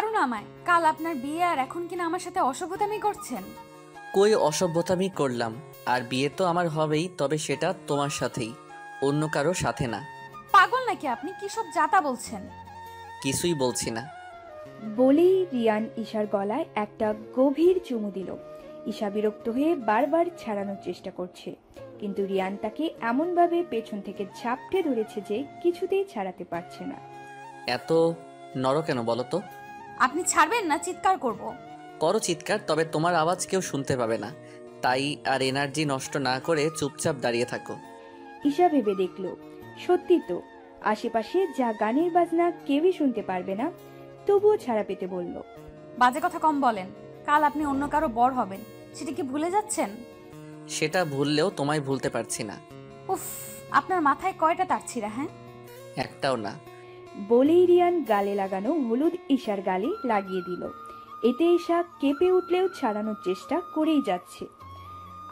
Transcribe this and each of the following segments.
ছাড়ুন আমায়। কাল আপনার বিয়ে আর এখন কিনা আমার সাথে অসভ্যতামি করছেন। কই অসভ্যতামি করলাম? আর বিয়ে তো আমার হবেই, তবে সেটা তোমার সাথেই, অন্য কারো সাথে না। পাগল নাকি আপনি? কি সব যাতা বলছেন? কিছুই বলছি না। বলেই রিয়ান ঈশার গলায় একটা গভীর চুমু দিল। ঈশা বিরক্ত হয়ে বারবার ছাড়ানোর চেষ্টা করছে, কিন্তু রিয়ান তাকে এমনভাবে পেছন থেকে ঝাপটে ধরেছে যে কিছুতেই ছাড়াতে পারছে না। এত নরম কেন বলো তো? আপনি ছাড়বেন না? চিৎকার করব। করো চিৎকার, তবে তোমার আওয়াজ কেউ শুনতে পাবে না। তাই আর এনার্জি নষ্ট না করে চুপচাপ দাঁড়িয়ে থাকো। ঈশা ভেবে দেখল, সত্যি তো, আশেপাশে যা গানের বাজনা কেউই শুনতে পারবে না, তবুও ছাড়া পেতে বলল। বাজে কথা কম বলেন। কাল আপনি অন্য কারো বর হবেন, সেটা কি ভুলে যাচ্ছেন? সেটা ভুললেও তোমায় ভুলতে পারছি না। উফ, আপনার মাথায় কয়টা তার ছিঁড়া? হ্যাঁ, একটাও না। বলেই রিয়ান গালে লাগানো হলুদ ঈশার গালে লাগিয়ে দিল। এতে ঈশা কেঁপে উঠলেও ছাড়ানোর চেষ্টা করেই যাচ্ছে,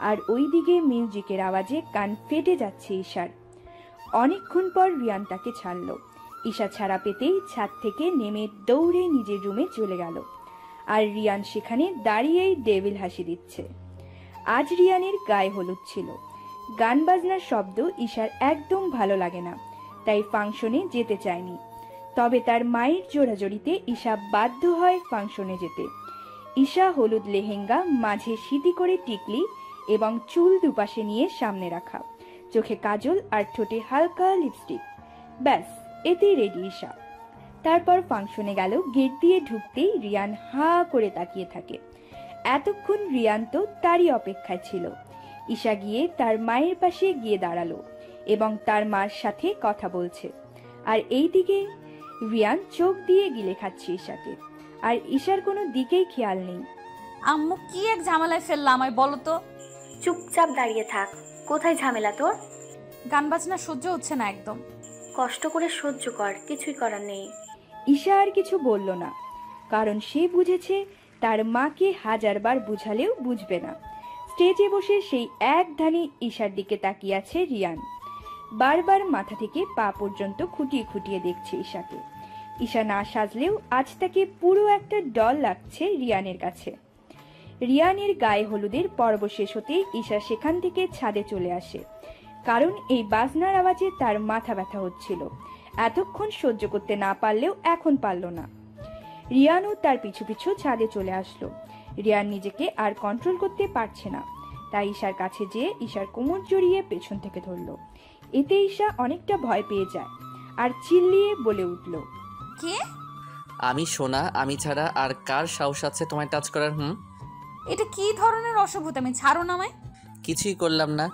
আর ওইদিকে মিউজিকের আওয়াজে কান ফেটে যাচ্ছে ঈশার। অনেকক্ষণ পর রিয়ান তাকে ছাড়ল। ঈশা ছাড়া পেতেই ছাদ থেকে নেমে দৌড়ে নিজের রুমে চলে গেল, আর রিয়ান সেখানে দাঁড়িয়েই ডেভিল হাসি দিচ্ছে। আজ রিয়ানের গায়ে হলুদ ছিল। গান বাজনার শব্দ ঈশার একদম ভালো লাগে না, তাই ফাংশনে যেতে চায়নি। তবে তার মায়ের জোড়াজড়িতে ঈশা বাধ্য হয় ফাংশনে যেতে। ঈশা হলুদ লেহেঙ্গা, মাঝে সিঁথি করে টিকলি এবং চুল দুপাশে নিয়ে সামনে রাখা, চোখে কাজল আর ঠোঁটে হালকা লিপস্টিক। ব্যাস, এতেই রেডি ঈশা। তারপর ফাংশনে গেল। গেট দিয়ে ঢুকতেই রিয়ান হা করে তাকিয়ে থাকে। এতক্ষণ রিয়ান তো তারই অপেক্ষায় ছিল। ঈশা গিয়ে তার মায়ের পাশে গিয়ে দাঁড়ালো এবং তার মার সাথে কথা বলছে, আর এইদিকে রিয়ান চোখ দিয়ে গিলে খাচ্ছে ঈশাকে, আর ঈশার কোনো দিকেই খেয়াল নেই। আম্মু কি এক ঝামেলায় ফেললা আমায়, বলো তো? চুপচাপ দাঁড়িয়ে থাক। কোথায় ঝামেলা তোর? গান বাজনা সহ্য হচ্ছে না একদম। কষ্ট করে সহ্য কর, কিছুই করার নেই। ঈশা আর কিছু বলল না, কারণ সে বুঝেছে তার মাকে হাজারবার বুঝালেও বুঝবে না। স্টেজে বসে সেই এক ধানে ঈশার দিকে তাকিয়ে আছে রিয়ান। বারবার মাথা থেকে পা পর্যন্ত খুঁটিয়ে খুঁটিয়ে দেখছে ঈশাকে। ঈশা না সাজলেও আজ তাকে পুরো একটা ডল লাগছে রিয়ানের কাছে। রিয়ানের গায়ে হলুদের পর্ব শেষ হতেই ঈশা সেখান থেকে ছাদে চলে আসে, কারণ এই বাজনার আওয়াজে তার মাথা ব্যথা হচ্ছিল। এতক্ষণ সহ্য করতে না পারলেও এখন পারল না। রিয়ানও তার পিছু পিছু ছাদে চলে আসলো। রিয়ান নিজেকে আর কন্ট্রোল করতে পারছে না, তাই ঈশার কাছে যেয়ে ঈশার কোমর জড়িয়ে পেছন থেকে ধরল। এতে ঈশা অনেকটা ভয় পেয়ে যায় আর চিল্লিয়ে বলে উঠল, কে? আমি সোনা, আমি ছাড়া আর কার সাহস আছে তোমায় টাচ করার? এটা কি ধরনের অসভ্যতামি? ছাড়ুন আমায়। কিছুই করলাম না,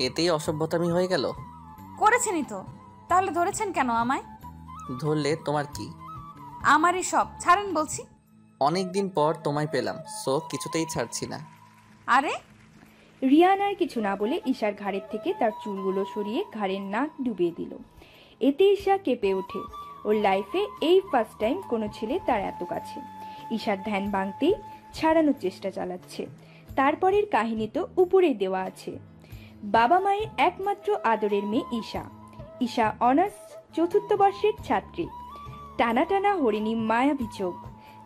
এতেই অসভ্যতামি হয়ে গেল? করেছেনই তো, তাহলে ধরেছেন কেন আমায়? ধরলে তোমার কি? আমারই সব, ছাড়েন বলছি। অনেকদিন পর তোমায় পেলাম, সো কিছুতেই ছাড়ছি না। আরে, রিয়ান আর কিছু না বলে ঈশার ঘাড়ের থেকে তার চুলগুলো সরিয়ে ঘাড়ের নাক ডুবিয়ে দিল। এতে ঈশা কেঁপে ওঠে। ওর লাইফে এই ফার্স্ট টাইম কোনো ছেলে তার এত কাছে। ঈশার ধ্যান ভাঙতেই ছাড়ানোর চেষ্টা চালাচ্ছে। তারপরের কাহিনী তো উপরে দেওয়া আছে। বাবা মায়ের একমাত্র আদরের মেয়ে ঈশা। ঈশা অনার্স চতুর্থ বর্ষের ছাত্রী। টানা টানা হরিণী মায়াবী চোখ,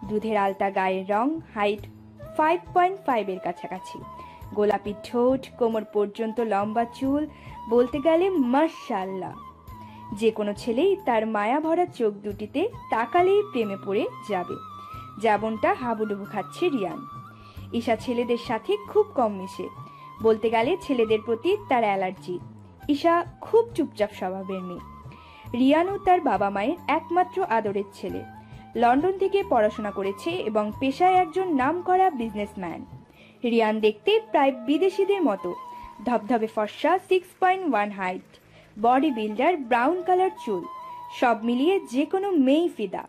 দুধের আলতা গায়ের রং, হাইট 5.5 এর কাছাকাছি, গোলাপি ঠোঁট, কোমর পর্যন্ত লম্বা চুল, বলতে গেলে মাশাআল্লাহ। যে কোনো ছেলেই তার মায়া ভরা চোখ দুটিতে তাকালেই প্রেমে পড়ে যাবে, যেমনটা হাবুডুবু খাচ্ছে রিয়ান। ঈশা ছেলেদের সাথে খুব কম মিশে, বলতে গেলে ছেলেদের প্রতি তার অ্যালার্জি। ঈশা খুব চুপচাপ স্বভাবের মেয়ে। রিয়ানও তার বাবা মায়ের একমাত্র আদরের ছেলে। লন্ডন থেকে পড়াশোনা করেছে এবং পেশায় একজন নামকরা বিজনেসম্যান। রিয়ান দেখতে প্রায় বিদেশিদের মতো, ধবধবে ফর্সা, 6.1 height, body builder, brown colour চুল, সব মিলিয়ে যে কোনো মেয়েই ফিদা।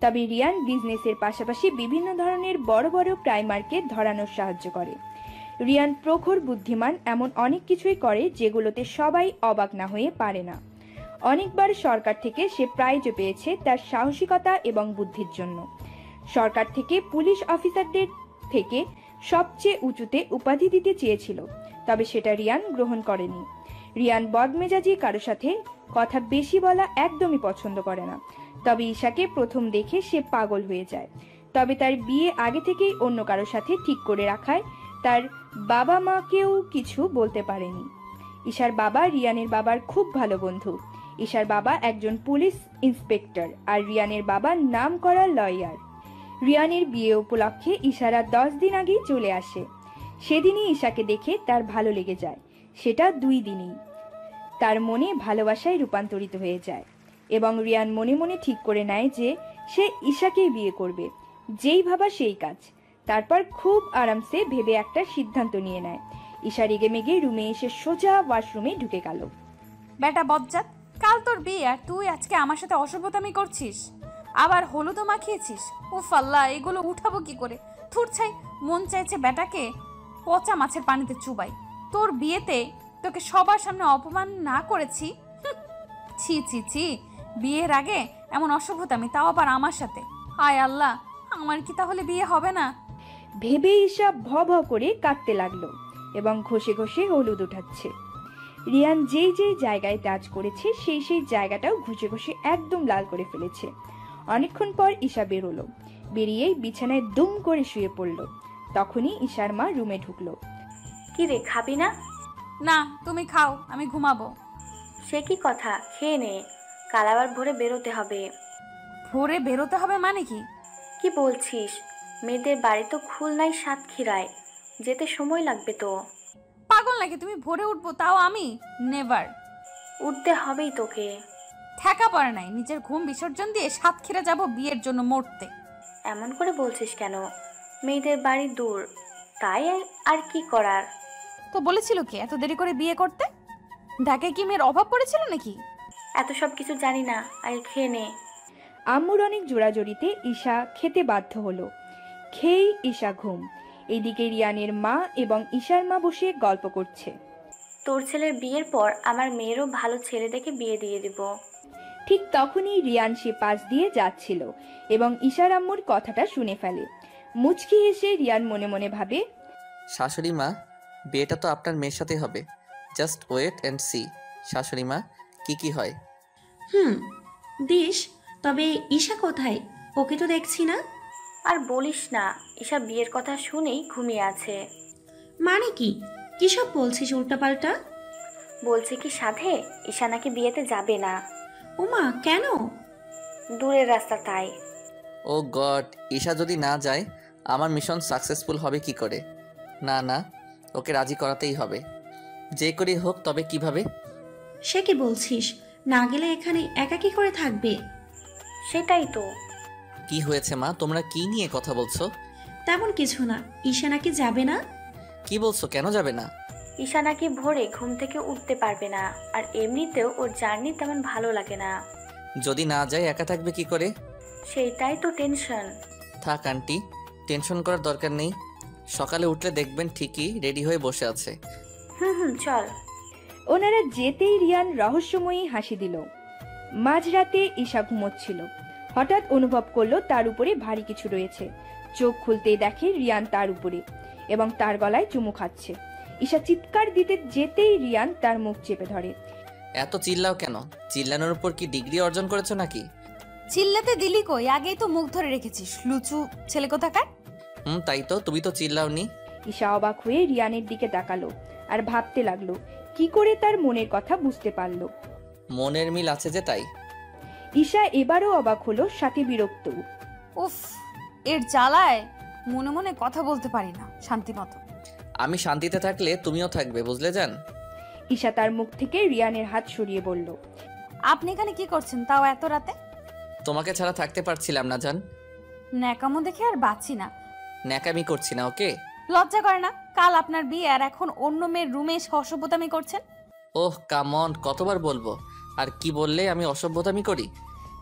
তবে রিয়ান বিজনেসের পাশাপাশি বিভিন্ন ধরনের বড় বড় প্রাইমারকে ধরানোর সাহায্য করে। রিয়ান প্রখর বুদ্ধিমান, এমন অনেক কিছুই করে যেগুলোতে সবাই অবাক না হয়ে পারে না। অনেকবার সরকার থেকে সে প্রাইজও পেয়েছে তার সাহসিকতা এবং বুদ্ধির জন্য। সরকার থেকে পুলিশ অফিসারদের থেকে সবচেয়ে উঁচুতে উপাধি দিতে চেয়েছিল, তবে সেটা রিয়ান গ্রহণ করেনি। রিয়ান বদমেজাজি, কারো সাথে কথা বেশি বলা একদমই পছন্দ করে না। তবে ঈশাকে প্রথম দেখে সে পাগল হয়ে যায়। তবে তার বিয়ে আগে থেকেই অন্য কারোর সাথে ঠিক করে রাখায় তার বাবা মাকেও কিছু বলতে পারেনি। ঈশার বাবা রিয়ানের বাবার খুব ভালো বন্ধু। ঈশার বাবা একজন পুলিশ ইন্সপেক্টর আর রিয়ানের বাবা নামকরা লয়ার। রিয়ানের বিয়ে উপলক্ষে ঈশারা 10 দিন আগেই চলে আসে। সেদিনই ঈশাকে দেখে তার ভালো লেগে যায়। সেটা 2 দিনেই তার মনে ভালোবাসায় রূপান্তরিত হয়ে যায় এবং রিয়ান মনে মনে ঠিক করে নেয় যে সে ঈশাকেই বিয়ে করবে। যেই ভাবা সেই কাজ। তারপর খুব আরামসে ভেবে একটা সিদ্ধান্ত নিয়ে নেয়। ঈশা রেগে মেগে রুমে এসে সোজা ওয়াশরুমে ঢুকে গেল। বেটা বজ্জাত, কাল তোর বিয়ে আর তুই আজকে আমার সাথে অসভ্যতামি করছিস, আবার হলুদও মাখিয়েছিস। উফ আল্লাহ, এগুলো উঠাবো কি করে? থুর ছাই, মন চাইছে বেটাকে পচা মাছের পানিতে চুবাই। তোর বিয়েতে তোকে সবার সামনে অপমান না করেছি? ছি ছি ছি, বিয়ের আগে এমন অসভ্যতামি, তাও আবার আমার সাথে। হায় আল্লাহ, আমার কি তাহলে বিয়ে হবে না? ভেবে ঈশা ভ ভ করে কাঁদতে লাগলো এবং ঘষে ঘষে হলুদ উঠাচ্ছে। রিয়ান যেই যেই জায়গায় টাচ করেছে সেই সেই জায়গাটাও ঘষে ঘষে একদম লাল করে ফেলেছে। অনেকক্ষণ পর ঈশা বেরোলো। বেরিয়েই বিছানায় দুম করে শুয়ে পড়লো। তখনই ঈশার মা রুমে ঢুকলো। কি রে, খাবি না? না, তুমি খাও, আমি ঘুমাবো। সে কি কথা, খেয়ে নে, কাল আবার ভোরে বেরোতে হবে। ভোরে বেরোতে হবে মানে কি? কি বলছিস? মেয়েদের বাড়ি তো খুলনায় সাতক্ষীরায়, যেতে সময় লাগবে তো। পাগল নাকি তুমি? ভোরে উঠবো, তাও আমি? নেভার। উঠতে হবেই তোকে। ঠেকা পড়ে নাই, নিজের ঘুম বিসর্জন দিয়ে সাতক্ষীরা যাব বিয়ের জন্য মরতে। এমন করে বলছিস কেন? মেয়েদের বাড়ি দূর, তাই আর কি করার। তো বলেছিল কি এত দেরি করে বিয়ে করতে? ঢাকায় কি মেয়ের অভাব পড়েছিল নাকি? এত সব কিছু জানি না, আগে খেয়ে নে। আম্মুর অনেক জোড়াজড়িতে ঈশা খেতে বাধ্য হলো। খেয়েই ঈশা ঘুম। এদিকে রিয়ানের মা এবং ঈশার মা বসে গল্প করছে। তোর ছেলের বিয়ের পর আমার মেয়েরও ভালো ছেলে দেখে বিয়ে দিয়ে দিব। ঠিক তখনই রিয়ান সে পাশ দিয়ে যাচ্ছিল এবং ঈশার আম্মুর কথাটা শুনে ফেলে। মুচকি হেসে রিয়ান মনে মনে ভাবে, শাশুড়ি মা, বিয়েটা তো আপনার মেয়ের সাথে হবে। জাস্ট ওয়েট অ্যান্ড সি শাশুড়ি মা কি কি হয়। দিস, তবে ঈশা কোথায়? ওকে তো দেখছি না। আর বলিস না, ঈশা বিয়ের কথা শুনেই ঘুমিয়ে আছে। মানে কি? কিসব বলছিস উল্টাপাল্টা? বলছে কি সাধে ঈশা নাকি বিয়েতে যাবে না। ওমা, কেন? দূরের রাস্তা তাই। ও গড, ঈশা যদি না যায় আমার মিশন সাকসেসফুল হবে কি করে? না না, ওকে রাজি করাতেই হবে, যে করেই হোক। তবে কিভাবে? সে কি বলছিস? না গেলে এখানে একা কি করে থাকবে? সেটাই তো। কি হয়েছে মা, তোমরা কি নিয়ে কথা বলছো? তেমন কিছু না। ঈশা নাকি যাবে না। কি বলছো, কেন যাবে না? ঈশা নাকি ভোরে ঘুম থেকে উঠতে পারবে না, আর এমনিতেও ওর জার্নি তেমন ভালো লাগে না। যদি না যায় একা থাকবে কি করে? সেইটাই তো টেনশন। থাক আন্টি, টেনশন করার দরকার নেই। সকালে উঠলে দেখবেন ঠিকই রেডি হয়ে বসে আছে। চল। ওনারা যেতেই রিয়ান রহস্যময়ী হাসি দিল। মাঝরাতে ঈশা ঘুমোচ্ছিল। হঠাৎ অনুভব করলো তার উপরে ভারী কিছু রয়েছে। চোখ খুলতেই দেখে রিয়ান তার উপরে এবং তার গলায় চুমু খাচ্ছে। ঈশা চিৎকার দিতে যেতেই রিয়ান তার মুখ চেপে ধরে। এত চিল্লাও কেন? চিল্লানোর উপর কি ডিগ্রি অর্জন করেছো নাকি? চিল্লাতে দিলি কই? আগেই তো মুখ ধরে রেখেছিস, লুচু ছেলে কোথাকার। তাই তো, তুমি তো চিল্লাওনি। ঈশা অবাক হয়ে রিয়ানের দিকে তাকালো আর ভাবতে লাগলো কি করে তার মনের কথা বুঝতে পারলো। মনের মিল আছে যে, তাই। ঈশা এবারও অবাক হলো, সাথে বিরক্ত। উফ, এর জ্বালায় মনে মনে কথা বলতে পারি না শান্তি মতো। আমি শান্তিতে থাকলে তুমিও থাকবে, বুঝলে জান? ঈশা তার মুখ থেকে রিয়ানের হাত সরিয়ে বলল, আপনি এখানে কি করছেন, তাও এত রাতে? তোমাকে ছাড়া থাকতে পারছিলাম না জান। ন্যাকামো দেখে আর বাঁচি না। ন্যাকামি করছি না, ওকে? লজ্জা করে না? কাল আপনার বিয়ে আর এখন অন্য মেয়ের রুমে এসে অসভ্যতামি করছেন। ওহ কামন, কতবার বলবো? আর কি বললে আমি অসভ্যতামি করি?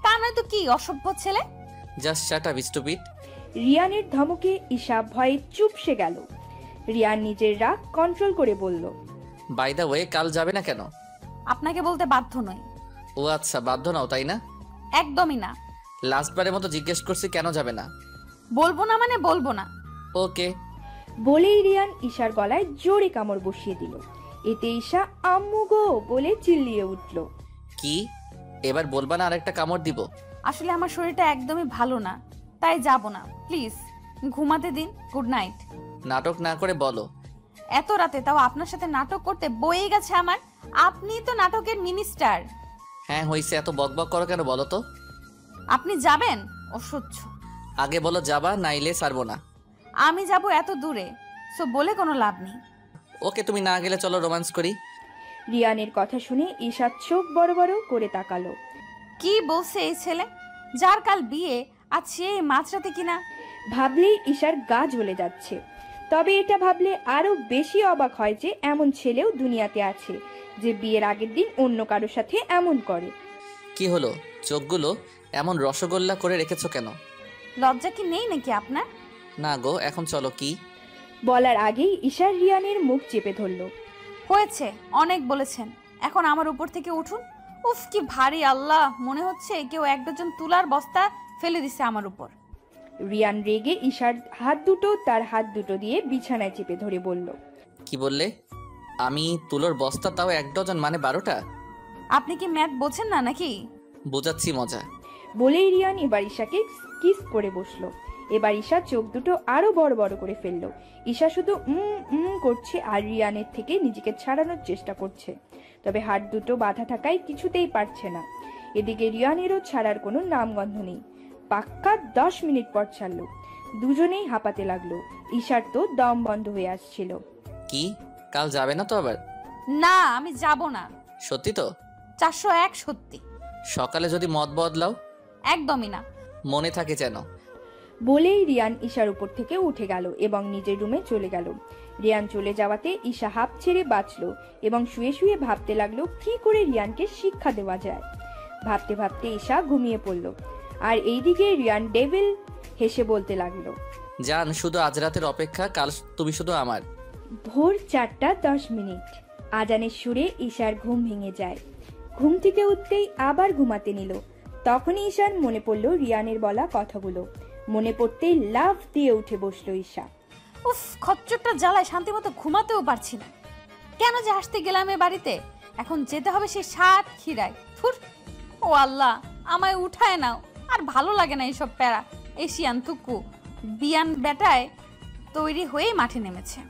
তা নয় তো কি, অসভ্য ছেলে। Just shut up stupid. রিয়ানের ধমকে ঈশা ভয়ে চুপসে গেল। রিয়ান নিজের রাগ কন্ট্রোল করে বলল, বাই দ্য ওয়ে, কাল যাবে না কেন? আপনাকে বলতে বাধ্য নই। ও আচ্ছা, বাধ্য নাও তাই না? একদমই না। লাস্টবারের মতো জিজ্ঞেস করছি, কেন যাবে না? বলবো না মানে বলবো না। ওকে। বলেই রিয়ান ঈশার গলায় জোরে কামড় বসিয়ে দিল। এতে ঈশা আম্মু গো বলে চিল্লিয়ে উঠল। কি? এবার বলবা না আরেকটা কামড় দিব? আসলে আমার শরীরটা একদমই ভালো না, তাই যাব না, প্লিজ ঘুমাতে দিন। Good night. নাটক না করে বলো। এত রাতে তাও আপনার সাথে নাটক করতে বয়ে গেছে আমার। আপনি তো নাটকের মিনিস্টার। হ্যাঁ হইছে, এত বকবক করো কেন বলো তো? আপনি যাবেন? অসহ্য। আগে বলো যাবা, নাইলে ছাড়বো না। আমি যাব এত দূরে, সো বলে কোনো লাভ নেই। ওকে, তুমি না গেলে চলো রোম্যান্স করি। রিয়ানের কথা শুনে ঈশা চোখ বড় বড় করে তাকালো। কি বলছে এই ছেলে? যার কাল বিয়ে, আজ সেই মাঝরাতে কিনা। ভাবলেই ঈশার গা জ্বলে যাচ্ছে। তবে এটা ভাবলে আরো বেশি অবাক হয় যে এমন ছেলেও দুনিয়াতে আছে যে বিয়ের আগের দিন অন্য কারোর সাথে এমন করে। কি হলো, চোখগুলো এমন রসগোল্লা করে রেখেছো কেন? লজ্জা কি নেই নাকি আপনার? না গো, এখন চলো। কি বলার আগেই ঈশার রিয়ানের মুখ চেপে ধরল। হয়েছে, অনেক বলেছেন, এখন আমার উপর থেকে উঠুন। উফ কি ভারী আল্লাহ, মনে হচ্ছে কেউ এক ডজন তুলার বস্তা ফেলে দিছে আমার উপর। রিয়ান রেগে ঈশার হাত দুটো তার হাত দুটো দিয়ে বিছানায় চেপে ধরে বলল, কি বললে? আমি তুলোর বস্তা, তাও 1 ডজন, মানে 12টা? আপনি কি ম্যাথ বোঝেন না নাকি? বোঝাচ্ছি মজা। বলেই রিয়ান এবার ঈশাকে কিস করে বসলো। এবার ঈশা চোখ দুটো আরো বড় বড় করে ফেললো। ঈশা শুধু করছে আর রিয়ানের থেকে নিজেকে ছাড়ানোর চেষ্টা করছে, তবে হাত দুটো বাধা থাকায় কিছুতেই পারছে না। এদিকে রিয়ানেরও ছাড়ার কোনো নামগন্ধ নেই। পাক্কা 10 মিনিট পর ছাড়লো। দুজনেই হাঁপাতে লাগলো। ঈশার তো দম বন্ধ হয়ে আসছিল। কি, কাল যাবে না তো আবার? না, আমি যাব না। সত্যি তো? 401 সত্যি। সকালে যদি মত বদলাও? একদমই না। মনে থাকে যেন। বলেই রিয়ান ঈশার উপর থেকে উঠে গেল এবং নিজের রুমে চলে গেল। রিয়ান চলে যাওয়াতে ঈশা হাঁপ ছেড়ে বাঁচলো এবং শুয়ে শুয়ে ভাবতে লাগলো কি করে রিয়ানকে শিক্ষা দেওয়া যায়। ভাবতে ভাবতে ঈশা ঘুমিয়ে পড়ল। আর এইদিকে রিয়ান ডেভিল হেসে বলতে লাগলো, জান, শুধু আজ রাতের অপেক্ষা, কাল তুমি শুধু আমার। ভোর 4:10। আজানের সুরে ঈশার ঘুম ভেঙে যায়। ঘুম থেকে উঠতেই আবার ঘুমাতে নিল। তখনই ঈশার মনে পড়লো রিয়ানের বলা কথাগুলো। মনে পড়তেই লাফ দিয়ে উঠে বসলো ঈশা। উফ, খচ্চরটা জ্বালায় শান্তি মতো ঘুমাতেও পারছি না। কেন যে আসতে গেলাম এ বাড়িতে, এখন যেতে হবে সেই সাতক্ষীরায়। থুর, ও আল্লাহ, আমায় উঠায় নাও। আর ভালো লাগে না এইসব প্যারা। এশিয়ান তুকু বিয়ান বেটায় তৈরি হয়ে মাঠে নেমেছে।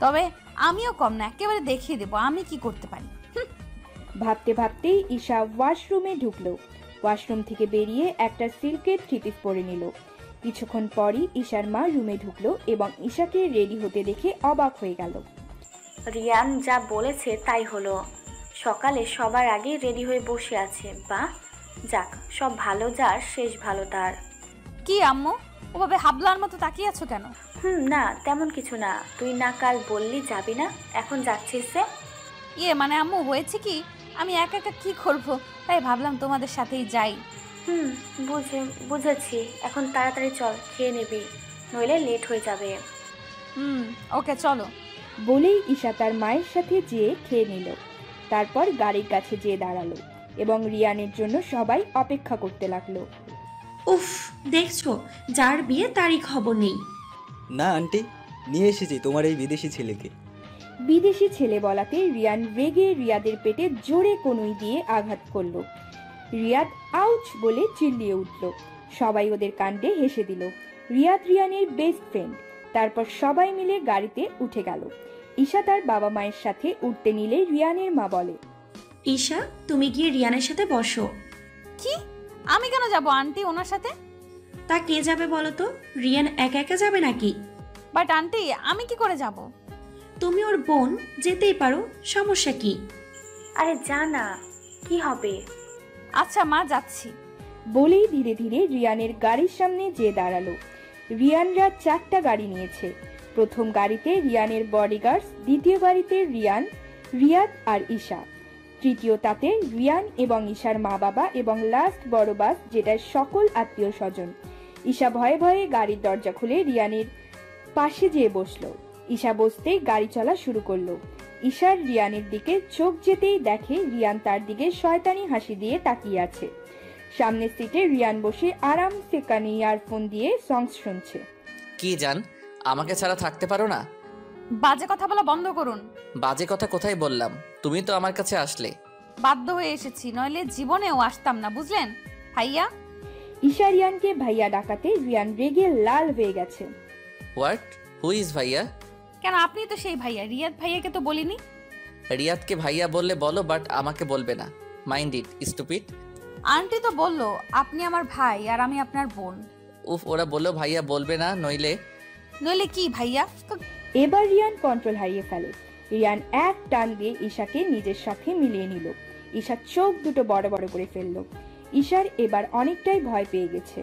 তবে আমিও কম না, একেবারে দেখিয়ে দেবো আমি কি করতে পারি। ভাবতে ভাবতেই ঈশা ওয়াশরুমে ঢুকলো। ওয়াশরুম থেকে বেরিয়ে একটা সিল্কের থ্রি পিস পরে নিল। কিছুক্ষণ পরই ঈশার মা রুমে ঢুকলো এবং ঈশাকে রেডি হতে দেখে অবাক হয়ে গেল। রিয়ান যা বলেছে তাই হলো। সকালে সবার আগে রেডি হয়ে বসে আছে। বাহ, যাক, সব ভালো যার শেষ ভালো তার। কি আম্মু, ওভাবে হাবলার মতো তাকিয়ে আছো কেন? না, তেমন কিছু না। তুই না কাল বললি যাবি না, এখন যাচ্ছিস সে? মানে আম্মু, হয়েছে কি, আমি একা একা কি করবো, তাই ভাবলাম তোমাদের সাথেই যাই। বুঝেছি। এখন তাড়াতাড়ি চল, খেয়ে নিবি, নইলে লেট হয়ে যাবে। ওকে চলো। বলেই ঈশা তার মায়ের সাথে যেয়ে খেয়ে নিল। তারপর গাড়ির কাছে যেয়ে দাঁড়ালো এবং রিয়ানের জন্য সবাই অপেক্ষা করতে লাগলো। উফ, দেখছো, যার বিয়ে তারই খবর নেই। না আন্টি, নিয়ে এসেছি তোমার এই বিদেশি ছেলেকে। বিদেশি ছেলে বলাতে রিয়ান রেগে রিয়াদের পেটে জোরে কনুই দিয়ে আঘাত করলো। রিয়াদ আউচ বলে চিল্লিয়ে উঠল। সবাই ওদের কাণ্ডে হেসে দিল। রিয়াদ রিয়ানের বেস্ট ফ্রেন্ড। তারপর সবাই মিলে গাড়িতে উঠে গেল। ঈশা তার বাবা মায়ের সাথে উঠতে নিলে রিয়ানের মা বলে, ঈশা, তুমি গিয়ে রিয়ানের সাথে বসো। কি, আমি কেন যাব আন্টি ওনার সাথে? তা কে যাবে বলো তো? রিয়ান একা একা যাবে নাকি? বাট আন্টি, আমি কি করে যাব? তুমি ওর বোন, যেতেই পারো, সমস্যা কি? আরে যা না, কি হবে? আচ্ছা মা, যাচ্ছি। বলেই ধীরে ধীরে রিয়ানের গাড়ির সামনে যেয়ে দাঁড়ালো। রিয়ানরা 4টা গাড়ি নিয়েছে। প্রথম গাড়িতে রিয়ানের বডিগার্ডস, দ্বিতীয় গাড়িতে রিয়ান, রিয়াদ আর ঈশা, তৃতীয় তাতে রিয়ান এবং ঈশার মা বাবা এবং লাস্ট বড় বাস যেটার সকল আত্মীয় স্বজন। ঈশা ভয়ে ভয়ে গাড়ির দরজা খুলে রিয়ানের পাশে যেয়ে বসলো। ঈশা বসতেই গাড়ি চলা শুরু করলো। ঈশার রিয়ানের দিকে চোখ যেতেই দেখে রিয়ান তার দিকে শয়তানি হাসি দিয়ে তাকিয়ে আছে। সামনের সিটে রিয়ান বসে আরামসে কানে ইয়ারফোন দিয়ে সংস শুনছে। কি জান, আমাকে ছাড়া থাকতে পারো না? বাজে কথা বলা বন্ধ করুন। বাজে কথা কোথায় বললাম? তুমি তো আমার কাছে আসলে। বাধ্য হয়ে এসেছি, নইলে জীবনেও আসতাম না, বুঝলেন ভাইয়া? ঈশা রিয়ানকে ভাইয়া ডাকাতে রিয়ান রেগে লাল হয়ে গেছে। হোয়াট? হু ইজ ভাইয়া? কেন আপনি তো সেই ভাইয়া, রিয়াদ ভাইয়াকে তো বলিনি। রিয়াদকে ভাইয়া বললে বলো, বাট আমাকে বলবে না। Mind it, stupid. আন্টি তো বললো আপনি আমার ভাই আর আমি আপনার বোন। উফ, ওরা বললো ভাইয়া বলবে না, নইলে নইলে কি ভাইয়া? এবার রিয়ান কন্ট্রোল হারিয়ে ফেলে। রিয়ান এক টান দিয়ে ঈশাকে নিজের সাথে মিলিয়ে নিল। ঈশা চোখ দুটো বড় বড় করে ফেললো। ঈশার এবার অনেকটাই ভয় পেয়ে গেছে।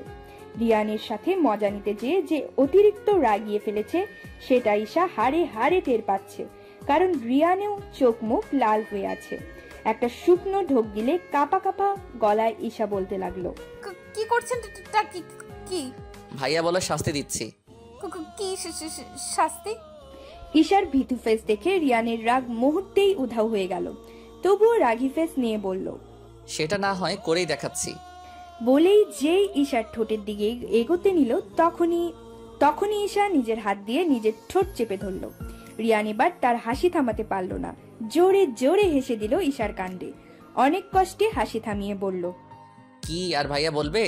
রিয়ানের সাথে মজা নিতে যেয়ে যে অতিরিক্ত রাগিয়ে ফেলেছে সেটা ঈশা হাড়ে হাড়ে টের পাচ্ছে, কারণ রিয়ানেও চোখ মুখ লাল হয়ে আছে। একটা শুকনো ঢোক গিলে কাপা কাপা গলায় ঈশা বলতে লাগলো, কি করছেন? কি ভাইয়া বলো শাস্তি দিচ্ছি। কি শাস্তি? ঈশার ভীতু ফেস দেখে রিয়ানের রাগ মুহূর্তেই উধাও হয়ে গেল। তবুও রাগী ফেস নিয়ে বলল, সেটা না হয় করেই দেখাচ্ছি। বলেই যেই ঈশার ঠোঁটের দিকে এগোতে নিল তখনই ঈশা নিজের হাত দিয়ে নিজের ঠোঁট চেপে ধরল। রিয়ান এবার তার হাসি থামাতে পারল না, জোরে জোরে হেসে দিল ঈশার কাণ্ডে। অনেক কষ্টে হাসি থামিয়ে বলল, কি আর ভাইয়া বলবে?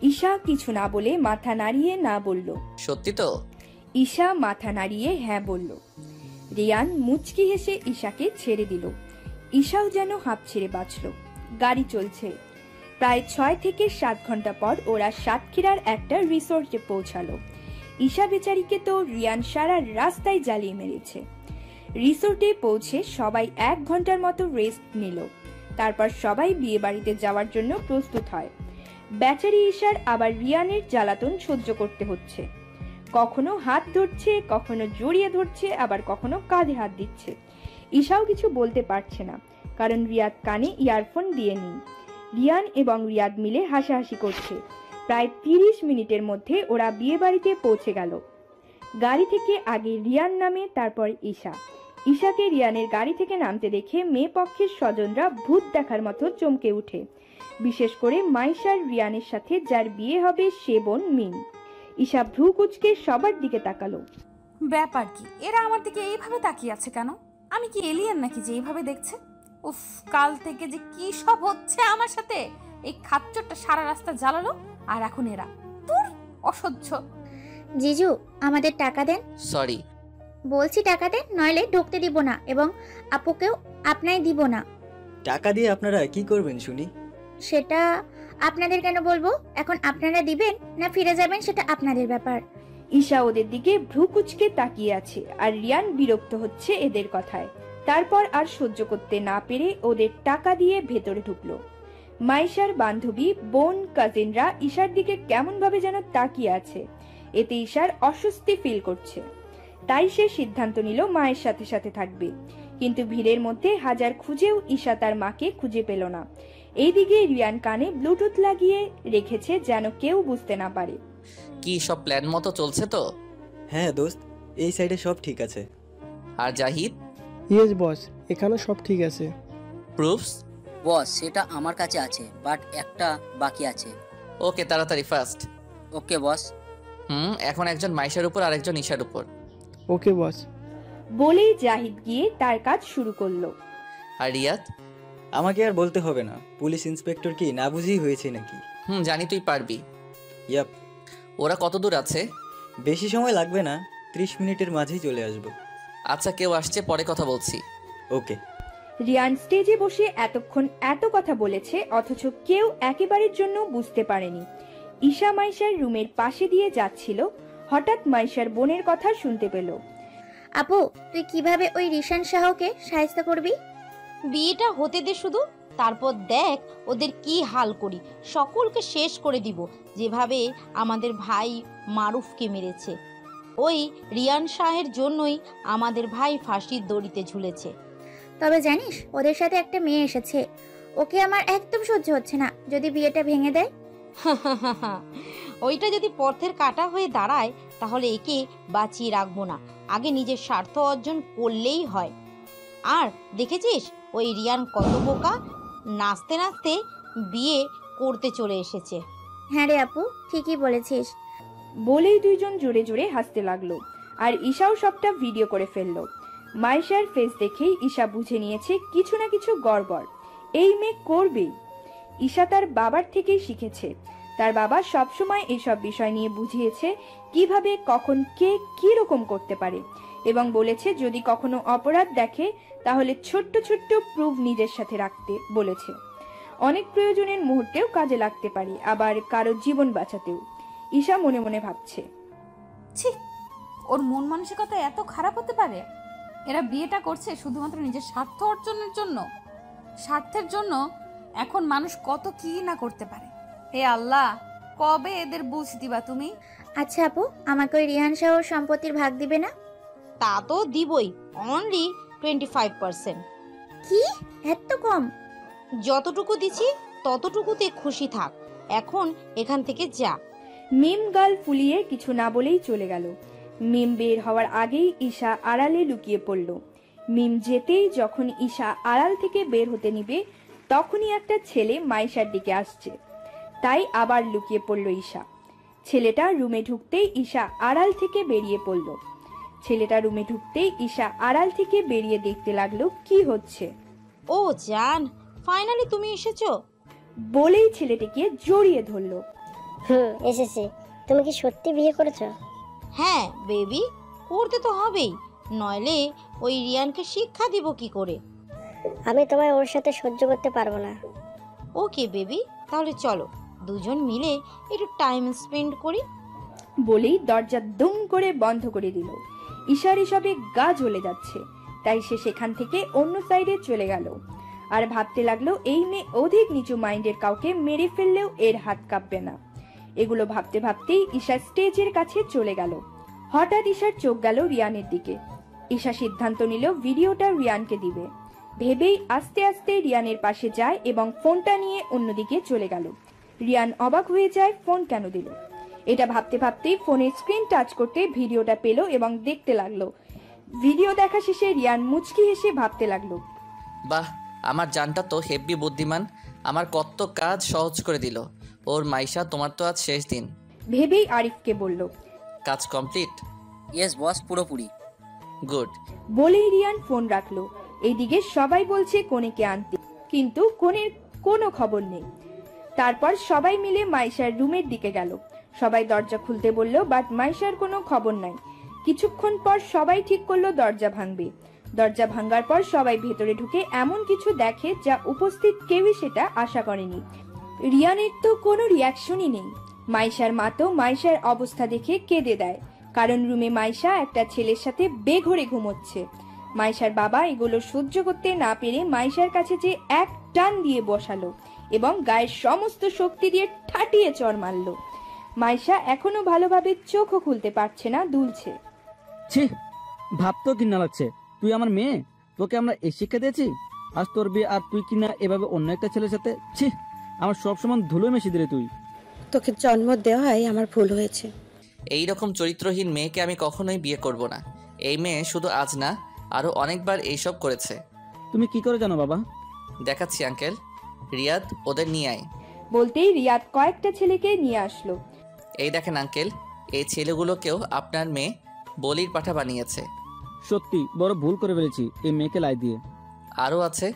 ঈশা কিছু না বলে মাথা নাড়িয়ে না বলল। সত্যি তো? ঈশা মাথা নাড়িয়ে হ্যাঁ বলল। রিয়ান মুচকি হেসে ঈশাকে ছেড়ে দিল। ঈশাও যেন হাঁপ ছেড়ে বাঁচল। গাড়ি চলছে। প্রায় 6 থেকে 7 ঘন্টা পর ওরা সাতক্ষীরার একটা রিসোর্টে পৌঁছালো। ঈশা বেচারিকে তো রিয়ান সারা রাস্তায় জ্বালিয়ে মেরেছে। রিসোর্টে পৌঁছে সবাই 1 ঘন্টার মতো রেস্ট নিল। তারপর সবাই বিয়ে বাড়িতে যাওয়ার জন্য প্রস্তুত হয়। বেচারি ঈশার আবার রিয়ানের জ্বালাতন সহ্য করতে হচ্ছে। কখনো হাত ধরছে, কখনো জড়িয়ে ধরছে, আবার কখনো কাঁধে হাত দিচ্ছে। ঈশাও কিছু বলতে পারছে না, কারণ রিয়াদ কানে ইয়ারফোন দিয়ে নেই। রিয়ান এবং রিয়াদ মিলে হাসাহাসি করছে। প্রায় 30 মিনিটের মধ্যে ওরা বিয়ে বাড়িতে পৌঁছে গেল। গাড়ি থেকে আগে রিয়ান নামে, তারপর ঈশা। ঈশাকে রিয়ানের গাড়ি থেকে নামতে দেখে মেয়ে পক্ষের স্বজনরা ভূত দেখার মতো চমকে উঠে। বিশেষ করে মাইশার রিয়ানের সাথে যার বিয়ে হবে সে বোন মিন। ঈশা ভ্রু কুঁচকে সবার দিকে তাকালো। ব্যাপার কি, এরা আমার দিকে এইভাবে তাকিয়ে আছে কেন? আমি কি এলিয়েন নাকি যে এইভাবে দেখছে? উফ, কাল থেকে যে কি সব হচ্ছে আমার সাথে। এই খাচ্চরটা সারা রাস্তা জ্বালালো, আর এখন এরা দূর, অসহ্য। জিজু, আমাদের টাকা দেন। সরি। বলছি টাকা দেন, নইলে ঢুকতে দিব না এবং আপুকেও আপনাই দিব না। টাকা দিয়ে আপনারা কি করবেন শুনি? সেটা আপনাদের কেন বলবো? এখন আপনারা দিবেন না ফিরে যাবেন সেটা আপনাদের ব্যাপার। ঈশা ওদের দিকে ভ্রু কুঁচকে তাকিয়ে আছে, আর রিয়ান বিরক্ত হচ্ছে এদের কথায়। তারপর আর সহ্য করতে না পেরে ওদের টাকা দিয়ে ভেতরে ঢুকলো। মাইশার বান্ধবী, বোন, কাজিনরা ঈশার দিকে কেমন ভাবে যেন তাকিয়ে আছে। এতে ঈশার অস্বস্তি ফিল করছে। তাই সে সিদ্ধান্ত নিল মায়ের সাথে সাথে থাকবে। কিন্তু ভিড়ের মধ্যে হাজার খুঁজেও ঈশা তার মাকে খুঁজে পেল না। এইদিকে রিয়ান কানে ব্লুটুথ লাগিয়ে রেখেছে যেন কেউ বুঝতে না পারে। কি সব প্ল্যান মতো চলছে তো? হ্যাঁ দোস্ত, এই সাইডে সব ঠিক আছে। আর জাহিদ? ইয়েস বস, এখানেও সব ঠিক আছে। প্রুফস? বস সেটা আমার কাছে আছে, বাট একটা বাকি আছে। ওকে, তাড়াতাড়ি ফার্স্ট। ওকে বস। এখন একজন মাইশার উপর আর একজন ঈশার উপর। ওকে বস। বলেই জাহিদ গিয়ে তার কাজ শুরু করলো। আর রিয়াদ? আমাকে আর বলতে হবে না, পুলিশ ইন্সপেক্টর কি না বুঝেই হয়েছে নাকি? জানি তুই পারবি। ইয়াপ। ওরা কত দূর আছে? বেশি সময় লাগবে না, 30 মিনিটের মাঝেই চলে আসবো। আচ্ছা, কেউ আসছে, পরে কথা বলছি। ওকে। রিয়ান স্টেজে বসে এতক্ষণ এত কথা বলেছে, অথচ কেউ একেবারের জন্য বুঝতে পারেনি। ঈশা মাইশার রুমের পাশে দিয়ে যাচ্ছিল, হঠাৎ মাইশার বোনের কথা শুনতে পেল। আপু, তুই কিভাবে ওই রিশান শাহকে সাহায্য করবি? বিয়েটা হতে দে শুধু, তারপর দেখ ওদের কি হাল করি। সকলকে শেষ করে দিব, যেভাবে আমাদের ভাই মারুফকে মেরেছে। ওই রিয়ান শাহের জন্যই আমাদের ভাই ফাঁসির দড়িতে ঝুলেছে। তবে জানিস, ওদের সাথে একটা মেয়ে এসেছে, ওকে আমার একদম সহ্য হচ্ছে না। যদি বিয়েটা ভেঙে দেয়? ওইটা যদি পথের কাটা হয়ে দাঁড়ায় তাহলে একে বাঁচিয়ে রাখবো না, আগে নিজের স্বার্থ অর্জন করলেই হয়। আর দেখেছিস ওই রিয়ান কত বোকা, নাচতে নাচতে বিয়ে করতে চলে এসেছে। হ্যাঁ রে আপু, ঠিকই বলেছিস। বলেই দুইজন জোরে জোরে হাসতে লাগলো, আর ঈশাও সবটা ভিডিও করে ফেললো। মাইশার ফেস দেখেই ঈশা বুঝে নিয়েছে কিছু না কিছু গড়বড়, এই মেয়ে করবেই। ঈশা তার বাবার থেকেই শিখেছে, তার বাবা সবসময় এইসব বিষয় নিয়ে বুঝিয়েছে কিভাবে কখন কে কি রকম করতে পারে, এবং বলেছে যদি কখনো অপরাধ দেখে তাহলে ছোট্ট ছোট্ট প্রুফ নিজের সাথে রাখতে বলেছে। অনেক প্রয়োজনের মুহূর্তেও কাজে লাগতে পারে, আবার কারো জীবন বাঁচাতেও। ঈশা মনে মনে ভাবছে, ছি, ওর মন মানসিকতা এত খারাপ হতে পারে? এরা বিয়েটা করছে শুধুমাত্র নিজের স্বার্থ অর্জনের জন্য। স্বার্থের জন্য এখন মানুষ কত কি না করতে পারে। হে আল্লাহ, কবে এদের বুঝ দিবা তুমি? আচ্ছা আপু, আমাকে ওই রিহান শাহর সম্পত্তির ভাগ দিবে না? তা তো দিবই, অনলি 25%। কি এত কম? যতটুকু দিছি ততটুকুতে খুশি থাক, এখন এখান থেকে যা। মিম গাল ফুলিয়ে কিছু না বলেই চলে গেল। মিম বের হওয়ার আগেই ঈশা আড়ালে লুকিয়ে পড়ল। মিম যেতেই যখন ঈশা আড়াল থেকে বের হতে নিবে তখনই একটা ছেলে মাইশার দিকে আসছে, তাই আবার লুকিয়ে পড়ল ঈশা। ছেলেটা রুমে ঢুকতেই ঈশা আড়াল থেকে বেরিয়ে পড়ল। ছেলেটা রুমে ঢুকতেই ঈশা আড়াল থেকে বেরিয়ে দেখতে লাগলো কি হচ্ছে। ও জান, ফাইনালি তুমি এসেছো। বলেই ছেলেটিকে জড়িয়ে ধরলো। এসেছে। তুমি কি সত্যি বিয়ে করেছো? হ্যাঁ বেবি, করতে তো হবেই, নইলে ওই রিয়ানকে শিক্ষা দিব কি করে। আমি তোমায় ওর সাথে সহ্য করতে পারবো না। ওকে বেবি, তাহলে চলো দুজন মিলে একটু টাইম স্পেন্ড করি। বলেই দরজা দুম করে বন্ধ করে দিল। ঈশার এসবে গা জ্বলে যাচ্ছে, তাই সে সেখান থেকে অন্য সাইডে চলে গেল। আর ভাবতে লাগলো এই মেয়ে অধিক নিচু মাইন্ডের কাউকে মেরে ফেললেও এর হাত কাঁপবে না। এগুলো ভাবতে ভাবতেই ঈশা স্টেজের কাছে চলে গেল। হঠাৎ ঈশার চোখ গেল রিয়ানের দিকে। ঈশা সিদ্ধান্ত নিল ভিডিওটা রিয়ানকে দিবে। ভেবেই আস্তে আস্তে রিয়ানের পাশে যায় এবং ফোনটা নিয়ে অন্যদিকে চলে গেল। রিয়ান অবাক হয়ে যায় ফোন কেন দিল। এটা ভাবতে ভাবতেই ফোনের স্ক্রিন টাচ করতে ভিডিওটা পেল এবং দেখতে লাগলো। ভিডিও দেখা শেষে রিয়ান মুচকি হেসে ভাবতে লাগলো, বাহ, আমার জানটা তো হেব্বি বুদ্ধিমান, আমার কত কাজ সহজ করে দিল। ওর মাইশা, তোমার তো আজ শেষ দিন। ভেবেই আরিফকে বলল, কাজ কমপ্লিট? ইয়েস বস, পুরোপুরি। গুড। বলেই রিয়ান ফোন রাখলো। এইদিকে সবাই বলছে কনেকে আনতে, কিন্তু কনের কোনো খবর নেই। তারপর সবাই মিলে মাইশার রুমের দিকে গেল। সবাই দরজা খুলতে বলল, বাট মাইশার কোনো খবর নাই। কিছুক্ষণ পর সবাই ঠিক করলো দরজা ভাঙবে। দরজা ভাঙার পর সবাই ভেতরে ঢুকে এমন কিছু দেখে যা উপস্থিত কেউই সেটা আশা করেনি। রিয়ানের তো কোনো রিয়াকশনই নেই। মাইশার মা তো মাইশার অবস্থা দেখে কেঁদে দেয়, কারণ রুমে মাইশা একটা ছেলের সাথে বেঘরে ঘুমোচ্ছে। মাইশার বাবা এগুলো সহ্য করতে না পেরে মাইশার কাছে যে এক টান দিয়ে বসালো এবং গায়ের সমস্ত শক্তি দিয়ে ঠাটিয়ে চড় মারল। মাইশা এখনো ভালোভাবে চোখও খুলতে পারছে না, দুলছে। ছি, ভাবতেও ঘৃণা লাগছে। তুই আমার মেয়ে, তোকে আমরা এই শিক্ষা দিয়েছি? আজ তোর বিয়ে আর তুই কিনা এভাবে অন্য একটা ছেলের সাথে? ছি, আমার সবসময় ধুলো মেশে দিলে তুই। তোকে জন্ম দেওয়াই আমার ভুল হয়েছে। এই রকম চরিত্রহীন মেয়েকে আমি কখনোই বিয়ে করব না। এই মেয়ে শুধু আজ না, আরো অনেকবার এইসব করেছে। তুমি কি করে জানো বাবা? দেখাচ্ছি আঙ্কেল। রিয়াদ, ওদের নিয়ে আয়। বলতেই রিয়াদ কয়েকটা ছেলেকে নিয়ে আসলো। এই দেখেন আঙ্কেল, এই ছেলেগুলোকেও আপনার মেয়ে বলির পাঠা বানিয়েছে। সত্যি বড় ভুল করে ফেলেছি এই মেয়েকে লাই দিয়ে। আরও আছে।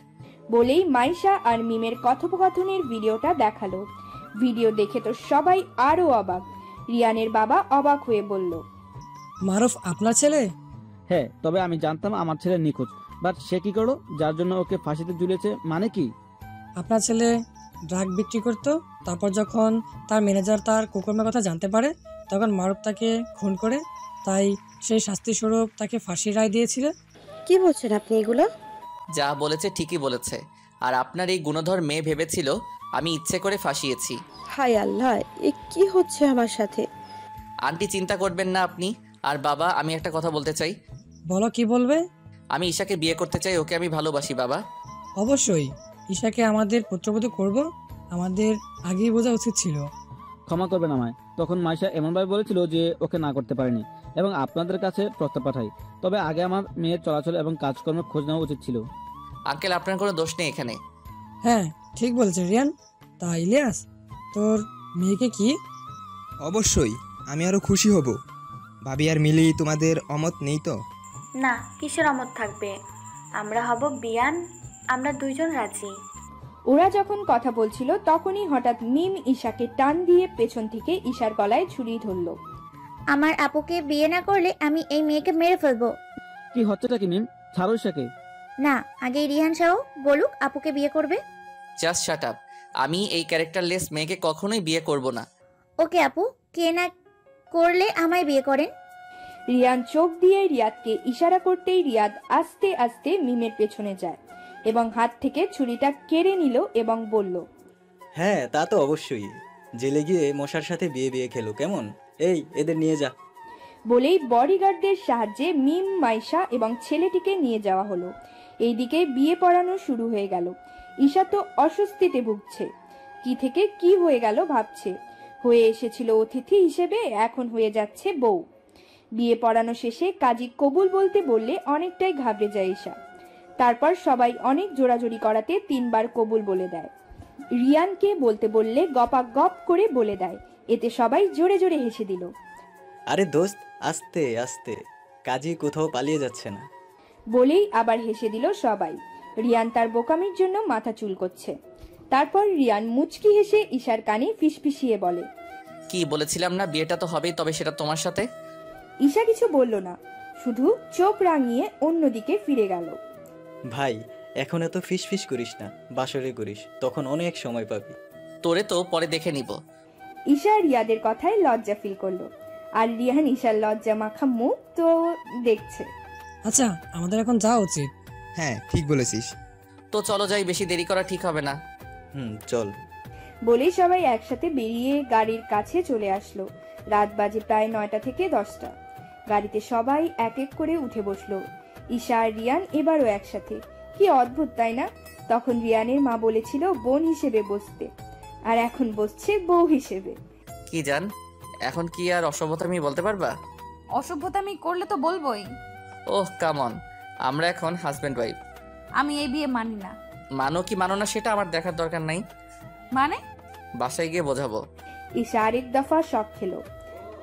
বলেই মাইশা আর মিমের কথোপকথনের ভিডিওটা দেখালো। ভিডিও দেখে তো সবাই আরো অবাক। রিয়ানের বাবা অবাক হয়ে বলল, মারুফ আপনার ছেলে? হ্যাঁ, তবে আমি জানতাম আমার ছেলে নিখোঁজ, বাট সে কি করলো যার জন্য ওকে ফাঁসিতে ঝুলিয়েছে? মানে কি? আপনার ছেলে ড্রাগ বিক্রি করতো, তারপর যখন তার ম্যানেজার তার কুকর্মের কথা জানতে পারে তখন মারুফ তাকে খুন করে, তাই সেই শাস্তি স্বরূপ তাকে ফাঁসির রায় দিয়েছিল। কি বলছেন আপনি এগুলো? যা বলেছে ঠিকই বলেছে। আর আপনার এই গুণধর মেয়ে ভেবেছিল আমি ইচ্ছে করে ফাঁসিয়েছি। হায় আল্লাহ, এ কি হচ্ছে আমার সাথে? আন্টি, চিন্তা করবেন না আপনি। আর বাবা, আমি একটা কথা বলতে চাই। বলো, কি বলবে? আমি ঈশাকে বিয়ে করতে চাই, ওকে আমি ভালোবাসি বাবা। অবশ্যই ঈশাকে আমাদের পুত্রবধূ করব, আমাদের আগেই বোঝা উচিত ছিল। ক্ষমা করবেন আমায়, তখন মাইশা এমনভাবে বলেছিল যে ওকে না করতে পারেনি এবং আপনাদের কাছে প্রস্তাব পাঠাই। তবে আগে আমার মেয়ের চলাচল এবং কাজকর্মের খোঁজ নেওয়া উচিত ছিল। আঙ্কেল, আপনার কোনো দোষ নেই এখানে। হ্যাঁ, ঠিক বলছে রিয়ান। তা ইলিয়াস, তোর মেয়েকে কি? অবশ্যই, আমি আরো খুশি হব। ভাবি আর মিলি, তোমাদের অমত নেই তো? না, কিসের অমত থাকবে? আমরা হব বিয়ান, আমরা দুইজন রাজি। ওরা যখন কথা বলছিল তখনই হঠাৎ মিম ঈশাকে টান দিয়ে পেছন থেকে ঈশার গলায় ছুরি ধরলো। আমার আপুকে বিয়ে না করলে আমি এই মেয়েকে মেরে ফেলবো। কি হচ্ছেটা কি মিম? ছাড়ো ঈশাকে। না, আগে রিহান শাহ বলুক আপুকে বিয়ে করবে। Just shut up. আমি এই ক্যারেক্টারলেস মেয়েকে কখনোই বিয়ে করব না। ওকে আপু, কে না করলে আমায় বিয়ে করেন। রিয়ান চোখ দিয়ে রিয়াদকে ইশারা করতেই রিয়াদ আস্তে আস্তে মিমের পেছনে যায় এবং হাত থেকে ছুরিটা কেড়ে নিল এবং বলল, হ্যাঁ তা তো অবশ্যই। জেলে গিয়ে মশার সাথে বিয়ে বিয়ে খেলো কেমন? এই এদের নিয়ে যা। বলেই বডিগার্ডদের সাহায্যে মিম, মাইশা এবং ছেলেটিকে নিয়ে যাওয়া হলো। এইদিকে বিয়ে পড়ানো শুরু হয়ে গেল। ঈশা তো অস্বস্তিতে ভুগছে, কি থেকে কি হয়ে গেল ভাবছে। হয়ে এসেছিল অতিথি হিসেবে, এখন হয়ে যাচ্ছে বউ। বিয়ে পড়ানো শেষে কাজী কবুল বলতে বললে অনেকটাই ঘাবড়ে যায় ঈশা। তারপর সবাই অনেক জোরাজোরি করাতে 3 বার কবুল বলে দেয়। রিয়ানকে বলতে বললে গপা গপ করে বলে দেয়, এতে সবাই জোরে জোরে হেসে দিল। আরে দোস্ত, আস্তে আস্তে, কাজী কোথাও পালিয়ে যাচ্ছে না। বলেই আবার হেসে দিল সবাই। রিয়ান তার বোকামির জন্য মাথা চুলকোচ্ছে। তারপর রিয়ান মুচকি হেসে ঈশার কানে ফিসফিসিয়ে বলে, কি বলেছিলাম না বিয়েটা তো হবেই, তবে সেটা তোমার সাথে। ঈশা কিছু বলল না, শুধু চোখ রাঙিয়ে অন্যদিকে ফিরে গেল। ভাই এখন এত ফিস ফিস করিস না, বাসরে করিস, তখন অনেক সময় পাবি। তোরে তো পরে দেখে নিব। ঈশা রিয়াদের কথায় লজ্জা ফিল করলো, আর রিয়ান ঈশার লজ্জা মাখা মুখ তো দেখছে। আচ্ছা, আমাদের এখন যাওয়া উচিত। হ্যাঁ ঠিক বলেছিস। তো চলো যাই, বেশি দেরি করা ঠিক হবে না। চল। বলেই সবাই একসাথে বেরিয়ে গাড়ির কাছে চলে আসলো। রাত বাজে প্রায় 9টা থেকে 10টা। গাড়িতে সবাই এক এক করে উঠে বসলো। ঈশা আর রিয়ান এবারও একসাথে। কি অদ্ভুত তাই না? তখন রিয়ানের মা বলেছিল বোন হিসেবে বসতে, আর এখন বসছে বউ হিসেবে। কি জান, এখন কি আর অসভ্যতামি বলতে পারবা? অসভ্যতামি করলে তো বলবোই। ওহ কাম অন, আমরা এখন হাজব্যান্ড ওয়াইফ। আমি এই বিয়ে মানি না। মানো কি মানো না সেটা আমার দেখার দরকার নাই। মানে? বাসায় গিয়ে বোঝাবো। ঈশা আরেক দফা শক খেলো।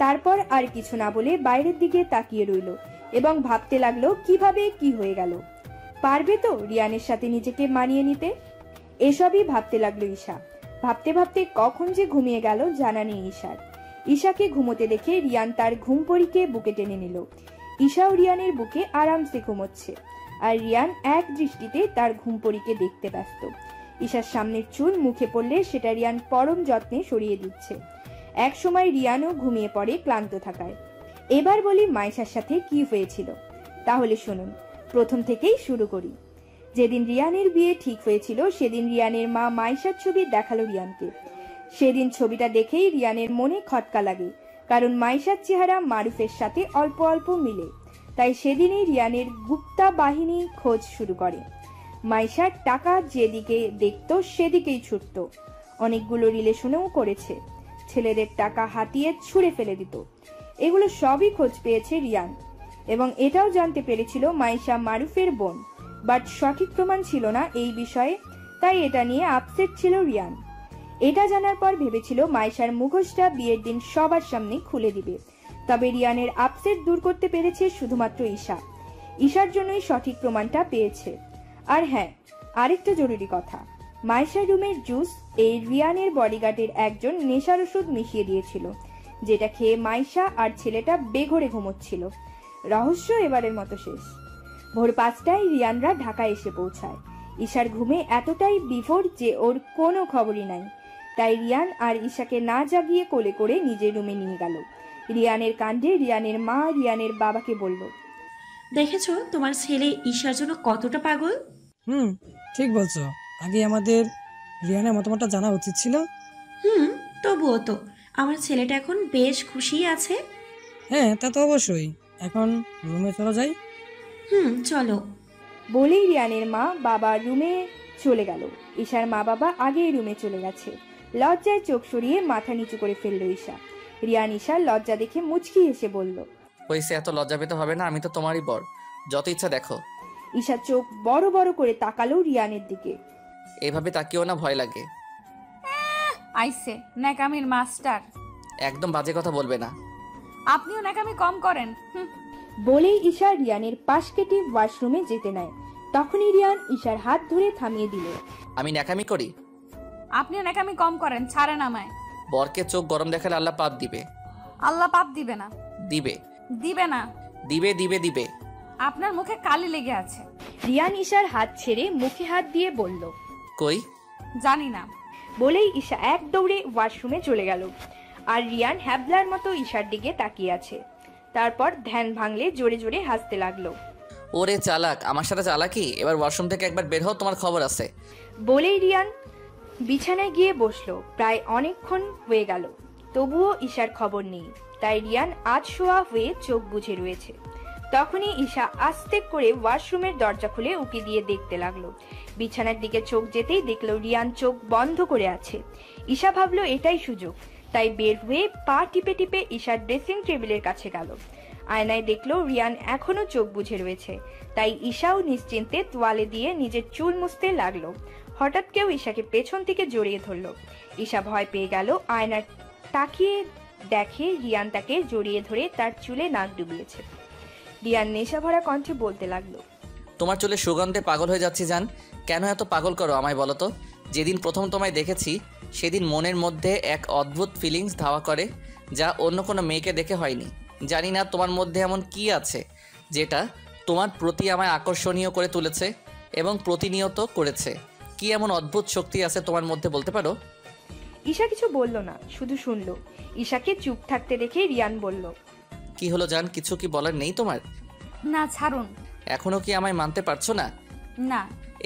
তারপর আর কিছু না বলে বাইরের দিকে তাকিয়ে রইল এবং ভাবতে লাগলো কিভাবে কি হয়ে গেল। পারবে তো রিয়ানের সাথে নিজেকে মানিয়ে নিতে? এসবই ভাবতে লাগলো ঈশা। ভাবতে ভাবতে কখন যে ঘুমিয়ে গেল জানা নেই ঈশার। ঈশাকে ঘুমোতে দেখে রিয়ান তার ঘুমপড়িকে বুকে টেনে নিল। ঈশাও রিয়ানের বুকে আরামসে ঘুমোচ্ছে, আর রিয়ান এক দৃষ্টিতে তার ঘুমপড়িকে দেখতে ব্যস্ত। ঈশার সামনের চুল মুখে পড়লে সেটা রিয়ান পরম যত্নে সরিয়ে দিচ্ছে। এক সময় রিয়ানও ঘুমিয়ে পড়ে ক্লান্ত থাকায়। এবার বলি মাইশার সাথে কি হয়েছিল, তাহলে শুনুন, প্রথম থেকেই শুরু করি। যেদিন রিয়ানের বিয়ে ঠিক হয়েছিল সেদিন রিয়ানের মা মাইশার ছবি দেখালো রিয়ানকে। সেদিন ছবিটা দেখেই রিয়ানের মনে খটকা লাগে, কারণ মাইশার চেহারা মারুফের সাথে অল্প অল্প মিলে। তাই সেদিনই রিয়ানের গুপ্তা বাহিনী খোঁজ শুরু করে। মাইশার টাকা যেদিকে দেখতো সেদিকেই ছুটতো। অনেকগুলো রিলেশনেও করেছে, ছেলেদের টাকা হাতিয়ে ছুঁড়ে ফেলে দিত। এগুলো সবই খোঁজ পেয়েছে রিয়ান, এবং এটাও জানতে পেরেছিল মাইশা মারুফের বোন। বাট সঠিক প্রমাণ ছিল না এই বিষয়ে, তাই এটা নিয়ে আপসেট ছিল রিয়ান। এটা জানার পর ভেবেছিল মাইশার মুখোশটা বিয়ের দিন সবার সামনে খুলে দিবে। তবে রিয়ানের আপসেট দূর করতে পেরেছে শুধুমাত্র ঈশা। ঈশার জন্যই সঠিক প্রমাণটা পেয়েছে। আর হ্যাঁ, আরেকটা জরুরি কথা, মাইশার রুমের জুস এই রিয়ানের বডিগার্ডের একজন নেশার ওষুধ মিশিয়ে দিয়েছিল, যেটা খেয়ে মাইশা আর ছেলেটা বেঘরে ঘুমোচ্ছিল। রহস্য এবারের মতো শেষ। ভোর 5টায় রিয়ানরা ঢাকায় এসে পৌঁছায়। ঈশার ঘুমে এতটাই বিভোর যে ওর কোনো খবরই নাই। তাই রিয়ান আর ঈশাকে না জাগিয়ে কোলে করে নিজের রুমে নিয়ে গেল। রিয়ানের কাণ্ডে রিয়ানের মা রিয়ানের বাবাকে বলল, দেখেছো তোমার ছেলে ঈশার জন্য কতটা পাগল। ঠিক বলছো। আগে আমাদের রিয়ানের মতামতটা জানা উচিত ছিল। তবুও তো আমার ছেলেটা এখন বেশ খুশি আছে। হ্যাঁ তা তো অবশ্যই। এখন রুমে চলো যাই। চলো। বলেই রিয়ানের মা বাবা রুমে চলে গেল। ঈশার মা বাবা আগেই রুমে চলে গেছে। লজ্জায় চোখ সরিয়ে মাথা নিচু করে ফেলল ঈশা। রিয়ান ঈশার লজ্জা দেখে মুচকি হেসে বলল, হয়েছে, এত লজ্জা পেতে হবে না, আমি তো তোমারই বর, যত ইচ্ছা দেখো। ঈশা চোখ বড় বড় করে তাকালো রিয়ানের দিকে। এভাবে তাকিও না, ভয় লাগে। আইসে ন্যাকামির মাস্টার। একদম বাজে কথা বলবে না। আপনিও ন্যাকামি কম করেন। বলেই ঈশা রিয়ানের পাশ কেটে ওয়াশরুমে যেতে নেয়। তখনই রিয়ান ঈশার হাত ধরে থামিয়ে দিল। আমি ন্যাকামি করি? আপনিও নাকামি কম করেন, ছাড়েন আমায়। বরকে চোখ গরম দেখালে আল্লাহ পাপ দিবে। আল্লাহ পাপ দিবে না। দিবে দিবে না। দিবে দিবে দিবে। আপনার মুখে কালি লেগে আছে। রিয়ান ঈশার হাত ছেড়ে মুখে হাত দিয়ে বলল, কই? জানি না। বলেই ঈশা এক দৌড়ে ওয়াশরুমে চলে গেল। আর রিয়ান হ্যাবলার মতো ঈশার দিকে তাকিয়ে আছে। তারপর ধ্যান ভাঙলে জোরে জোরে হাসতে লাগলো। ওরে চালাক, আমার সাথে চালাকি। এবার ওয়াশরুম থেকে একবার বের হও, তোমার খবর আছে। বলেই রিয়ান বিছানায় গিয়ে বসলো। প্রায় অনেকক্ষণ হয়ে গেল, তবুও ঈশার খবর নেই। তাই রিয়ান আধশোয়া হয়ে চোখ বুজে রয়েছে। তখনই ঈশা আস্তে করে ওয়াশরুমের দরজা খুলে উকি দিয়ে দেখতে লাগলো। বিছানার দিকে চোখ যেতেই দেখলো রিয়ান চোখ বন্ধ করে আছে। ঈশা ভাবলো এটাই সুযোগ, তাই বের হয়ে পা টিপে টিপে ঈশার ড্রেসিং টেবিলের কাছে গেল। আয়নায় দেখলো রিয়ান এখনো চোখ বুজে রয়েছে। তাই ঈশাও নিশ্চিন্তে তোয়ালে দিয়ে নিজের চুল মুছতে লাগলো। হঠাৎ কেউ ঈশাকে পেছন থেকে জড়িয়ে ধরলো। ঈশা ভয় পেয়ে গেল। আয়নার তাকিয়ে দেখে রিয়ান তাকে জড়িয়ে ধরে তার চুলে নাক ডুবিয়েছে। রিয়ান নেশা ভরা কণ্ঠে বলতে লাগলো, তোমার চুলে সুগন্ধে পাগল হয়ে যাচ্ছি জান। কেন এত পাগল করো আমায় বলো তো? যেদিন প্রথম তোমায় দেখেছি সেদিন মনের মধ্যে এক অদ্ভুত ফিলিংস ধাওয়া করে, যা অন্য কোনো মেয়েকে দেখে হয়নি। জানি না তোমার মধ্যে এমন কি আছে যেটা তোমার প্রতি আমায় আকর্ষণীয় করে তুলেছে এবং প্রতিনিয়ত করেছে। কি এমন অদ্ভুত শক্তি আছে তোমার মধ্যে, বলতে পারো? ঈশা কিছু বলল না, শুধু শুনলো। ঈশাকে চুপ থাকতে দেখে রিয়ান বলল, কি হলো জান, কিছু কি বলার নেই তোমার? না, ছাড়ুন। এখনো কি আমায় মানতে পারছো না? না।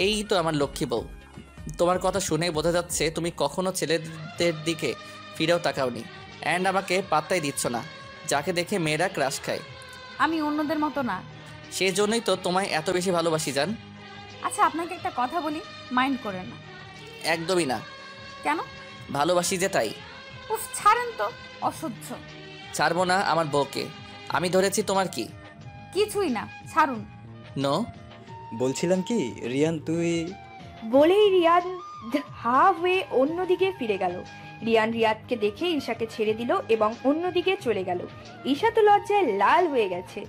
এই তো আমার লক্ষ্মী বউ। তোমার কথা শুনে বোঝা যাচ্ছে তুমি কখনো ছেলেদের দিকে ফিরেও তাকাওনি, অ্যান্ড আমাকে পাত্তাই দিচ্ছ না, যাকে দেখে মেয়েরা ক্রাশ খায়। আমি অন্যদের মতো না। সেই জন্যই তো তোমায় এত বেশি ভালোবাসি জান। আচ্ছা, আপনাকে একটা কথা বলি, মাইন্ড করেন না। একদমই না। কেন? ভালোবাসি যে তাই। উফ, ছাড়েন তো, অসহ্য। ছাড়বো না আমার বউকে। আমি ধরেছি তোমার কি? কিছুই না, ছাড়ুন। নো। বলছিলাম কি রিয়ান তুই। বলেই রিয়ান হা হয়ে অন্যদিকে ফিরে গেল। রিয়ান রিয়াদকে দেখে ঈশাকে ছেড়ে দিল এবং অন্যদিকে চলে গেল। ঈশা তো লজ্জায় লাল হয়ে গেছে।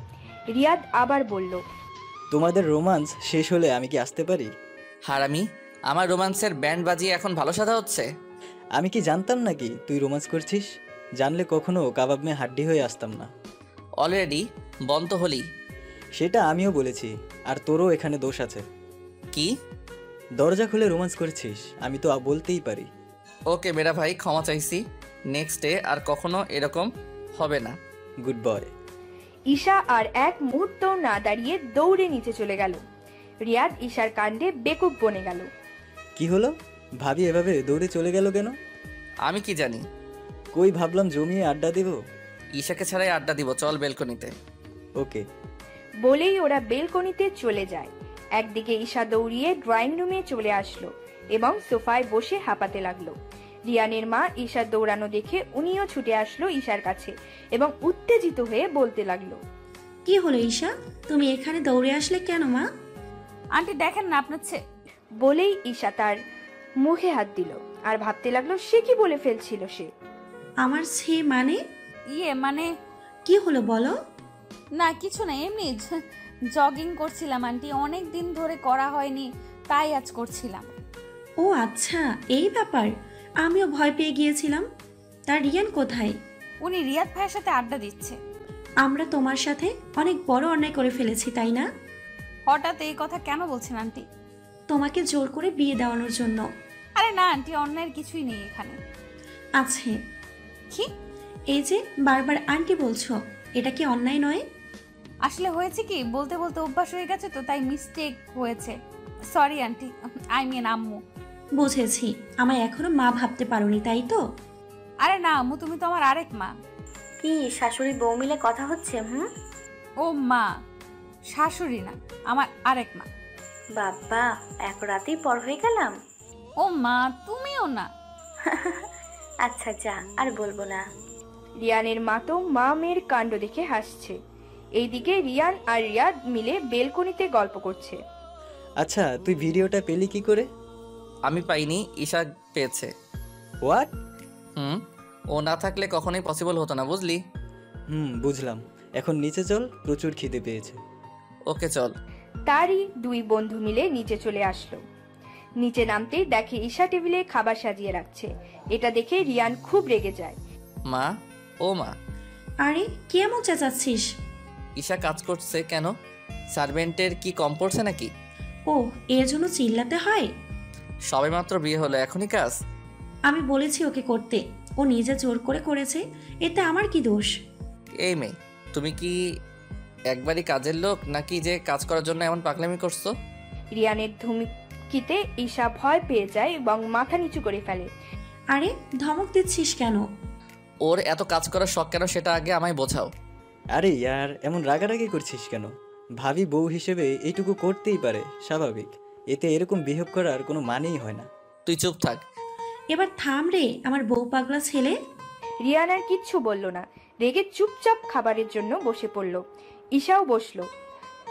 রিয়াদ আবার বলল, তোমাদের রোমান্স শেষ হলে আমি কি আসতে পারি? হারামি, আমার রোমান্সের ব্যান্ড বাজিয়ে এখন ভালো সাদা হচ্ছে। আমি কি জানতাম নাকি তুই রোমান্স করছিস? জানলে কখনো কাবাব মে হাড্ডি হয়ে আসতাম না। অলরেডি বন্ধ হলি। সেটা আমিও বলেছি, আর তোরও এখানে দোষ আছে। কি? দরজা খুলে রোমান্স করছিস, আমি তো বলতেই পারি। ওকে মেরা ভাই, ক্ষমা চাইছি। নেক্সট ডে আর কখনো এরকম হবে না। Good boy. ঈশা আর এক মুহূর্ত না দাঁড়িয়ে দৌড়ে নিচে চলে গেল। রিয়াদ ঈশার কাণ্ডে বেকুব বনে গেল। কি হলো? ভাবি এভাবে দৌড়ে চলে গেল কেন? আমি কি জানি। কই, ভাবলাম জমিয়ে আড্ডা দিব। ঈশাকে ছাড়াই আড্ডা দিব, চল বেলকনিতে। ওকে। বলেই ওরা বেলকনিতে চলে যায়। একদিকে ঈশা দৌড়িয়ে ড্রয়িং রুমে চলে আসলো এবং সোফায় বসে হাঁপাতে লাগলো। রিয়ানের মা ঈশার দৌড়ানো দেখে উনিও ছুটে আসলো ঈশার কাছে এবং উত্তেজিত হয়ে বলতে লাগলো, কি হলো ঈশা, তুমি এখানে দৌড়ে আসলে কেন মা? আন্টি দেখেন না আপনার বলেই ঈশা তার মুখে হাত দিল আর ভাবতে লাগলো সে কি বলে ফেলছিল সে। আমার ছে মানে? মানে কি হলো বলো? না কিছু না, এমনি জগিং করছিলাম আন্টি, অনেক দিন ধরে করা হয়নি তাই আজ করছিলাম। ও আচ্ছা, এই ব্যাপার। আমিও ভয় পেয়ে গিয়েছিলাম। তার রিয়ান কোথায়? উনি রিয়াদ ভাইয়ের সাথে আড্ডা দিচ্ছে। আমরা তোমার সাথে অনেক বড় অন্যায় করে ফেলেছি, তাই না? হঠাৎ এই কথা কেন বলছেন আন্টি? তোমাকে জোর করে বিয়ে দেওয়ানোর জন্য। আরে না আন্টি, অন্যায়ের কিছুই নেই এখানে। আছে। কি? এই যে বারবার আন্টি বলছো, এটা কি অন্যায় নয়? আসলে হয়েছে কি, বলতে বলতে অভ্যাস হয়ে গেছে তো, তাই মিস্টেক হয়েছে। সরি আন্টি, আই মিন আম্মু। বুঝেছি, আমায় এখনো মা ভাবতে পারোনি, তাই তো? আরে না আম্মু, তুমি তো আমার আরেক মা। কি শাশুড়ি বউ মিলে কথা হচ্ছে? ও মা, শাশুড়ি না, আমার আরেক মা। বাবা, এক রাতেই পর হয়ে গেলাম। ও মা, তুমিও না। আচ্ছা যা, আর বলবো না। রিয়ানের মা তো মা মেয়ের কাণ্ড দেখে হাসছে। এইদিকে রিয়ান আর রিয়াদ মিলে বেলকনিতে গল্প করছে। আচ্ছা, তুই ভিডিওটা পেলি কি করে? আমি পাইনি, ঈশা পেয়েছে। হোয়াট? ও না থাকলে কখনোই পসিবল হতো না, বুঝলি? বুঝলাম। এখন নিচে চল, প্রচুর খিদে পেয়েছে। ওকে চল। তারই দুই বন্ধু মিলে নিচে চলে আসলো। নিচে নামতেই দেখে ঈশা টেবিলে খাবার সাজিয়ে রাখছে। এটা দেখে রিয়ান খুব রেগে যায়। মা, ও মা। আরে কি এমন চেঁচাচ্ছিস? ঈশা কাজ করছে কেন? সার্ভেন্টের কি কম পড়ছে নাকি? ও, এর জন্য চিল্লাতে হয়? সবেমাত্র বিয়ে হলো, এখনই কাজ? আমি বলেছি ওকে করতে, ও নিজে জোর করে করেছে, এতে আমার কি দোষ? এই মেয়ে, তুমি কি একবারই কাজের লোক নাকি যে কাজ করার জন্য এমন পাগলামি করছো? রিয়ানের ধমকিতে ঈশা ভয় পেয়ে যায় এবং মাথা নিচু করে ফেলে। আরে ধমক দিচ্ছিস কেন? ওর এত কাজ করার শখ কেন সেটা আগে আমায় বোঝাও। আরে ইয়ার, এমন রাগারাগি করছিস কেন? ভাবি বউ হিসেবে এইটুকু করতেই পারে, স্বাভাবিক। এতে এরকম বিহেভ করার কোনো মানেই হয় না। তুই চুপ থাক। এবার থাম রে আমার বউ পাগলা ছেলে। রিয়ান আর কিচ্ছু বলল না, রেগে চুপচাপ খাবারের জন্য বসে পড়ল। ঈশাও বসলো,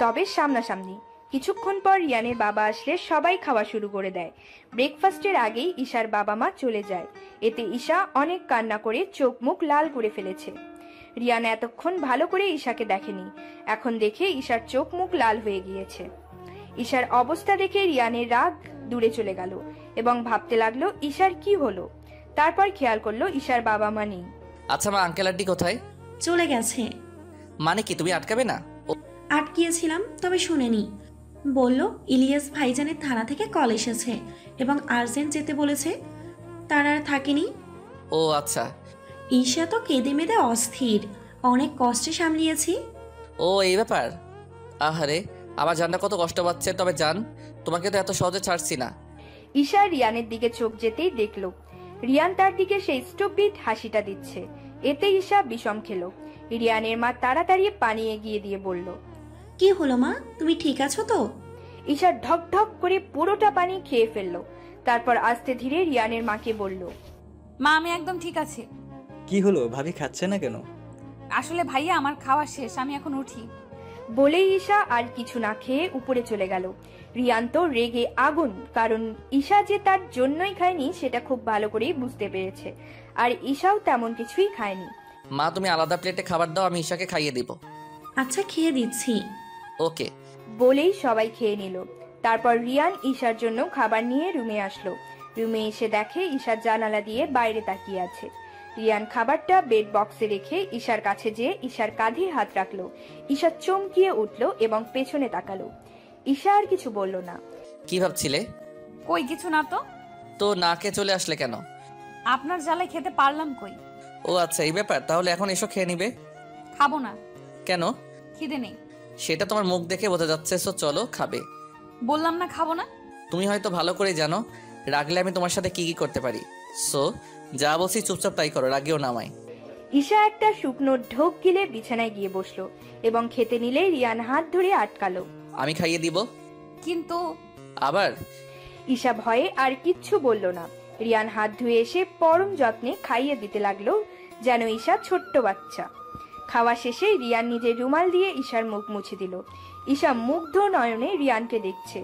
তবে সামনাসামনি। কিছুক্ষণ পর রিয়ানের বাবা আসলে সবাই খাওয়া শুরু করে দেয়। ব্রেকফাস্টের আগেই ঈশার বাবা মা চলে যায়। এতে ঈশা অনেক কান্না করে চোখ মুখ লাল করে ফেলেছে। রিয়ান এতক্ষণ ভালো করে ঈশাকে দেখেনি, এখন দেখে ঈশার চোখ মুখ লাল হয়ে গিয়েছে। ঈশার অবস্থা দেখে রিয়ানের রাগ দূরে চলে গেল এবং ভাবতে লাগলো ঈশার কি হলো। তারপর খেয়াল করলো ঈশার বাবা মা নেই। আচ্ছা মা, আঙ্কেল আন্টি কোথায়? চলে গেছে। মানে কি, তুমি আটকাবে না? আটকিয়েছিলাম, তবে শুনেনি। বলল ইলিয়াস ভাইজানের থানা থেকে কল এসেছে এবং আর্জেন্ট যেতে বলেছে, তার আর থাকেনি। ও আচ্ছা। ঈশা তো কেঁদে মেদে অস্থির, অনেক কষ্টে সামলিয়েছি। ও এই ব্যাপার। আহারে, আমার জানটা কত কষ্ট পাচ্ছে। তবে জান, তোমাকে তো এত সহজে ছাড়ছি না। ঈশা রিয়ানের দিকে চোখ যেতেই দেখলো রিয়ান তার দিকে সেই স্টুপিড হাসিটা দিচ্ছে। এতে ঈশা বিষম খেলো। রিয়ানের মা তাড়াতাড়ি পানি এগিয়ে দিয়ে বলল, কি হলো মা, তুমি ঠিক আছো তো? ঈশা ঢক ঢক করে পুরোটা পানি খেয়ে ফেললো। তারপর আস্তে ধীরে রিয়ানের মাকে বলল, মা আমি একদম ঠিক আছি। কি হলো, ভাবি খাচ্ছে না কেন? আসলে ভাইয়া আমার খাওয়া শেষ, আমি এখন উঠি। বলেই ঈশা আর কিছু না খেয়ে উপরে চলে গেল। রিয়ান তো রেগে আগুন, কারণ ঈশা যে তার জন্যই খায়নি সেটা খুব ভালো করেই বুঝতে পেরেছে। আর ঈশাও তেমন কিছুই খায়নি। মা, তুমি আলাদা প্লেটে খাবার দাও, আমি ঈশাকে খাইয়ে দিব। আচ্ছা খেয়ে দিচ্ছি। ওকে। বলেই সবাই খেয়ে নিল। তারপর রিয়ান ঈশার জন্য খাবার নিয়ে রুমে আসলো। রুমে এসে দেখে ঈশা জানালা দিয়ে বাইরে তাকিয়ে আছে। রিয়ান খাবারটা বেড বক্সে রেখে ঈশার কাছে যেয়ে ঈশার কাঁধে হাত রাখলো। ঈশা চমকিয়ে উঠলো এবং পেছনে তাকালো। ঈশা আর কিছু বলল না। কি ভাবছিলে? কই কিছু না তো। তো না খেয়ে চলে আসলে কেন? আপনার জ্বালায় খেতে পারলাম কই। ও আচ্ছা, এই ব্যাপার। তাহলে এখন এসো, খেয়ে নিবে। খাবো না। কেন? খিদে নেই। সেটা তোমার মুখ দেখে বোঝা যাচ্ছে। সো চলো, খাবে। বললাম না খাবো না। তুমি হয়তো ভালো করে জানো রাগলে আমি তোমার সাথে কি কি করতে পারি। সো যা বলছি চুপচাপ তাই করো, রাগেও নামাই। ঈশা একটা শুকনো ঢোক গিলে বিছানায় গিয়ে বসলো এবং খেতে নিলে রিয়ান হাত ধরে আটকালো। আমি খাইয়ে দিব। কিন্তু আবার? ঈশা ভয়ে আর কিচ্ছু বলল না। রিয়ান হাত ধুয়ে এসে পরম যত্নে খাইয়ে দিতে লাগলো, যেন ঈশা ছোট্ট বাচ্চা। খাওয়া শেষে রিয়ান নিজের রুমাল দিয়ে ঈশার মুখ মুছে দিল। ঈশা মুগ্ধ নয়নে রিয়ানকে দেখছে।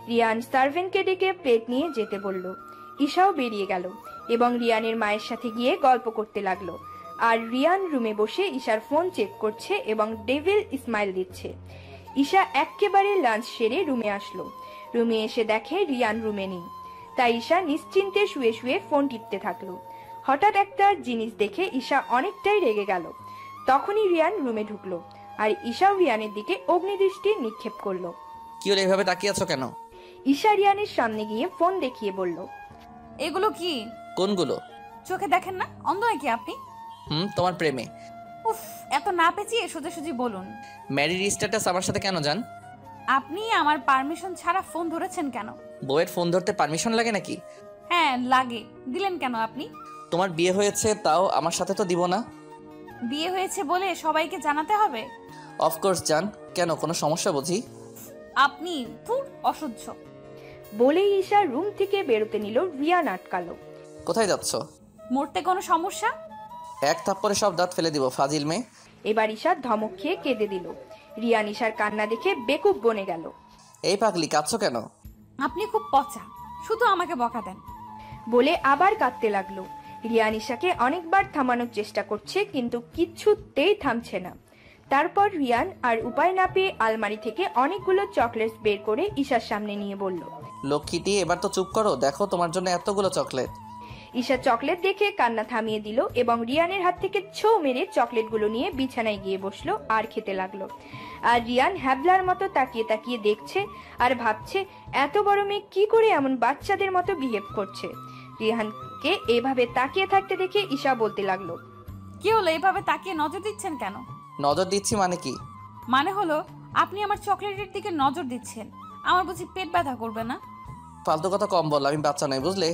রিয়ান সার্ভেন্টকে ডেকে প্লেট নিয়ে যেতে বলল। ঈশাও বেরিয়ে গেল এবং রিয়ানের মায়ের সাথে গিয়ে গল্প করতে লাগলো। আর রিয়ান রুমে বসে ঈশার ফোন চেক করছে এবং ডেভিল স্মাইল দিচ্ছে। ঈশা একেবারে লাঞ্চ সেরে রুমে আসলো। রুমে এসে দেখে রিয়ান রুমে নেই, তাই ঈশা নিশ্চিন্তে শুয়ে শুয়ে ফোন টিপতে থাকলো। হঠাৎ একটা জিনিস দেখে ঈশা অনেকটাই রেগে গেল। তখনই রিয়ান রুমে ঢুকলো আর ঈশাও রিয়ানের দিকে অগ্নিদৃষ্টি নিক্ষেপ করলো। কি হলো, এভাবে তাকিয়ে আছো কেন? ঈশা রিয়ানের সামনে গিয়ে ফোন দেখিয়ে বলল, এগুলো কি? কোনগুলো? চোখে দেখেন না, অন্ধ নাকি আপনি? তোমার প্রেমে। উফ, এত না পেঁচিয়ে সোজাসুজি বলুন। ম্যারিড স্ট্যাটাস আমার সাথে কেন জান? আপনি আমার পারমিশন ছাড়া ফোন ধরেছেন কেন? বউয়ের ফোন ধরতে পারমিশন লাগে নাকি? হ্যাঁ লাগে। দিলেন কেন আপনি? তোমার বিয়ে হয়েছে, তাও আমার সাথে তো দিব না। বিয়ে হয়েছে বলে সবাইকে জানাতে হবে? অফকোর্স জান। কেন, কোনো সমস্যা বুঝি? আপনি ধুর, অসহ্য। বলেই ঈশা রুম থেকে বেরোতে নিল। রিয়ান আটকালো। কোথায় যাচ্ছ? মরতে কোনো সমস্যা? এক থাপ্পড়ে সব দাঁত ফেলে দিব, ফাজিল মেয়ে। এবার ঈশা ধমক খেয়ে কেঁদে দিল। রিয়ান ঈশার কান্না দেখে বেকুব বনে গেল। এই পাগলি, কাঁদছো কেন? আপনি খুব পচা, শুধু আমাকে বকা দেন। বলে আবার কাঁদতে লাগলো। রিয়ান ঈশাকে অনেকবার থামানোর চেষ্টা করছে, কিন্তু কিচ্ছুতেই থামছে না। তারপর রিয়ান আর উপায় না পেয়ে আলমারি থেকে অনেকগুলো চকলেটস বের করে ঈশার সামনে নিয়ে বলল, লক্ষ্মীটি এবার তো চুপ করো, দেখো তোমার জন্য এতগুলো চকলেট। ঈশা চকলেট দেখে কান্না থামিয়ে দিল এবং রিয়ানের হাত থেকে ছো মেরে চকলেটগুলো নিয়ে বিছানায় গিয়ে বসলো আর খেতে লাগলো। আর রিয়ান হ্যাবলার মতো তাকিয়ে তাকিয়ে দেখছে আর ভাবছে এত বড় মেয়ে কি করে এমন বাচ্চাদের মতো বিহেভ করছে। রিহানকে এভাবে তাকিয়ে থাকতে দেখে ঈশা বলতে লাগলো, কি হলো, এভাবে তাকিয়ে নজর দিচ্ছেন কেন? নজর দিচ্ছি মানে কি? মানে হলো আপনি আমার চকলেটের দিকে নজর দিচ্ছেন, আমার বুঝি পেট ব্যথা করবে না? ফালতু কথা কম বল, আমি বাচ্চা নই বুঝলে।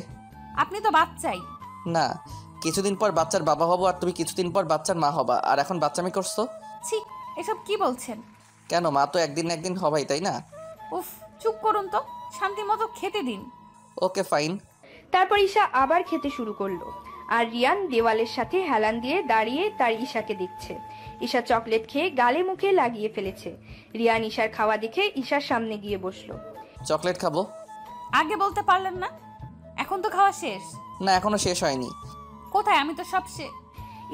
আপনি তো বাচ্চাই। না, কিছুদিন পর বাচ্চার বাবা হবো আর তুমি কিছুদিন পর বাচ্চার মা হবা, আর এখন বাচ্চামি করছো। ছি, এসব কি বলছেন? কেন, মা তো একদিন না একদিন হবাই, তাই না? উফ, চুপ করুন তো, শান্তি মতো খেতে দিন। Okay fine. তারপর ঈশা আবার খেতে শুরু করলো আর রিয়ান দেওয়ালের সাথে হেলান দিয়ে দাঁড়িয়ে তার ঈশাকে দেখছে। ঈশা চকলেট খেয়ে গালে মুখে লাগিয়ে ফেলেছে। রিয়ান ঈশার খাওয়া দেখে ঈশার সামনে গিয়ে বসলো। চকলেট খাবো। আগে বলতে পারলেন না? এখন তো খাওয়া শেষ। না, এখনো শেষ হয়নি। কোথায়, আমি তো সব শেষ।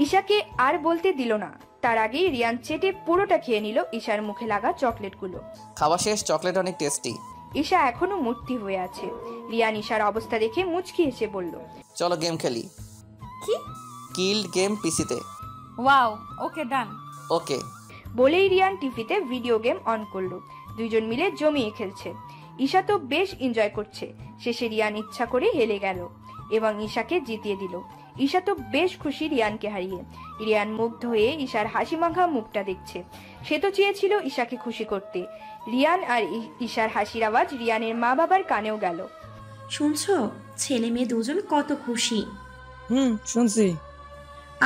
ঈশাকে আর বলতে দিল না, তার আগেই রিয়ান চেটে পুরোটা খেয়ে নিল ঈশার মুখে লাগা চকলেটগুলো। খাওয়া শেষ, চকলেট অনেক টেস্টি। ঈশা এখনো মূর্তি হয়ে আছে। রিয়ান ঈশার অবস্থা দেখে মুচকি হেসে বলল, চলো গেম খেলি। কি? কিল্ড গেম পিসিতে। ওয়াও, ওকে ডান। ওকে বলেই রিয়ান টিভিতে ভিডিও গেম অন করলো। দুইজন মিলে জমিয়ে খেলছে। ঈশা তো বেশ এনজয় করছে। শেষে রিয়ান ইচ্ছা করে হেলে গেল এবং ঈশাকে জিতিয়ে দিল। ঈশা তো বেশ খুশি রিয়ানকে হারিয়ে। রিয়ান মুগ্ধ হয়ে ঈশার হাসি মাখা মুখটা দেখছে। সে তো চেয়েছিল ঈশাকে খুশি করতে। রিয়ান আর ঈশার হাসির আওয়াজ রিয়ানের মা বাবার কানেও গেল। শুনছো, ছেলে মেয়ে দুজন কত খুশি। শুনছি।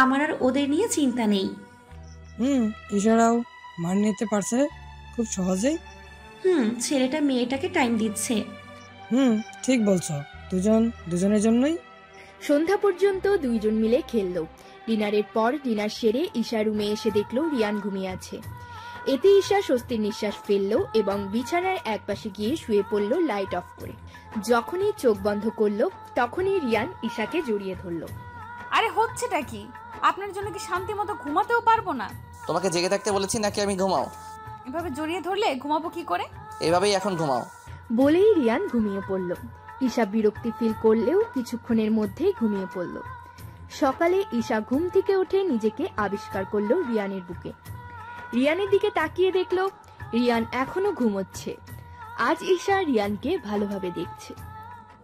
আমার আর ওদের নিয়ে চিন্তা নেই। ঈশারাও মান নিতে পারছে খুব সহজেই। ছেলেটা মেয়েটাকে টাইম দিচ্ছে। ঠিক বলছো, দুজনের জন্যই। সন্ধ্যা পর্যন্ত দুইজন মিলে খেললো। ডিনারের পর ডিনার সেরে ঈশা রুমে এসে দেখলো রিয়ান ঘুমিয়ে আছে। এতে ঈশা স্বস্তির নিঃশ্বাস ফেললো এবং বিছানার একপাশে গিয়ে শুয়ে পড়লো লাইট অফ করে। যখনই চোখ বন্ধ করলো তখনই রিয়ান ঈশাকে জড়িয়ে ধরলো। আরে হচ্ছেটা কি? আপনার জন্য কি শান্তি মতো ঘুমাতেও পারবো না? তোমাকে জেগে থাকতে বলেছি নাকি আমি ঘুমাও? এভাবে জড়িয়ে ধরলে ঘুমাবো কি করে? এভাবেই এখন ঘুমাও। বলেই রিয়ান ঘুমিয়ে পড়ল। ঈশা বিরক্তি ফিল করলেও কিছুক্ষণের মধ্যেই ঘুমিয়ে পড়ল। সকালে ঈশা ঘুম থেকে উঠে নিজেকে আবিষ্কার করলো রিয়ানের বুকে। রিয়ানের দিকে তাকিয়ে দেখলো রিয়ান এখনো ঘুমোচ্ছে। আজ ঈশা রিয়ানকে ভালোভাবে দেখছে।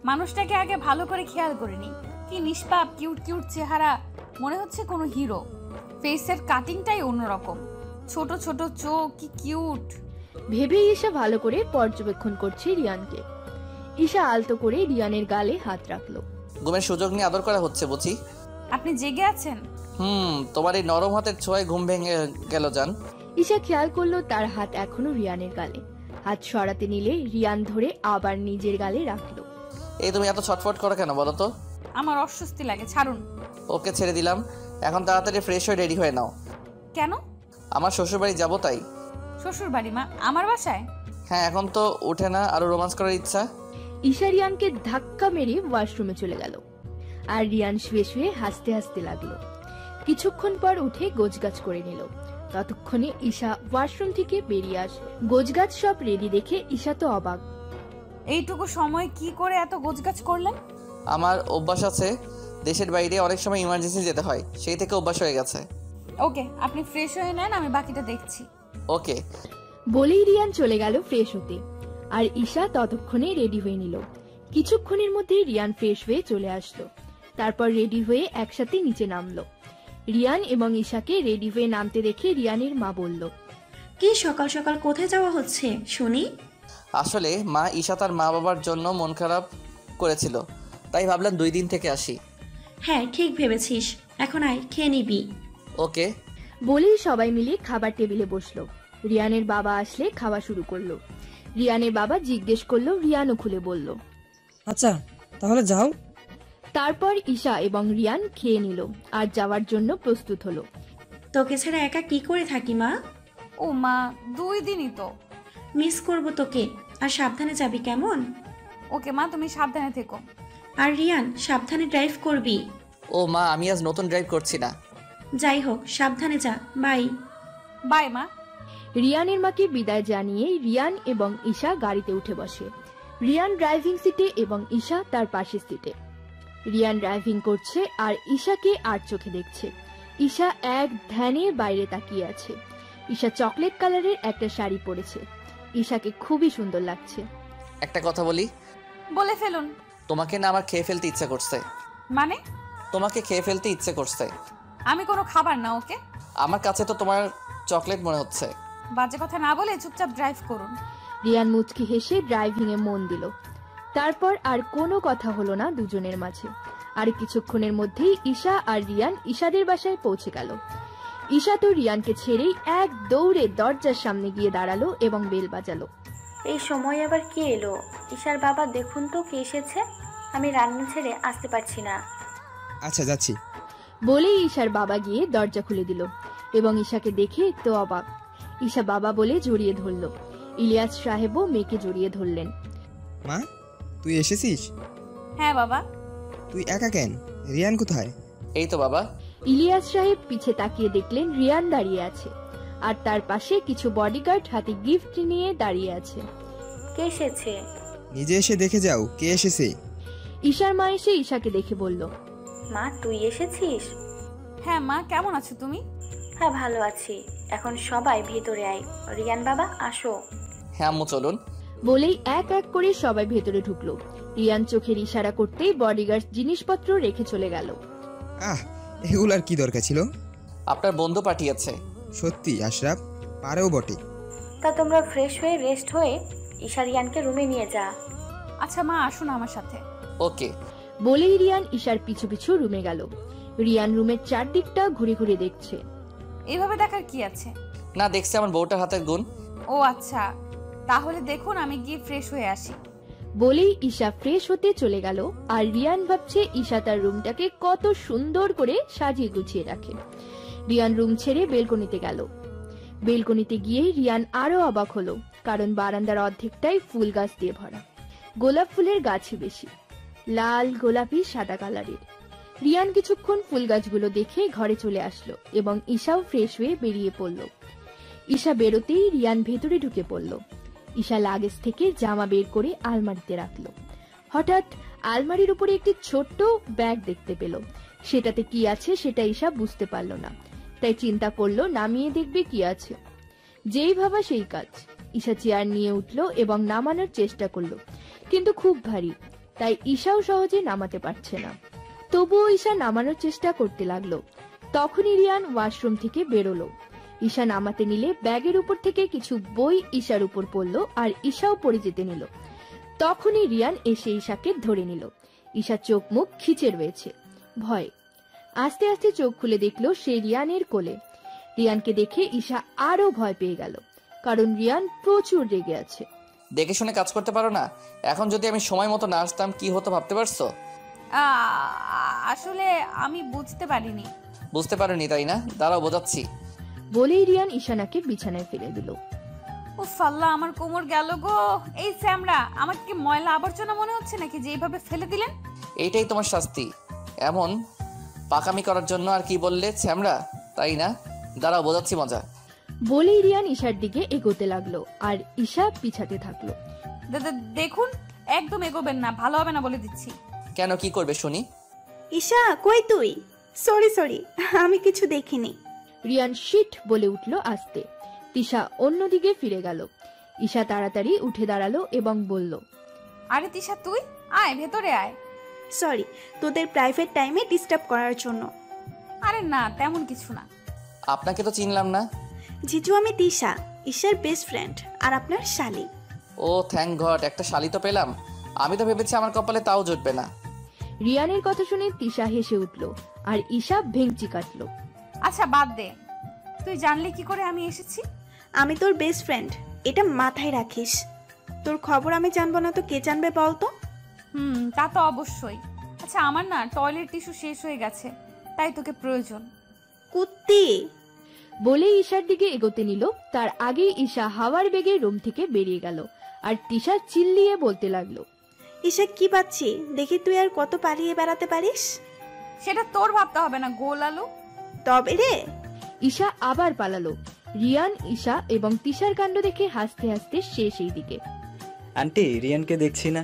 মানুষটাকে আগে ভালো করে খেয়াল করিনি। কি নিষ্পাপ, কিউট কিউট চেহারা, মনে হচ্ছে কোনো হিরো। ফেসের কাটিংটাই অন্যরকম, ছোট ছোট চোখ, কি কিউট ভেবে ঈশা ভালো করে পর্যবেক্ষণ করছে রিয়ানকে। ঈশা আলতো করে রিয়ানের গালে হাত রাখলো। ঘুমের সুযোগ নিয়ে আদর করা হচ্ছে বুঝি। আপনি জেগে আছেন? তোমার এই নরম হাতের ছোঁয়ায় ঘুম ভেঙে গেল জান। ঈশা খেয়াল করলো তার হাত এখনো রিয়ানের গালে। হাত সরাতে নিলে রিয়ান ধরে আবার নিজের গালে রাখলো। এই তুমি এত ছটফট করো কেন বলো তো? আমার অস্বস্তি লাগে, ছাড়ুন। ওকে ছেড়ে দিলাম, এখন তাড়াতাড়ি ফ্রেশ হয়ে রেডি হয়ে নাও। কেন? আমার শ্বশুর বাড়ি যাবো তাই। শ্বশুর বাড়ি? মা আমার বাসায়? হ্যাঁ, এখন তো উঠে না, আরো রোমান্স করার ইচ্ছা। ঈশা রিয়ানকে ধাক্কা মেরে ওয়াশরুমে চলে গেল আর রিয়ান শুয়ে শুয়ে হাসতে হাসতে লাগলো। কিছুক্ষণ পর উঠে গোছগাছ করে নিল। ততক্ষণে ঈশা ওয়াশরুম থেকে বেরিয়ে আসলো। গোছগাছ সব রেডি দেখে ঈশা তো অবাক। এইটুকু সময় কি করে এত গোছগাছ করলেন? আমার অভ্যাস আছে, দেশের বাইরে অনেক সময় ইমার্জেন্সি যেতে হয়, সেই থেকে অভ্যাস হয়ে গেছে। ওকে, আপনি ফ্রেশ হয়ে নেন, আমি বাকিটা দেখছি। ওকে বলেই রিয়ান চলে গেল ফ্রেশ হতে আর ঈশা ততক্ষণে রেডি হয়ে নিল। কিছুক্ষণের মধ্যে রিয়ান ফ্রেশ হয়ে চলে আসলো। তারপর রেডি হয়ে একসাথে নিচে নামলো। রিয়ান এবং ঈশাকে রেডি হয়ে নামতে দেখে রিয়ানের মা বলল, কি সকাল সকাল কোথায় যাওয়া হচ্ছে শুনি? আসলে মা ঈশা তার মা বাবার জন্য মন খারাপ করেছিল, তাই ভাবলাম 2 দিন থেকে আসি। হ্যাঁ ঠিক ভেবেছিস, এখন আয় খেয়ে নিবি। ওকে বলেই সবাই মিলে খাবার টেবিলে বসলো। রিয়ানের বাবা আসলে খাওয়া শুরু করলো। রিয়ানের বাবা জিজ্ঞেস করলো, রিয়ানও খুলে বলল, আচ্ছা তাহলে যাও। তারপর ঈশা এবং রিয়ান খেয়ে নিল আর যাওয়ার জন্য প্রস্তুত হলো। তোকে ছাড়া একা কি করে থাকি মা? ও মা, 2 দিনই তো। মিস করবো তোকে, আর সাবধানে যাবি কেমন? ওকে মা, তুমি সাবধানে থেকো। আর রিয়ান সাবধানে ড্রাইভ করবি। ও মা, আমি আজ নতুন ড্রাইভ করছি না। যাই হোক সাবধানে যা, বাই। বাই মা। রিয়ানের মাকে বিদায় জানিয়ে রিয়ান এবং ঈশা গাড়িতে উঠে বসে। রিয়ান ড্রাইভিং সিটে এবং ঈশা তার পাশের সিটে। রিয়ান ড্রাইভিং করছে আর ঈশাকে আর চোখে দেখছে। ঈশা এক ধ্যানে বাইরে তাকিয়ে আছে। ঈশা চকলেট কালারের একটা শাড়ি পরেছে। ঈশাকে খুবই সুন্দর লাগছে। একটা কথা বলি? বলে ফেলুন। তোমাকে না আমার খেয়ে ফেলতে ইচ্ছা করছে। মানে? তোমাকে খেয়ে ফেলতে ইচ্ছে করছে। আমি কোনো খাবার না, ওকে? আমার কাছে তো তোমার চকলেট মনে হচ্ছে। বাজে কথা না বলে চুপচাপ ড্রাইভ করুন। রিয়ান মুচকি হেসে ড্রাইভিং এ মন দিল। তারপর আর কোনো কথা হলো না দুজনের মাঝে। আর কিছুক্ষণের মধ্যেই ঈশা আর রিয়ান ঈশাদের বাসায় পৌঁছে গেল। ঈশা তো রিয়ানকে ছেড়েই এক দৌড়ে দরজার সামনে গিয়ে দাঁড়ালো এবং বেল বাজালো। এই সময় আবার কে এলো? ঈশার বাবা, দেখুন তো কে এসেছে। আমি রান্না ছেড়ে আসতে পারছি না। আচ্ছা যাচ্ছি বলেই ঈশার বাবা গিয়ে দরজা খুলে দিল এবং ঈশাকে দেখে তো অবাক। ঈশা বাবা বলে জড়িয়ে ধরল। ইলিয়াস সাহেবও মেয়েকে জড়িয়ে ধরলেন। মা, তুই এসেছিস? হ্যাঁ বাবা। তুই একা কেন? রিয়ান কোথায়? এই তো বাবা। ইলিয়াস সাহেব পিছে তাকিয়ে দেখলেন রিয়ান দাঁড়িয়ে আছে আর তার পাশে কিছু বডিগার্ড হাতে গিফট নিয়ে দাঁড়িয়ে আছে। কে এসেছে? নিজে এসে দেখে যাও কে এসেছে। ঈশার মা এসে ঈশাকে দেখে বলল, মা তুই এসেছিস? হ্যাঁ মা, কেমন আছো তুমি? হ্যাঁ ভালো আছি। এখন সবাই ভেতরে আয়। রিয়ান বাবা আসো। হ্যাঁ আম্মু চলুন। বলেই এক এক করে সবাই ভেতরে ঢুকলো। রিয়ান চোখের ইশারা করতেই বডিগার্ড জিনিসপত্র রেখে চলে গেল। আহ, এগুলার কি দরকার ছিল? আপনার বন্ধু পাঠিয়েছে। সত্যি আশরাফ, পারেও বটে। তা তোমরা ফ্রেশ হয়ে রেস্ট হয়ে ঈশা রিয়ানকে রুমে নিয়ে যা। আচ্ছা মা, আসুন আমার সাথে। ওকে। বলেই রিয়ান ঈশার পিছু পিছু রুমে গেল। রিয়ান রুমের চারদিকটা ঘুরে ঘুরে দেখছে। এভাবে দেখার কি আছে? না, দেখছি আমার বউটার হাতের গুণ। ও আচ্ছা, তাহলে দেখুন আমি গিয়ে ফ্রেশ হয়ে আসি। বলেই ঈশা ফ্রেশ হতে চলে গেল আর রিয়ান ভাবছে ঈশা তার রুমটাকে কত সুন্দর করে সাজিয়ে গুছিয়ে রাখে। রিয়ান রুম ছেড়ে বেলকনিতে গেল। বেলকনিতে গিয়ে রিয়ান আরো অবাক হলো, কারণ বারান্দার অর্ধেকটাই ফুল গাছ দিয়ে ভরা। গোলাপ ফুলের গাছই বেশি, লাল, গোলাপি, সাদা কালারের। রিয়ান কিছুক্ষণ ফুল গাছগুলো দেখে ঘরে চলে আসলো এবং ঈশাও ফ্রেশ হয়ে বেরিয়ে পড়ল। ঈশা বেরোতেই রিয়ান ভেতরে ঢুকে পড়ল। ঈশা লাগেজ থেকে জামা বের করে আলমারিতে রাখলো। হঠাৎ আলমারির উপরে একটি ছোট্ট ব্যাগ দেখতে পেল। সেটাতে কি আছে সেটা ঈশা বুঝতে পারল না, তাই চিন্তা করলো নামিয়ে দেখবে কি আছে। যেই ভাবা সেই কাজ। ঈশা চেয়ার নিয়ে উঠলো এবং নামানোর চেষ্টা করলো, কিন্তু খুব ভারী, তাই ঈশাও সহজে নামাতে পারছে না। তবুও ঈশা নামানোর চেষ্টা করতে লাগলো। তখনই রিয়ান ওয়াশরুম থেকে বেরোলো। ঈশা নামাতে নিলে ব্যাগের উপর থেকে কিছু বই ঈশার উপর পড়লো আর ঈশাও পড়ে যেতে নিল। তখনই রিয়ান এসে ঈশাকে ধরে নিল। ঈশা চোখ মুখ খিচে রয়েছে ভয়ে। আস্তে আস্তে চোখ খুলে দেখলো সে রিয়ানের কোলে। রিয়ানকে দেখে ঈশা আরো ভয় পেয়ে গেল, কারণ রিয়ান প্রচুর রেগে আছে। দেখে শুনে কাজ করতে পারো না? এখন যদি আমি সময় মতো না আসতাম কি হতো ভাবতে পারছো? আসলে আমি বুঝতে পারিনি। বুঝতে পারোনি তাই না? দাঁড়াও বোঝাচ্ছি। বলেই রিয়ান ঈশানাকে বিছানায় ফেলে দিল। উফ আল্লাহ, আমার কোমর গেল গো। এই স্যামরা, আমাকে কি ময়লা আবর্জনা মনে হচ্ছে নাকি যে এইভাবে ফেলে দিলেন? এইটাই তোমার শাস্তি, এমন পাকামি করার জন্য। আর কি বললে, ছ্যামড়া, তাই না? দাঁড়াও বোঝাচ্ছি মজা। বলেই রিয়ান ঈশার দিকে এগোতে লাগলো আর ঈশা পিছাতে থাকলো। দেখুন, একদম এগোবেন না, ভালো হবে না বলে দিচ্ছি। কেন, কি করবে শুনি? ঈশা কই তুই? সরি, আমি কিছু দেখিনি। রিয়ান শিট বলে উঠল আস্তে। তিশা অন্যদিকে ফিরে গেল। ঈশা তাড়াতাড়ি উঠে দাঁড়ালো এবং বলল, আরে তিশা তুই আয়, ভেতরে আয়। সরি তোদের প্রাইভেট টাইমে ডিস্টার্ব করার জন্য। আরে না, তেমন কিছু না। আপনাকে তো চিনলাম না। জিজু, আমি তিশা, ঈশার বেস্ট ফ্রেন্ড আর আপনার শালি। ও থ্যাংক গড, একটা শালি তো পেলাম। আমি তো ভেবেছি আমার কপালে তাও জুটবে না। রিয়ানের কথা শুনে তিশা হেসে উঠল আর ঈশা ভেঙচি কাটলো। আচ্ছা বাদ দে, তুই জানলি কি করে আমি এসেছি? আমি তোর বেস্ট ফ্রেন্ড, এটা মাথায় রাখিস। তোর খবর আমি জানবো না তো কে জানবে বলতো? তা তো অবশ্যই। আচ্ছা আমার না টয়লেট টিস্যু শেষ হয়ে গেছে, তাই তোকে প্রয়োজন। কুত্তি বলে ঈশার দিকে এগোতে নিল। তার আগে ঈশা হাওয়ার বেগে রুম থেকে বেরিয়ে গেল আর তিশা চিল্লিয়ে বলতে লাগলো, ঈশা কি পাচ্ছি দেখি, তুই আর কত পালিয়ে বেড়াতে পারিস? সেটা তোর ভাবতে হবে না গোল আলু। তবে রে। ঈশা আবার পালালো। রিয়ান, ঈশা এবং তিশার কাণ্ড দেখে হাসতে হাসতে শেষ এই দিকে। আন্টি, রিয়ানকে দেখছি না।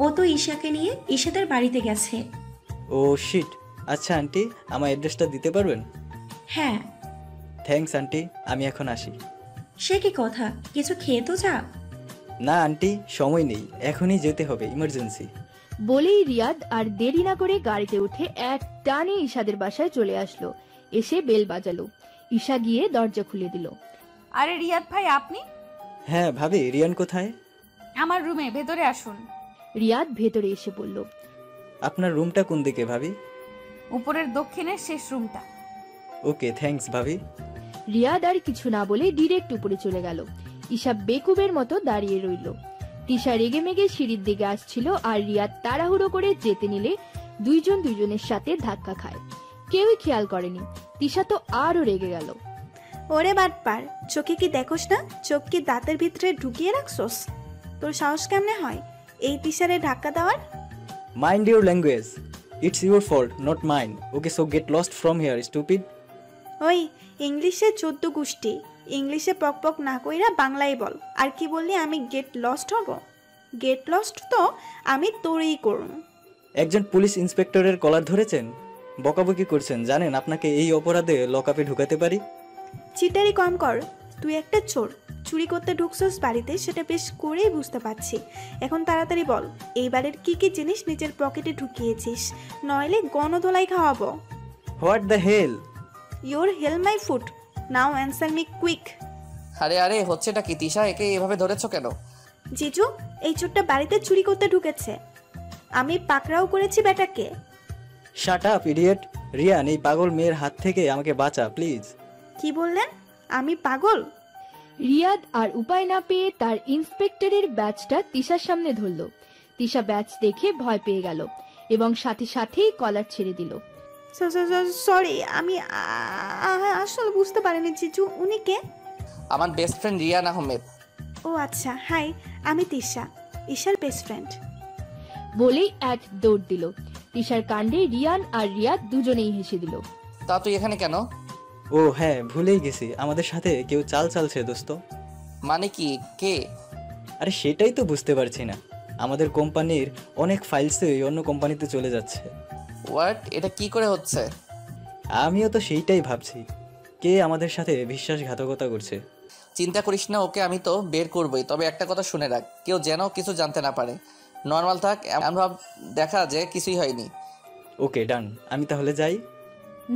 ও তো ঈশাকে নিয়ে ঈশাদের বাড়িতে গেছে। ও শিট। আচ্ছা আন্টি, আমার অ্যাড্রেসটা দিতে পারবেন? হ্যাঁ। থ্যাঙ্কস আন্টি, আমি এখন আসি। সে কি কথা, কিছু খেয়ে তো যা। না আন্টি, সময় নেই, এখনই যেতে হবে, ইমার্জেন্সি। বলেই রিয়াদ আর দেরি না করে গাড়িতে উঠে এক টানে ঈশাদের বাসায় চলে আসলো। এসে বেল বাজালো। ঈশা গিয়ে দরজা খুলে দিল। আরে রিয়াদ ভাই, আপনি? হ্যাঁ ভাবি, রিয়ান কোথায়? আমার রুমে, ভেতরে আসুন। রিয়াদ ভেতরে এসে বলল, আপনার রুমটা কোন দিকে ভাবি? উপরের দক্ষিণের শেষ রুমটা। ওকে, থ্যাঙ্কস ভাবি। রিয়াদ আর কিছু না বলে ডিরেক্ট উপরে চলে গেল। ঈশা বেকুবের মতো দাঁড়িয়ে রইল। তিশা রেগে মেগে সিঁড়ির দিকে আসছিল আর রিয়াদ তাড়াহুড়ো করে যেতে নিলে দুইজন দুইজনের সাথে ধাক্কা খায়। কেউই খেয়াল করেনি। তিশা তো আরো রেগে গেল। ওরে বাটপার, চোখে কি দেখোস না? চোখ কি দাঁতের ভিতরে ঢুকিয়ে রাখছোস? তোর সাহস কেমনে হয় এই তিশারে ধাক্কা দেওয়ার? Mind your language, it's your fault, not mine. Okay, so get lost from here, stupid. ওই ইংলিশে 14 গোষ্ঠী, ইংলিশে পক পক না কইরা বাংলায় বল। আর কি বললি আমি গেট লস্ট হব? গেট লস্ট তো আমি তোরই করুম। একজন পুলিশ ইন্সপেক্টরের কলার ধরেছেন, বকাবকি করছেন। জানেন আপনাকে এই অপরাধে লকআপে ঢুকাতে পারি। চিটারি কম কর, তুই একটা চোর। চুরি করতে ঢুকছস বাড়িতে, সেটা বেশ করেই বুঝতে পারছি। এখন তাড়াতাড়ি বল, এই বাড়ির কি কি জিনিস নিজের পকেটে ঢুকিয়েছিস, নইলে গণধোলাই খাওয়াবো। What the hell? Your hell my foot, now answer me quick. আরে আরে, হচ্ছেটা কি তিশা? একে এভাবে ধরেছো কেন? জিজু, এই চোরটা বাড়িতে চুরি করতে ঢুকেছে। আমি পাকড়াও করেছি বেটাকে। Shut up idiot. রিয়ান, এই পাগল মেয়ের হাত থেকে আমাকে বাঁচা প্লিজ। কি বললেন? আমি পাগল? রিয়াদ আর উপায় না পেয়ে তার ইন্সপেক্টরের ব্যাচটা তিশার সামনে ধরল। তিশা ব্যাচ দেখে ভয় পেয়ে গেল এবং সাথে সাথেই কলার ছেড়ে দিল। সরি, আমি আসলে বুঝতে পারিনি জিজু। উনি কে? আমার বেস্ট ফ্রেন্ড রিয়ান আহমেদ। ও আচ্ছা, হাই, আমি তিশা, ঈশার বেস্ট ফ্রেন্ড। বলেই এক দৌড় দিল। তিশার কাণ্ডে রিয়ান আর রিয়াদ দুজনেই হেসে দিল। তা তুই এখানে কেন? ও হ্যাঁ, ভুলেই গেছি, আমাদের সাথে কেউ চাল চালছে দোস্ত। মানে কি, কে? আরে সেটাই তো বুঝতে পারছি না। আমাদের কোম্পানির অনেক ফাইলসই অন্য কোম্পানিতে চলে যাচ্ছে। হোয়াট? এটা কি করে হচ্ছে? আমিও তো সেইটাই ভাবছি, কে আমাদের সাথে বিশ্বাসঘাতকতা করছে। চিন্তা করিস না, ওকে আমি তো বের করবই। তবে একটা কথা শুনে রাখ, কেউ যেন কিছু জানতে না পারে। নর্মাল থাক, এমন ভাব দেখা যে কিছুই হয়নি। ওকে ডান, আমি তাহলে যাই।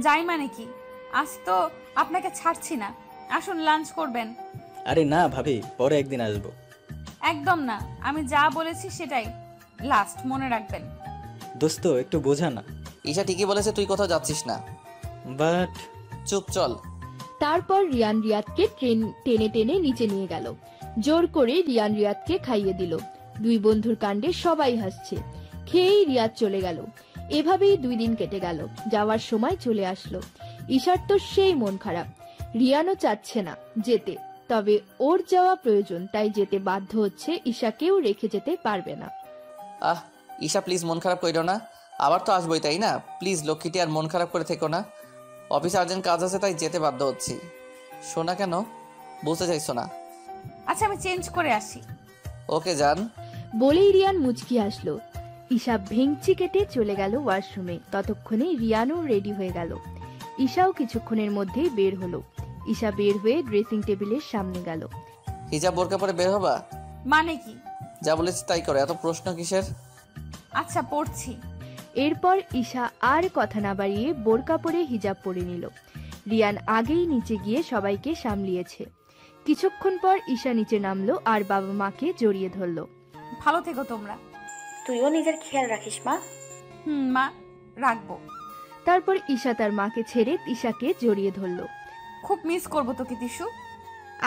যাই মানে কি? আজ তো আপনাকে ছাড়ছি না। আসুন, লাঞ্চ করবেন। আরে না ভাবি, পরে একদিন আসবো। একদম না, আমি যা বলেছি সেটাই লাস্ট, মনে রাখবেন। দোস্ত একটু বোঝা না। ঈশা ঠিকই বলেছে, তুই কোথাও যাচ্ছিস না। বাট চুপ, চল। তারপর রিয়ান রিয়াদকে টেনে টেনে নিচে নিয়ে গেল। জোর করে রিয়ান রিয়াদকে খাইয়ে দিল। দুই বন্ধুর কাণ্ডে সবাই হাসছে। খেয়েই রিয়াদ চলে গেল। এভাবেই 2 দিন কেটে গেল। যাওয়ার সময় চলে আসলো। ঈশার তো সেই মন খারাপ। রিয়ানও চাচ্ছে না যেতে, তবে ওর যাওয়া প্রয়োজন, তাই যেতে বাধ্য হচ্ছে। ঈশাকেও রেখে যেতে পারবে না। আহ ঈশা, প্লিজ মন খারাপ কইরো না। আবার তো আসবোই, তাই না? প্লিজ লক্ষ্মীটি, আর মন খারাপ করে থেকো না। অফিসে আর্জেন্ট কাজ আছে, তাই যেতে বাধ্য হচ্ছি। শোনা কেন বুঝতে চাইছো না? আচ্ছা, আমি চেঞ্জ করে আসি। ওকে যান। বলেই রিয়ান মুচকি আসলো। ঈশা ভেঙচি কেটে চলে গেল ওয়াশরুমে। ততক্ষণে রিয়ানও রেডি হয়ে গেল। ঈশাও কিছুক্ষণের মধ্যেই বের হলো। ঈশা বের হয়ে ড্রেসিং টেবিলের সামনে গেল। হিজাব বোরকা পরে বের হবা? মানে কি? যা বলেছি তাই করো, এত প্রশ্ন কিসের? আচ্ছা, পড়ছি। এরপর ঈশা আর কথা না বাড়িয়ে বোরকা পরে হিজাব পরে নিল। রিয়ান আগেই নিচে গিয়ে সবাইকে সামলিয়েছে। কিছুক্ষণ পর ঈশা নিচে নামলো আর বাবা মাকে জড়িয়ে ধরলো। ভালো থেকো তোমরা। তুইও নিজের খেয়াল রাখিস মা। মা, রাখবো। তারপর ঈশা তার মাকে ছেড়ে তিশাকে জড়িয়ে ধরলো। খুব মিস করবো তোকে তিশু।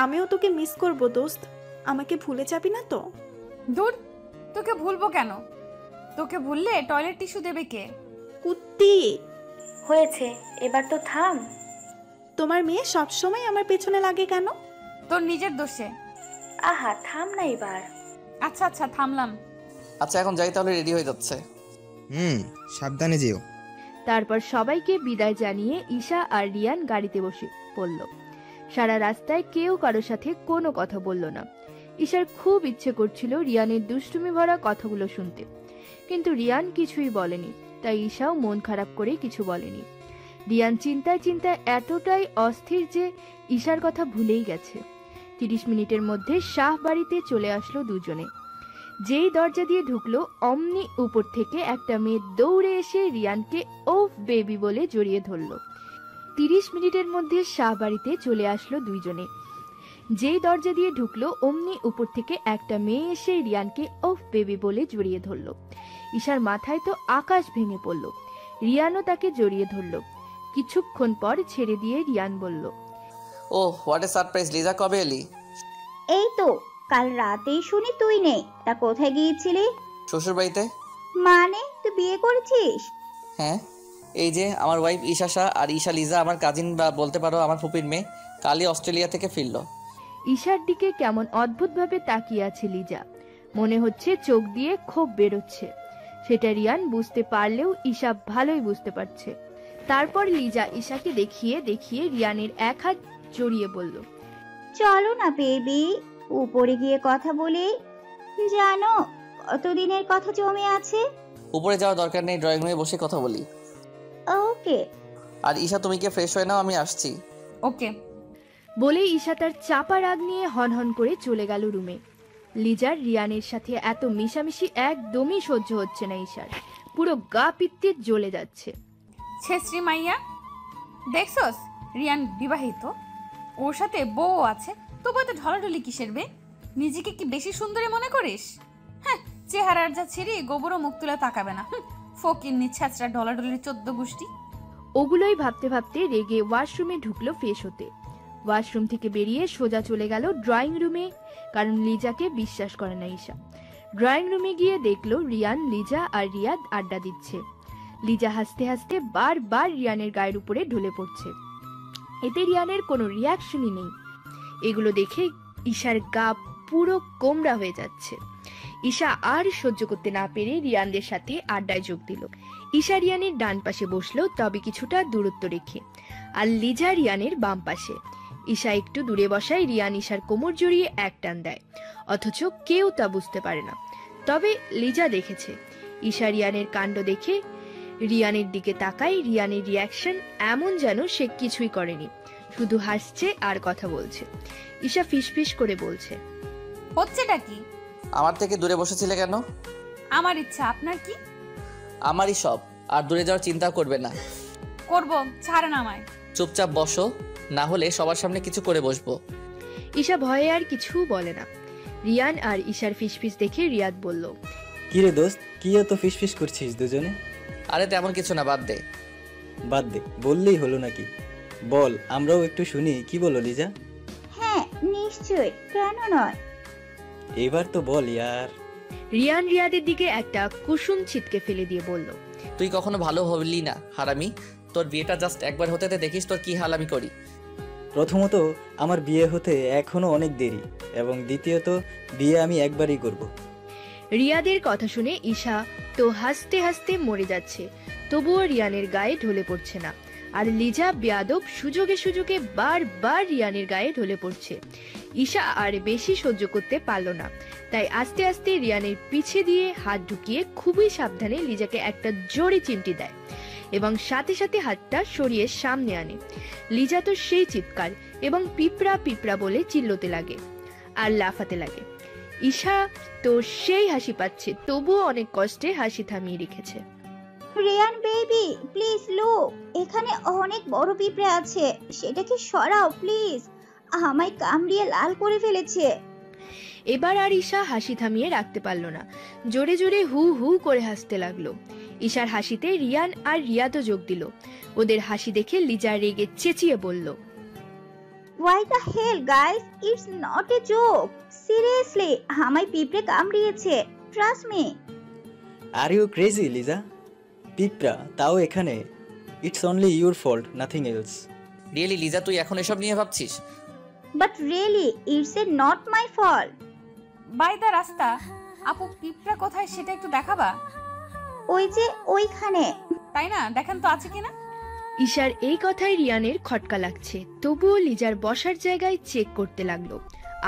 আমিও তোকে মিস করব দোস্ত, আমাকে ভুলে যাবি না তো? দূর, তোকে ভুলবো কেন? তোকে ভুললে টয়লেট টিস্যু দেবে কে? কুত্তি হয়েছে, এবার তো থাম। তোমার মেয়ে সবসময় আমার পেছনে লাগে কেন? তোর নিজের দোষে। আহা, থাম না এবার। আচ্ছা আচ্ছা, থামলাম। আচ্ছা এখন যাই তাহলে, রেডি হয়ে যাচ্ছে। সাবধানে যেও। তারপর সবাইকে বিদায় জানিয়ে ঈশা আর রিয়ান গাড়িতে বসে পড়ল। সারা রাস্তায় কেউ কারোর সাথে কোনো কথা বলল না। ঈশার খুব ইচ্ছে করছিল রিয়ানের দুষ্টুমি ভরা কথাগুলো শুনতে, কিন্তু রিয়ান কিছুই বলেনি, তাই ঈশাও মন খারাপ করে কিছু বলেনি। রিয়ান চিন্তায় চিন্তায় এতটাই অস্থির যে ঈশার কথা ভুলেই গেছে। 30 মিনিটের মধ্যে শাহ বাড়িতে চলে আসলো দুজনে। যেই দরজা দিয়ে ঢুকলো অমনি উপর থেকে একটা মেয়ে দৌড়ে এসে রিয়ানকে ওফ বেবি বলে জড়িয়ে ধরলো। 30 মিনিটের মধ্যে শাহ বাড়িতে চলে আসলো দুইজনে। যেই দরজা দিয়ে ঢুকলো অমনি উপর থেকে একটা মেয়ে এসে রিয়ানকে ওফ বেবি বলে জড়িয়ে ধরলো। ঈশার মাথায় তো আকাশ ভেঙে পড়লো। রিয়ানও তাকে জড়িয়ে ধরলো। কিছুক্ষণ পর ছেড়ে দিয়ে রিয়ান বলল, ও হোয়াট এ সারপ্রাইজ লিজা, কবে এলি? এই তো কাল রাতেই শুনি তুই নেই, তা কোথায় গিয়েছিলি? শ্বশুর বাড়িতে। মানে তুই বিয়ে করেছিস? হ্যাঁ, এই যে আমার ওয়াইফ ঈশা শাহ আর ঈশা লিজা আমার কাজিন বা বলতে পারো আমার ফুপির মেয়ে, কালই অস্ট্রেলিয়া থেকে ফিরলো। ঈশার দিকে কেমন অদ্ভুতভাবে তাকিয়ে আছে লিজা, মনে হচ্ছে চোখ দিয়ে ক্ষোভ বেরোচ্ছে। সেটা রিয়ান বুঝতে পারলেও ঈশা ভালোই বুঝতে পারছে। তারপর লিজা ঈশাকে দেখিয়ে দেখিয়ে রিয়ানের এক হাত জড়িয়ে বলল, চলো না বেবি, উপরে গিয়ে কথা বলি। জানো কতদিনের কথা জমে আছে। উপরে যাওয়ার দরকার নেই, ড্রয়িং রুমে বসে কথা বলি। ওকে। আর ঈশা তুমি কি ফ্রেশ হয়ে নাও, আমি আসছি। ওকে। বলে ঈশা তার চাপা রাগ নিয়ে হনহন করে চলে গেল রুমে। লিজার রিয়ানের সাথে এত মিশামিশি একদমই সহ্য হচ্ছে না ঈশার, পুরো গা পিত্তে জ্বলে যাচ্ছে। ছেশ্রী মাইয়া, দেখছস রিয়ান বিবাহিত, ওর সাথে বউ আছে, তবু এত ঢলাঢলি কিসের বে? নিজেকে কি বেশি সুন্দরী মনে করিস? হ্যাঁ, চেহারার যা ছিঁড়ি গোবরও মুখ তুলে তাকাবে না। ফকিন্নি ছ্যাঁচড়া ঢলাঢলির 14 গোষ্ঠী। ওগুলোই ভাবতে ভাবতে রেগে ওয়াশরুমে ঢুকলো ফ্রেশ হতে। ওয়াশরুম থেকে বেরিয়ে সোজা চলে গেল ড্রয়িং রুমে, কারণ লিজাকে বিশ্বাস করে না ঈশা। ড্রয়িং রুমে গিয়ে দেখলো রিয়ান, লিজা আর রিয়াদ আড্ডা দিচ্ছে। লিজা হাসতে হাসতে বারবার রিয়ানের গায়ের উপরে ঢলে পড়ছে। এতে রিয়ানের কোনো রিয়াকশনই নেই। এগুলো দেখে ঈশার গা পুরো কোমড়া হয়ে যাচ্ছে। ঈশা আর সহ্য করতে না পেরে রিয়ানদের সাথে আড্ডায় যোগ দিল। ঈশা রিয়ানের ডান পাশে বসলো, তবে কিছুটা দূরত্ব রেখে, আর লিজা রিয়ানের বাম পাশে। ঈশা একটু দূরে বসায় রিয়ান ঈশার কোমর জড়িয়ে এক টান দেয়, অথচ কেউ তা বুঝতে পারে না। তবে লিজা দেখেছে। ঈশা রিয়ানের কাণ্ড দেখে রিয়ানের দিকে তাকায়। রিয়ানের রিয়াকশন এমন যেন সে কিছুই করেনি, শুধু হাসছে আর কথা বলছে। ঈশা ফিসফিস করে বলছে, হচ্ছেটা কি? আমার থেকে দূরে বসেছিলে কেন? আমার ইচ্ছা, আপনার কি? আমারই সব, আর দূরে যাওয়ার চিন্তা করবে না। করব, ছাড়েন আমায়। চুপচাপ বসো, না হলে সবার সামনে কিছু করে বসবো। ঈশা ভয়ে আর কিছু বলে না। রিয়ান আর ঈশার ফিসফিস দেখে রিয়াদ বলল, কি রে দোস্ত, কি এত ফিসফিস করছিস দুজনে? আরে তেমন কিছু না, বাদ দে। বাদ দে বললেই হলো নাকি? বল, আমরাও একটু শুনি। কি বলো লিজা? হ্যাঁ নিশ্চয়, কেন নয়। এবার তো বল ইয়ার। রিয়ান রিয়াদের দিকে একটা কুসুম ছিটকে ফেলে দিয়ে বলল, তুই কখনো ভালো হবলি না হারামি। তোর বিয়েটা জাস্ট একবার হতে দেখিস তোর কি হাল আমি করি। প্রথমত আমার বিয়ে হতে এখনো অনেক দেরি, এবং দ্বিতীয়ত বিয়ে আমি একবারই করব। রিয়াদের কথা শুনে ঈশা তো হাসতে হাসতে মরে যাচ্ছে, তবুও রিয়ানের গায়ে ঢলে পড়ছে না। আর লিজা বেয়াদব সুযোগে সুযোগে বারবার রিয়ানের গায়ে ঢলে পড়ছে। ঈশা আর বেশি সহ্য করতে পারল না, তাই আস্তে আস্তে রিয়ানের পিছে দিয়ে হাত ঢুকিয়ে খুবই সাবধানে লিজাকে একটা জোরে চিমটি দেয় এবং সাথে সাথে হাতটা সরিয়ে সামনে আনে। লিজা তো সেই চিৎকার এবং পিঁপড়া পিঁপড়া বলে চিল্লতে লাগে আর লাফাতে লাগে। ঈশা তো সেই হাসি পাচ্ছে, তবুও অনেক কষ্টে হাসি থামিয়ে রেখেছে। রিয়ান বেবি প্লিজ লুক, এখানে অনেক বড় পিঁপড়ে আছে, সেটাকে সরাও প্লিজ, আমায় কামড়িয়ে লাল করে ফেলেছে। এবার আর ঈশা হাসি থামিয়ে রাখতে পারল না, জোরে জোরে হু হু করে হাসতে লাগলো। ঈশার হাসিতে রিয়ান আর রিয়াদও যোগ দিল। ওদের হাসি দেখে লিজা রেগে চেঁচিয়ে বলল, Why the hell guys, it's not a joke, seriously, আমায় পিঁপড়ে কামড়িয়েছে, trust me. Are you crazy Liza? পিঁপড়া, তাও এখানে? It's only your fault, nothing else. Really Liza, তুই এখন এসব নিয়ে ভাবছিস? But really, it's not my fault. By the রাস্তা, আপু পিঁপড়া কোথায় সেটা একটু দেখাবা? ওই যে ওইখানে। তাই না, দেখেন তো আছে কিনা। ঈশার এই কথায় রিয়ানের খটকা লাগছে, তবুও লিজার বসার জায়গায় চেক করতে লাগলো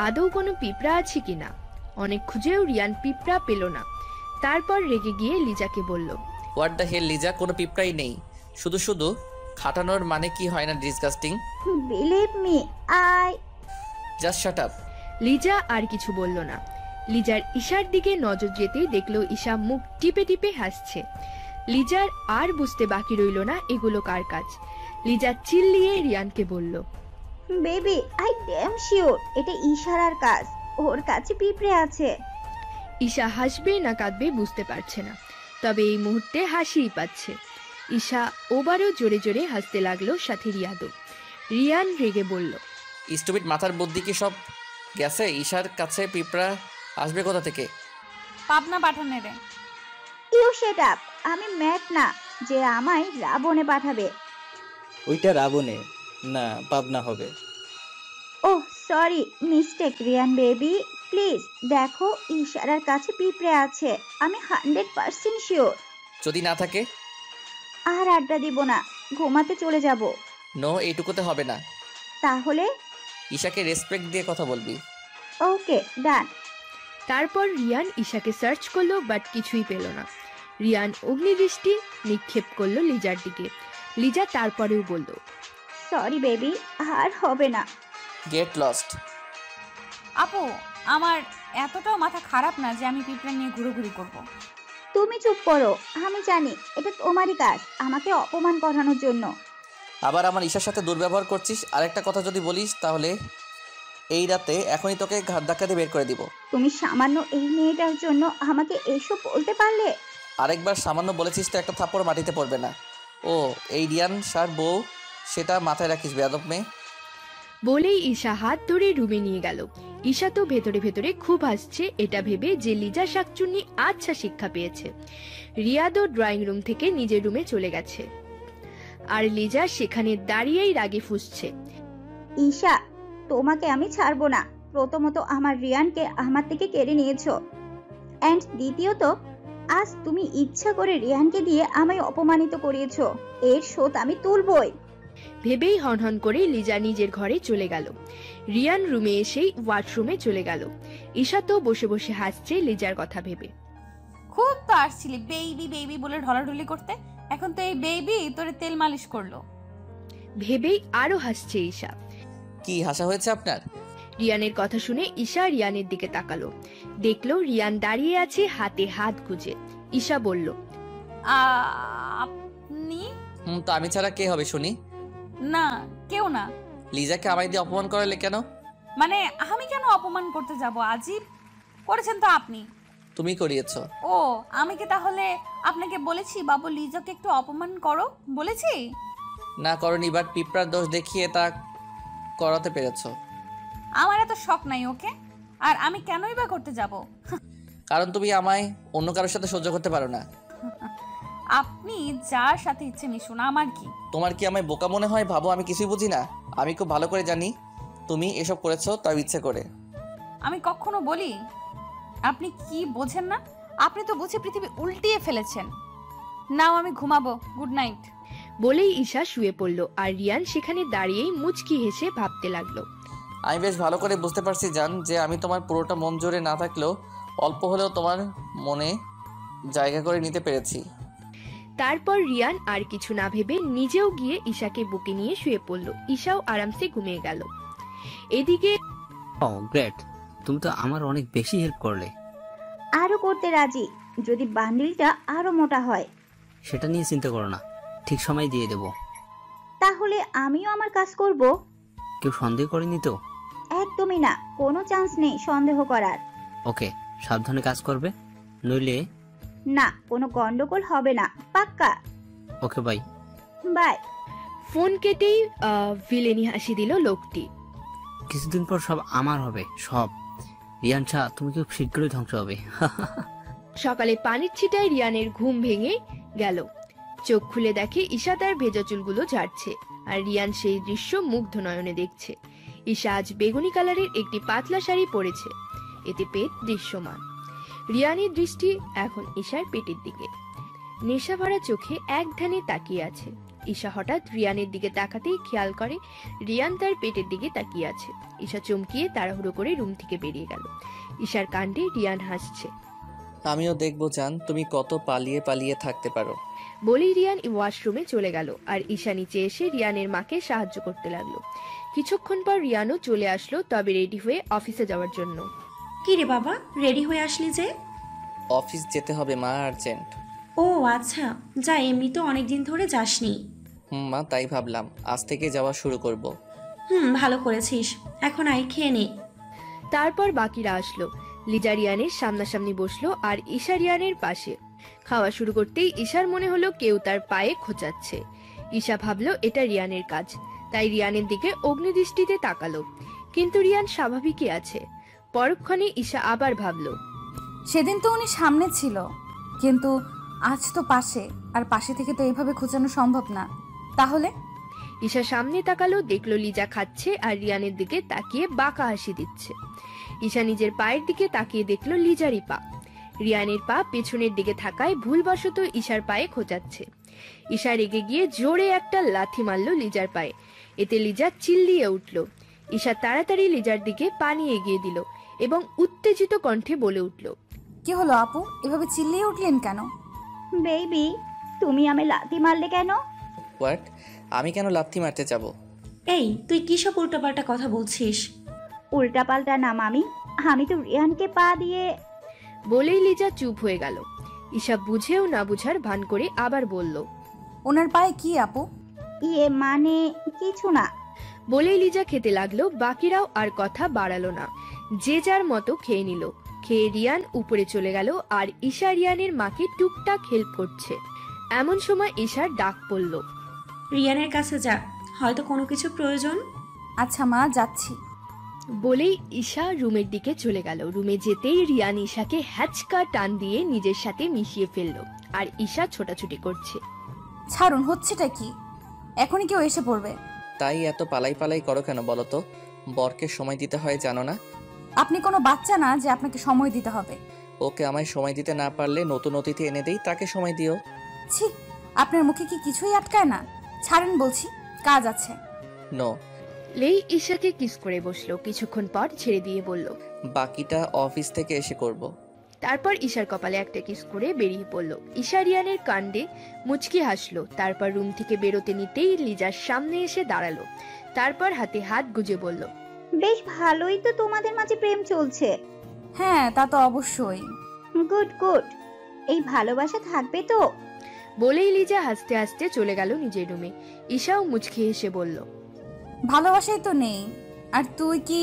আদৌ কোনো পিঁপড়া আছে কিনা। অনেক খুঁজেও রিয়ান পিঁপড়া পেল না। তারপর রেগে গিয়ে লিজাকে বলল, হোয়াট দ্য হেল লিজা, কোনো পিঁপড়াই নেই। শুধু শুধু খাটানোর মানে কি হয় না disgusting? Believe me, I just shut up. Liza আর কিছু বলল না। লিজার ঈশার দিকে নজর যেতেই দেখলো ঈশা মুখ টিপে টিপে হাসছে। লিজার আর বুঝতে বাকি রইল না এগুলো কার কাজ। লিজা চিল্লিয়ে রিয়ানকে বলল, বেবি আই ড্যাম শিওর এটা ইশারার কাজ, ওর কাছে পিঁপড়ে আছে। ঈশা হাসবে না কাঁদবে বুঝতে পারছে না, তবে এই মুহূর্তে হাসিই পাচ্ছে। ঈশা ওবারও জোরে জোরে হাসতে লাগলো, সাথে রিয়াদও। রিয়ান রেগে বলল, স্টুপিড, মাথার বুদ্ধি কি সব গেছে? ঈশার কাছে পিঁপড়া আসবে কোথা থেকে? পাবনা পাঠানে রে। ইউ শেট আপ, আমি ম্যাট না যে আমায় রাবণে পাঠাবে। ওইটা রাবণে না, পাবনা হবে। Oh sorry, mistake Riyan baby. Please দেখো ইশারার কাছে পিঁপড়ে আছে, আমি 100% শিওর। যদি না থাকে? আর আড্ডা দিব না, ঘুমাতে চলে যাব। নো, এইটুকুতে হবে না। তাহলে? ঈশাকে রেসপেক্ট দিয়ে কথা বলবি। ওকে ডান। তারপর রিয়ান ঈশাকে সার্চ করলো, বাট কিছুই পেল না। রিয়ান অগ্নিদৃষ্টি নিক্ষেপ করলো লিজার দিকে। লিজা তারপরেও বলল, সরি বেবি, আর হবে না। Get lost. আপু, আমার এতটাও মাথা খারাপ না যে আমি পিঁপড়া নিয়ে ঘুরোঘুরি করব। তুমি চুপ করো, আমি জানি এটা তোমারই কাজ, আমাকে অপমান করানোর জন্য। আবার আমার ঈশার সাথে দুর্ব্যবহার করছিস। আরেকটা কথা যদি বলিস তাহলে এই রাতে এখনই তোকে ঘাট ধাক্কা দিয়ে বের করে দিব। তুমি সামান্য এই মেয়েটার জন্য আমাকে এসব বলতে পারলে? আরেকবার সামান্য বলেছিস তো একটা থাপ্পড় মাটিতে পড়বে না। ও এই রিয়ান সার বউ, সেটা মাথায় রাখিস বেয়াদব মেয়ে। বলেই ঈশা হাত ধরে রুমে নিয়ে গেল। ঈশা তো ভেতরে ভেতরে খুব হাসছে, এটা ভেবে যে লিজা শাকচুন্নি আচ্ছা শিক্ষা পেয়েছে। রিয়াদও ড্রয়িং রুম থেকে নিজের রুমে চলে গেছে, আর লিজা সেখানে দাঁড়িয়েই রাগে ফুঁসছে। ঈশা, তোমাকে আমি ছাড়বো না। প্রথমত আমার রিয়ানকে আমার থেকে কেড়ে নিয়েছো, এন্ড দ্বিতীয়ত আজ তুমি ইচ্ছা করে রিয়ানকে দিয়ে আমায় অপমানিত করিয়েছো। এর শোধ আমি তুলবই। ভেবেই হনহন করে লিজা নিজের ঘরে চলে গেল। রিয়ান রুমে এসেই ওয়াশরুমে চলে গেল। ঈশা তো বসে বসে হাসছে লিজার কথা ভেবে। খুব তো আসছিলি বেবি বেবি বলে ঢলাঢলি করতে, এখন তো এই বেবি তোরে তেল মালিশ করলো। ভেবেই আরো হাসছে ঈশা। কি হাসা হয়েছে আপনার? রিয়ানের কথা শুনে ঈশা রিয়ানের দিকে তাকালো, দেখলো রিয়ান দাঁড়িয়ে আছে হাতে হাত গুজে। ঈশা বলল, আপনি? তো আমি ছাড়া কে হবে শুনি? না, কেউ না। লিজাকে আমায় দিয়ে অপমান করালে কেন? মানে আমি কেন অপমান করতে যাব? আজীব করেছেন তো আপনি। তুমি করিয়েছো। ও, আমি কি তাহলে আপনাকে বলেছি বাবু লিজাকে একটু অপমান করো বলেছি? না করনি, বাট পিঁপড়ার দোষ দেখিয়ে তা করাতে পেরেছো। আমার এত শখ নাই ওকে, আর আমি কেনই বা করতে যাব? কারণ তুমি আমায় অন্য কারোর সাথে সহ্য করতে পারো না। আপনি যার সাথে ইচ্ছে মিশুন, আমার কি? তোমার কি আমায় বোকা মনে হয়? ভাবো আমি কিছুই বুঝি না? আমি খুব ভালো করে জানি তুমি এসব করেছো তাও ইচ্ছে করে। আমি কখনো বলি আপনি কি বোঝেন না? আপনি তো বুঝে পৃথিবী উল্টিয়ে ফেলেছেন। নাও আমি ঘুমাবো, গুড নাইট। বলেই ঈশা শুয়ে পড়ল, আর রিয়ান সেখানে দাঁড়িয়েই মুচকি হেসে ভাবতে লাগলো। আমি বেশ ভালো করে বুঝতে পারছি জান, যে আমি তোমার পুরোটা মন জুড়ে না থাকলেও অল্প হলেও তোমার মনে জায়গা করে নিতে পেরেছি। তারপর রিয়ান আর কিছু না ভেবে নিজেও গিয়ে ঈশাকে বুকে নিয়ে শুয়ে পড়ল। ঈশাও আরামসে ঘুমিয়ে গেল। এদিকে ও গ্রেট, তুমি তো আমার অনেক বেশি হেল্প করলে। আরো করতে রাজি, যদি বান্ডিলটা আরো মোটা হয়। সেটা নিয়ে চিন্তা করো না, ঠিক সময় দিয়ে দেব। তাহলে আমিও আমার কাজ করব। কেউ সন্দেহ করেনি তো? একদমই না, কোনো চান্স নেই সন্দেহ করার। ওকে, সাবধানে কাজ করবে, নইলে না কোনো গন্ডগোল হবে না, পাক্কা। Okay bye. বাই। ফোন কেটেই ভিলেনি হাসি দিল লোকটি। কিছুদিন পর সব আমার হবে, সব। রিয়ান শাহ, তুমি খুব শীঘ্রই ধ্বংস হবে। সকালে পানির ছিটায় রিয়ানের ঘুম ভেঙে গেল। চোখ খুলে দেখে ঈশা তার ভেজা চুলগুলো ঝাড়ছে, আর রিয়ান সেই দৃশ্য মুগ্ধ নয়নে দেখছে। ঈশা আজ বেগুনি কালারের একটি পাতলা শাড়ি পরেছে, এতে পেট দৃশ্যমান। রিয়ানের দৃষ্টি এখন ঈশার পেটের দিকে। নেশা ভরা চোখে এক ধ্যানে তাকিয়ে আছে। ঈশা হঠাৎ রিয়ানের দিকে তাকাতেই খেয়াল করে রিয়ান তার পেটের দিকে তাকিয়ে আছে। ঈশা চমকিয়ে তাড়াহুড়ো করে রুম থেকে বেরিয়ে গেল। ঈশার কাণ্ডে রিয়ান হাসছে। আমিও দেখবো জান তুমি কত পালিয়ে পালিয়ে থাকতে পারো। বলেই রিয়ান ওয়াশরুমে চলে গেল আর ঈশা নিচে এসে রিয়ানের মাকে সাহায্য করতে লাগলো। কিছুক্ষণ পর রিয়ানও চলে আসলো, তবে রেডি হয়ে অফিসে যাওয়ার জন্য। কি রে বাবা, রেডি হয়ে আসলি যে? অফিস যেতে হবে মা, আর্জেন্ট। ও আচ্ছা, যা, এমনি তো অনেকদিন ধরে যাসনি। মা তাই ভাবলাম আজ থেকে যাওয়া শুরু করব। ভালো করেছিস, এখন আই খেয়ে নে। তারপর বাকিরা আসলো। লিজা রিয়ানের সামনাসামনি বসলো আর ঈশা রিয়ানের পাশে। খাওয়া শুরু করতেই ঈশার মনে হলো কেউ তার পায়ে খোঁচাচ্ছে। ঈশা ভাবলো এটা রিয়ানের কাজ, তাই রিয়ানের দিকে অগ্নিদৃষ্টিতে তাকালো, কিন্তু রিয়ান স্বাভাবিকই আছে। পরক্ষণে ঈশা আবার ভাবলো, সেদিন তো উনি সামনে ছিল, কিন্তু আজ তো পাশে, আর পাশে থেকে তো এইভাবে খোঁচানো সম্ভব না। তাহলে ঈশা সামনে তাকালো, দেখলো লিজা খাচ্ছে আর রিয়ানের দিকে তাকিয়ে বাঁকা হাসি দিচ্ছে। ঈশা নিজের পায়ের দিকে তাকিয়ে দেখলো লিজারই পা। রিয়ানের পা পেছনের দিকে থাকায় ভুলবশত ঈশার পায়ে খোঁচাচ্ছে। ঈশা রেগে গিয়ে জোরে একটা লাথি মারলো লিজার পায়ে। এতে লিজা চিল্লিয়ে উঠল। ঈশা তাড়াতাড়ি লিজার দিকে পানি এগিয়ে দিল এবং উত্তেজিত কণ্ঠে বলে উঠল, কি হলো আপু, এভাবে চিল্লিয়ে উঠলেন কেন? বেবি, তুমি আমি লাথি মারলে কেন? হোয়াট? আমি কেন লাথি মারতে যাব? এই তুই কি সব উল্টাপাল্টা কথা বলছিস? উল্টাপাল্টা না মামি, আমি তো রিয়ানকে পা দিয়ে। বলেই লিজা চুপ হয়ে গেল। ঈশা বুঝেও না বুঝার ভান করে আবার বলল, ওনার পায়ে কি আপু? মানে কিছু না। বলেই লিজা খেতে লাগলো। বাকিরাও আর কথা বাড়ালো না, যে যার মতো খেয়ে নিল। খেয়ে রিয়ান উপরে চলে গেল আর ঈশা রিয়ানের মাকে টুকটাক হেল্প করছে। এমন সময় ঈশার ডাক পড়ল, রিয়ানের কাছে যা, হয়তো কোনো কিছু প্রয়োজন। আচ্ছা মা, যাচ্ছি। বলেই ঈশা রুমের দিকে চলে গেল। রুমে যেতেই রিয়ান ঈশাকে হ্যাচকা টান দিয়ে নিজের সাথে মিশিয়ে ফেললো আর ঈশা ছোটাছুটি করছে। ছাড়ুন, হচ্ছেটা কি? এখনই কেউ এসে পড়বে। তাই এত পালাই পালাই করো কেন বলো তো? বরকে সময় দিতে হয় জানো না? আপনি কোনো বাচ্চা না যে আপনাকে সময় দিতে হবে। ওকে আমায় সময় দিতে না পারলে নতুন অতিথি এনে দেই, তাকে সময় দিও। ছি, আপনার মুখে কি কিছুই আটকায় না? ছাড়েন বলছি, কাজ আছে। নো। লেই ঈশাকে কিস করে বসলো। কিছুক্ষণ পর ছেড়ে দিয়ে বলল, বাকিটা অফিস থেকে এসে করব। তারপর ঈশার কপালে একটা কিস করে বেরিয়ে পড়ল। ঈশা রিয়ানের কাণ্ডে মুচকি হাসলো। তারপর রুম থেকে বেরোতে নিতেই লিজার সামনে এসে দাঁড়ালো। তারপর হাতে হাত গুজে বলল, বেশ ভালোই তো তোমাদের মাঝে প্রেম চলছে। হ্যাঁ, তা তো অবশ্যই। গুড গুড, এই ভালোবাসা থাকবে তো? বলেই লিজা হাসতে হাসতে চলে গেল নিজের রুমে। ঈশাও মুচকি হেসে বলল, ভালোবাসাই তো নেই, আর তুই কি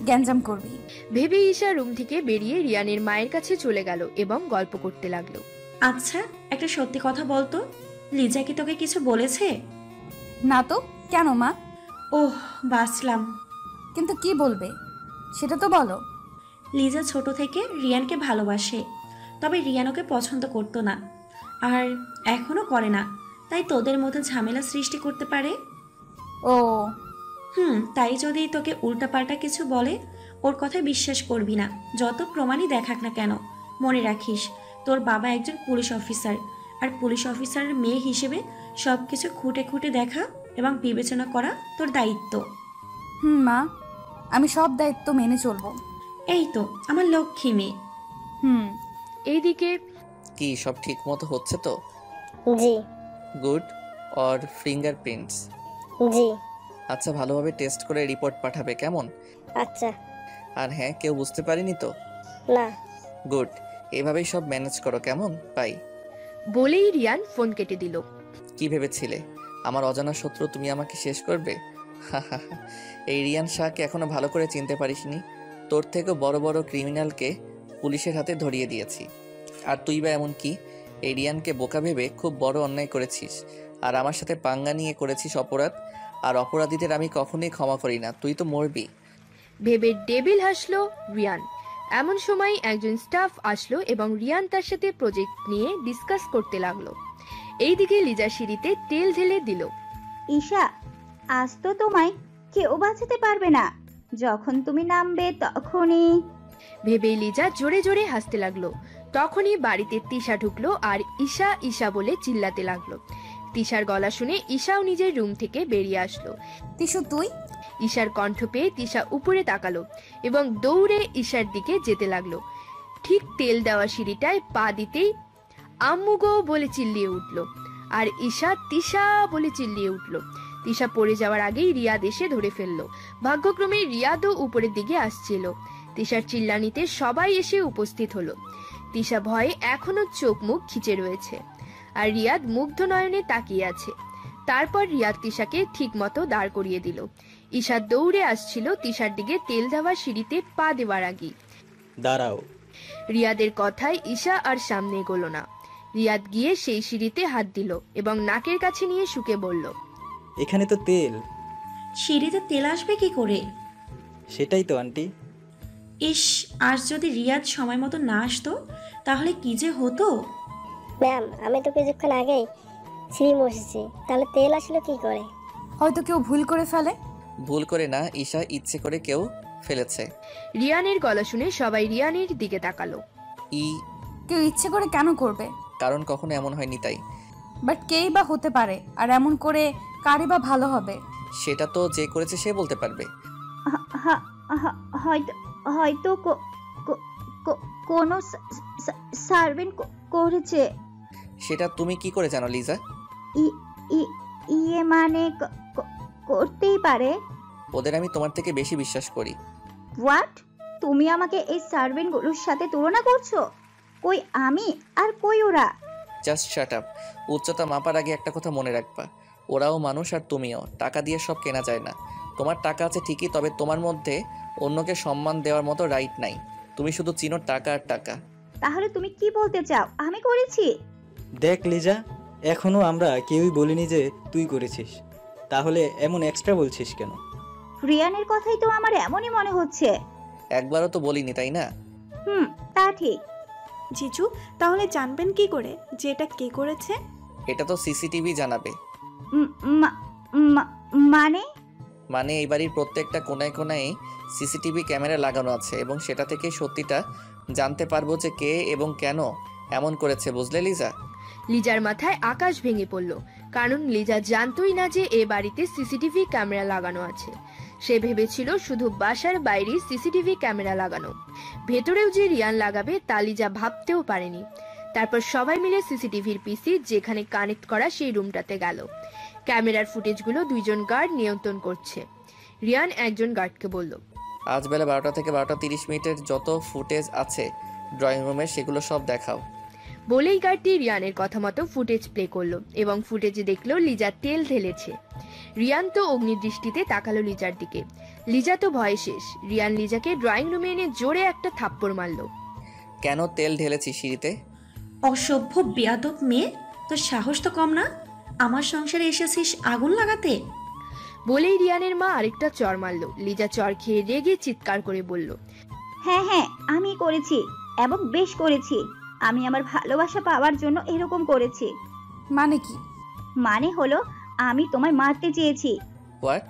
গ্যাঞ্জাম করবি? ভেবে ঈশা রুম থেকে বেরিয়ে রিয়ানের মায়ের কাছে চলে গেল এবং গল্প করতে লাগলো। আচ্ছা, একটা সত্যি কথা বলতো, লিজা কি তোকে কিছু বলেছে? না তো, কেন মা? ওহ, বাঁচলাম। কিন্তু কি বলবে সেটা তো বলো। লিজা ছোট থেকে রিয়ানকে ভালোবাসে, তবে রিয়ান ওকে পছন্দ করতো না, আর এখনো করে না, তাই তোদের মধ্যে ঝামেলা সৃষ্টি করতে পারে। ও তাই যদি তোকে উল্টাপাল্টা কিছু বলে, ওর কথায় বিশ্বাস করবি না, যত প্রমাণই দেখাক না কেন। মনে রাখিস, তোর বাবা একজন পুলিশ অফিসার, আর পুলিশ অফিসারের মেয়ে হিসেবে সব কিছু খুঁটে খুঁটে দেখা এবং বিবেচনা করা তোর দায়িত্ব। মা, আমি সব দায়িত্ব মেনে চলবো। এই তো আমার লক্ষ্মী মেয়ে। এইদিকে কি সব ঠিক মতো হচ্ছে তো? জি। গুড। আর ফিঙ্গারপ্রিন্টস? জি। আচ্ছা, ভালোভাবে টেস্ট করে রিপোর্ট পাঠাবে, কেমন? আচ্ছা। আর হ্যাঁ, কেউ বুঝতে পারেনি তো? না। গুড, এভাবেই সব ম্যানেজ করো, কেমন? বাই। বলেই রিয়ান ফোন কেটে দিল। কি ভেবেছিলে আমার অজানা শত্রু তুমি আমাকে শেষ করবে? এই রিয়ান শাহকে এখনো ভালো করে চিনতে পারিসনি। তোর থেকেও বড় বড় ক্রিমিনালকে পুলিশের হাতে ধরিয়ে দিয়েছি, আর তুই বা এমন কি এই রিয়ানকে বোকা ভেবে খুব বড় অন্যায় করেছিস, আর আমার সাথে পাঙ্গা নিয়ে করেছিস অপরাধ। আর অপরাধীদের আমি কখনোই ক্ষমা করি না, তুই তো মরবি। ভেবে ডেভিল হাসলো রিয়ান। এমন সময় একজন স্টাফ আসলো এবং রিয়ান তার সাথে প্রজেক্ট নিয়ে ডিসকাস করতে লাগলো। এইদিকে লিজা সিঁড়িতে তেল ঢেলে দিল। ঈশা, আজ তো তোমায় কেউ বাঁচাতে পারবে না, যখন তুমি নামবে তখনই। ভেবে লিজা জোরে জোরে হাসতে লাগলো। তখনই বাড়িতে তিশা ঢুকলো আর ঈশা ঈশা বলে চিল্লাতে লাগলো। তিশার গলা শুনে ঈশাও নিজের রুম থেকে বেরিয়ে আসলো। তিশু তুই? ঈশার কণ্ঠ পেয়ে তিশা উপরে তাকালো এবং দৌড়ে ঈশার দিকে যেতে লাগলো। ঠিক তেল দেওয়া সিঁড়িটায় পা দিতেই আম্মু গো বলে চিল্লিয়ে উঠল, আর ঈশা তিশা বলে চিল্লিয়ে উঠল। তিশা পড়ে যাওয়ার আগেই রিয়াদ এসে ধরে ফেললো। ভাগ্যক্রমে রিয়াদও উপরের দিকে আসছিল। তিশার চিল্লানিতে সবাই এসে উপস্থিত হলো। তিশা ভয়ে এখনো চোখ মুখ খিচে রয়েছে, আর রিয়াদ মুগ্ধ নয়নে তাকিয়ে আছে। তারপর রিয়াদ তিশাকে ঠিক মতো দাঁড় করিয়ে দিল। ঈশা দৌড়ে আসছিল তিশার দিকে তেল দেওয়া সিঁড়িতে পা দেওয়ার আগেই। দাঁড়াও। রিয়াদের কথায় ঈশা আর সামনে এগোলো না। রিয়াদ গিয়ে সেই সিঁড়িতে হাত দিল এবং নাকের কাছে নিয়ে শুকে বলল, এখানে তো তেল। সিঁড়িতে তেল আসবে কি করে? সেটাই তো আন্টি। ইস, আজ যদি রিয়াদ সময় মতো না আসতো তাহলে কি যে হতো। ম্যাম, আমি তো কিছুক্ষণ আগেই সিঁড়ি বসেছি, তাহলে তেল আসলো কি করে? হয়তো কেউ ভুল করে ফেলে। ভুল করে না ঈশা, ইচ্ছে করে কেউ ফেলেছে। রিয়ানের গলা শুনে সবাই রিয়ানের দিকে তাকালো। কেউ ইচ্ছে করে কেন করবে? কারণ কখনো এমন হয়নি তাই। বাট কেই বা হতে পারে, আর এমন করে কারই বা ভালো হবে? সেটা তো যে করেছে সে বলতে পারবে। হয়তো হয়তো কোনো সার্ভেন্ট করেছে। সেটা তুমি কি করে জানো লিজা? ইয়ে মানে করতেই পারে। ওদের আমি তোমার থেকে বেশি বিশ্বাস করি। হোয়াট? তুমি আমাকে এই সার্ভেন্টগুলোর সাথে তুলনা করছো? কই আমি আর কই ওরা? Just shut up. উচ্চতা মাপার আগে একটা কথা মনে রাখবা, ওরাও মানুষ আর তুমিও। টাকা দিয়ে সব কেনা যায় না। তোমার টাকা আছে ঠিকই, তবে তোমার মধ্যে অন্যকে সম্মান দেওয়ার মতো রাইট নাই। তুমি শুধু চিনো টাকা আর টাকা। তাহলে তুমি কি বলতে চাও আমি করেছি? দেখ লিজা, এখনো আমরা কেউই বলিনি যে তুই করেছিস, তাহলে এমন এক্সট্রা বলছিস কেন? রিয়ানের কথাই তো আমার এমনই মনে হচ্ছে। একবারও তো বলিনি, তাই না? তা ঠিক। জিজু, তাহলে জানবেন কি করে যে এটা কে করেছে? এটা তো সিসিটিভি জানাবে। মানে এই বাড়ির প্রত্যেকটা কোনায় কোনায় সিসিটিভি ক্যামেরা লাগানো আছে, এবং সেটা থেকে সত্যিটা জানতে পারবো যে কে এবং কেন এমন করেছে, বুঝলে লিজা? লিজার মাথায় আকাশ ভেঙে পড়ল, কারণ লিজা জানতোই না যে এ বাড়িতে সিসিটিভি ক্যামেরা লাগানো আছে। সে ভেবেছিল শুধু বাসার বাইরে সিসিটিভি ক্যামেরা লাগানো, ভেতরেও যে রিয়ান লাগাবে তা লিজা ভাবতেও পারেনি। তারপর সবাই মিলে সিসিটিভির পিসি যেখানে কানেক্ট করা সেই রুমটাতে গেল। ক্যামেরার ফুটেজগুলো দুইজন গার্ড নিয়ন্ত্রণ করছে। রিয়ান একজন গার্ডকে বলল, আজ বেলা 12টা থেকে 12:30 যত ফুটেজ আছে ড্রয়িং রুমের, সেগুলো সব দেখাও। বলেই গার্ডটি রিয়ানের কথা মতো ফুটেজ প্লে করলো এবং ফুটেজে দেখলো লিজা তেল ঢেলেছে। রিয়ান তো অগ্নিদৃষ্টিতে তাকালো লিজার দিকে। লিজা তো ভয়ে শেষ। রিয়ান লিজাকে ড্রয়িং রুমে এনে জোরে একটা থাপ্পড় মারলো। কেন তেল ঢেলেছি সিঁড়িতে? অসভ্য বেয়াদব মেয়ে, তোর সাহস তো কম না? আমার সংসারে এসেছিস আগুন লাগাতে? বলেই রিয়ানের মা আরেকটা চর মারলো। লিজা চর খেয়ে রেগে চিৎকার করে বলল, হ্যাঁ আমি করেছি, এবং বেশ করেছি। আমি আমার ভালোবাসা পাওয়ার জন্য এরকম করেছি। মানে কি? মানে হলো আমি তোমায় মারতে চেয়েছি। হোয়াট?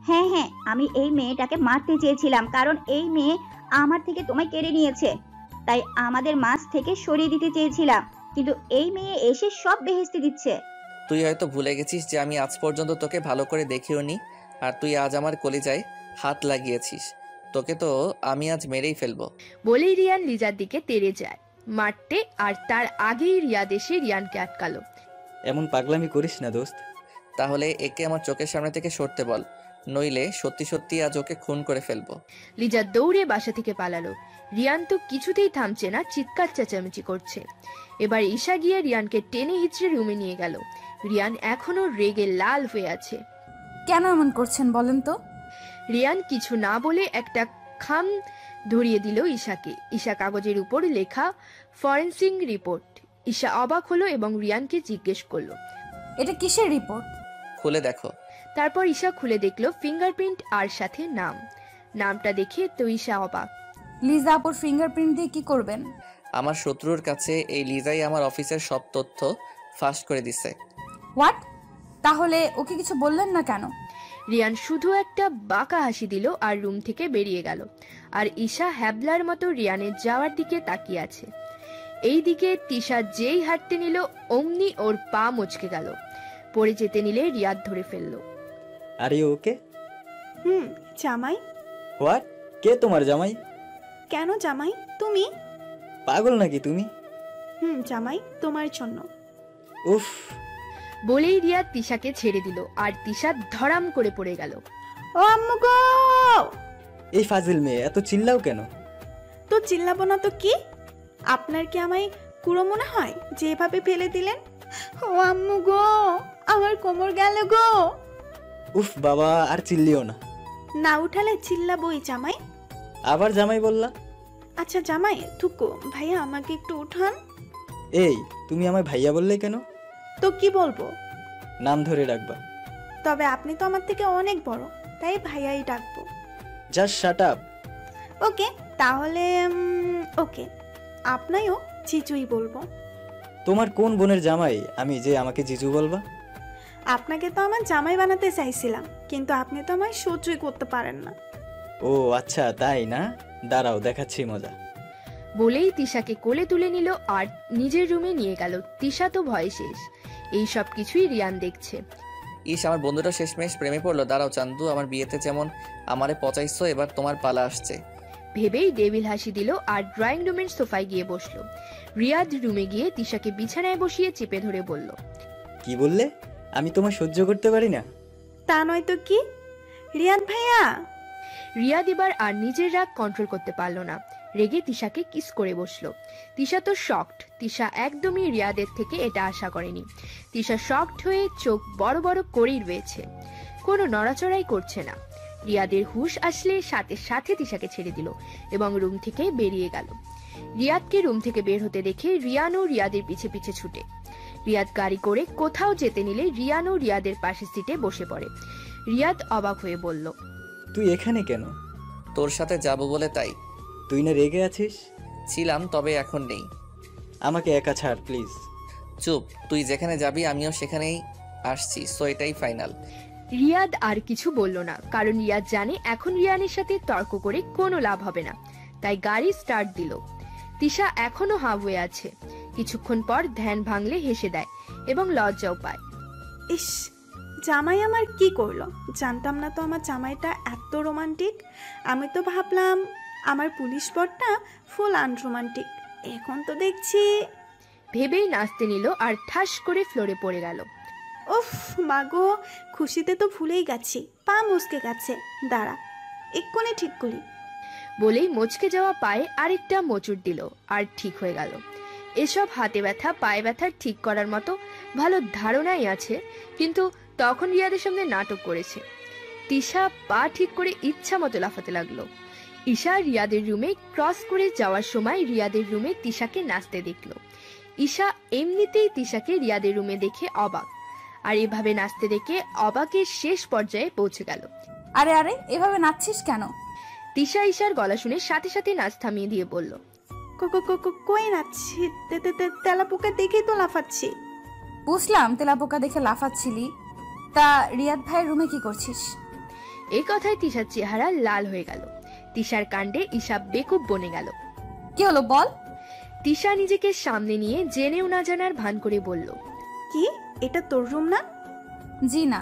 হ্যাঁ, আমি এই মেয়েটাকে মারতে চেয়েছিলাম, কারণ এই মেয়ে আমার থেকে তোমায় কেড়ে নিয়েছে। তাই আমাদের মাঝ থেকে সরিয়ে দিতে চেয়েছিলাম, কিন্তু এই মেয়ে এসে সব বেহেশতি দিচ্ছে। তুই হয়তো ভুলে গেছিস যে আমি আজ পর্যন্ত তোকে ভালো করে দেখিও নি, আর তুই আজ আমার কলিজায় হাত লাগিয়েছিস। তোকে তো আমি আজ মেরেই ফেলবো। বলেই রিয়ান লিজার দিকে তেড়ে যায় মারতে, আর তার আগেই রিয়াদ এসে রিয়ানকে আটকালো। এমন পাগলামি করিস না দোস্ত। তাহলে একে আমার চোখের সামনে থেকে সরতে বল, নইলে সত্যি সত্যি আজ ওকে খুন করে ফেলবো। লিজা দৌড়ে বাসা থেকে পালালো। রিয়ান তো কিছুতেই থামছে না, চিৎকার চেঁচামেচি করছে। এবার ঈশা গিয়ে রিয়ানকে টেনে হিচড়ে রুমে নিয়ে গেল। রিয়ান এখনো রেগে লাল হয়ে আছে। কেন এমন করছেন বলেন তো? রিয়ান কিছু না বলে একটা খাম ধরিয়ে দিল ঈশাকে। ঈশা কাগজের উপর লেখা ফরেন্সিক রিপোর্ট। ঈশা অবাক হলো এবং রিয়ানকে জিজ্ঞেস করলো, এটা কিসের রিপোর্ট? খুলে দেখো। তারপর ঈশা খুলে দেখলো ফিঙ্গারপ্রিন্ট আর সাথে নাম। নামটা দেখে তো ঈশা অবাক। লিজা আপুর ফিঙ্গারপ্রিন্ট দিয়ে কি করবেন? আমার শত্রুর কাছে এই লিজাই আমার অফিসের সব তথ্য ফাঁস করে দিছে। হোয়াট? তাহলে ওকে কিছু বললেন না কেন? রিয়ান শুধু একটা বাঁকা হাসি দিল আর রুম থেকে বেরিয়ে গেল। আর ঈশা হ্যাবলার মতো রিয়ানের যাওয়ার দিকে তাকিয়ে আছে। এই দিকে তিশা যেই হাঁটতে নিল অমনি ওর পা মচকে গেল। পড়ে যেতে নিলে রিয়াদ ধরে ফেলল। Are you okay? জামাই। হোয়াট? কে তোমার জামাই? কেন জামাই? তুমি? পাগল নাকি তুমি? জামাই তোমার জন্য। উফ। বলেই রিয়াদ তিশাকে ছেড়ে দিল আর তিশা ধরাম করে পড়ে গেল। ও আম্মু গো! এই ফাজিল মেয়ে এত চিল্লাও কেন? তো চিল্লাবো না তো কি? আপনার কি আমায় কুড়ো মনে হয় যে এভাবে ফেলে দিলেন? ও আম্মু গো, আমার কোমর গেল গো। উফ বাবা, আর চিল্লিও না। না উঠালে চিল্লাবই জামাই। আবার জামাই বললা? আচ্ছা জামাই থুকু, ভাইয়া আমাকে একটু উঠান। এই তুমি আমায় ভাইয়া বললে কেন? তো কি বলবো? নাম ধরে ডাকবা। তবে আপনি তো আমার থেকে অনেক বড়, তাই ভাইয়াই ডাকবো। Just shut up. ওকে, তাহলে ওকে, আপনাকেও জিজুই বলবো। তোমার কোন বোনের জামাই আমি যে আমাকে জিজু বলবা? আপনাকে তো আমার জামাই বানাতে চাইছিলাম, কিন্তু আপনি তো আমায় সহ্যই করতে পারেন না। ও আচ্ছা তাই না, দাঁড়াও দেখাচ্ছি মজা। বলেই তিশাকে কোলে তুলে নিল আর নিজের রুমে নিয়ে গেল। তিশা তো ভয়ে শেষ। এই সব কিছুই রিয়ান দেখছে। ইস, আমার বন্ধুটা শেষমেশ প্রেমে পড়লো। দাঁড়াও চান্দু, আমার বিয়েতে যেমন আমারে পচাইছো, এবার তোমার পালা আসছে ভেবেই ডেভিল হাসি দিল আর ড্রয়িং রুমের সোফায় গিয়ে বসলো। রিয়াদ রুমে গিয়ে তিশাকে বিছানায় বসিয়ে চেপে ধরে বলল, কি বললে? আমি তোমার সহ্য করতে পারি না? তা নয় তো কি রিয়াদ ভাইয়া। রিয়াদ এবার আর নিজের রাগ কন্ট্রোল করতে পারলো না, রেগে তিশাকে কিস করে বসলো। তিশা তো শকড। তিশা একদমই রিয়াদের থেকে এটা আশা করেনি। তিশা শকড হয়ে চোখ বড় বড় করেই রয়েছে, কোনো নড়াচড়াই করছে না। রিয়াদের হুঁশ আসলে সাথে সাথে তিশাকে ছেড়ে দিল এবং রুম থেকে বেরিয়ে গেল। রিয়াদকে রুম থেকে বের হতে দেখে রিয়ানও রিয়াদের পিছে পিছে ছুটে। রিয়াদ গাড়ি করে কোথাও যেতে নিলে রিয়ানও রিয়াদের পাশের সিটে বসে পড়ে। রিয়াদ অবাক হয়ে বলল, তুই এখানে কেন? তোর সাথে যাব বলে তাই। তুই না রেগে আছিস? ছিলাম, তবে এখন নেই। আমাকে একা ছাড় প্লিজ। চুপ, তুই যেখানে যাবি আমিও সেখানেই আসছি, সো এটাই ফাইনাল। রিয়াদ আর কিছু বলল না, কারণ রিয়াদ জানে এখন রিয়ানের সাথে তর্ক করে কোনো লাভ হবে না, তাই গাড়ি স্টার্ট দিল। তিশা এখনো হাঁ হয়ে আছে। কিছুক্ষণ পর ধ্যান ভাঙলে হেসে দেয় এবং লজ্জাও পায়। ইস, জামাই আমার কি করলো? জানতাম না তো আমার জামাইটা এত রোমান্টিক। আমি তো ভাবলাম আমার পুলিশ বরটা ফুল আনরোমান্টিক, এখন তো দেখছি। ভেবেই নাচতে নিল আর ঠাস করে ফ্লোরে পড়ে গেল। উফ মাগো, খুশিতে তো ভুলেই গেছি, পা মুচকে গেছে। দাঁড়া এক্ষুনি ঠিক করি। বলেই মচকে যাওয়া পায়ে আরেকটা মোচড় দিল আর ঠিক হয়ে গেল। এসব হাতে ব্যথা পায়ে ব্যথা ঠিক করার মতো ভালো ধারণাই আছে, কিন্তু তখন রিয়াদের সামনে নাটক করেছে। তিশা পা ঠিক করে ইচ্ছা মতো লাফাতে লাগলো। ঈশা রিয়াদের রুমে ক্রস করে যাওয়ার সময় রিয়াদের রুমে তিশাকে নাচতে দেখলো। ঈশা এমনিতেই তিশাকে রিয়াদের রুমে দেখে অবাক, আর এভাবে নাচতে দেখে অবাকের শেষ পর্যায়ে পৌঁছে গেল। আরে আরে, এভাবে নাচছিস কেন? তিশা ঈশার গলা শুনে সাথে সাথে নাচ থামিয়ে দিয়ে বলল, কই নাচছি? তেলাপোকা দেখেই তো লাফাচ্ছি। বুঝলাম তেলাপোকা দেখে লাফাচ্ছিলি, তা রিয়াদ ভাইয়ের রুমে কি করছিস? এই কথায় তিশার চেহারা লাল হয়ে গেল। তিশার কাণ্ডে ঈশা বেকুব বনে গেল। কি হলো বল? তিশা নিজেকে সামনে নিয়ে জেনেও না জানার ভান করে বলল, কি এটা তোর রুম না? জি না,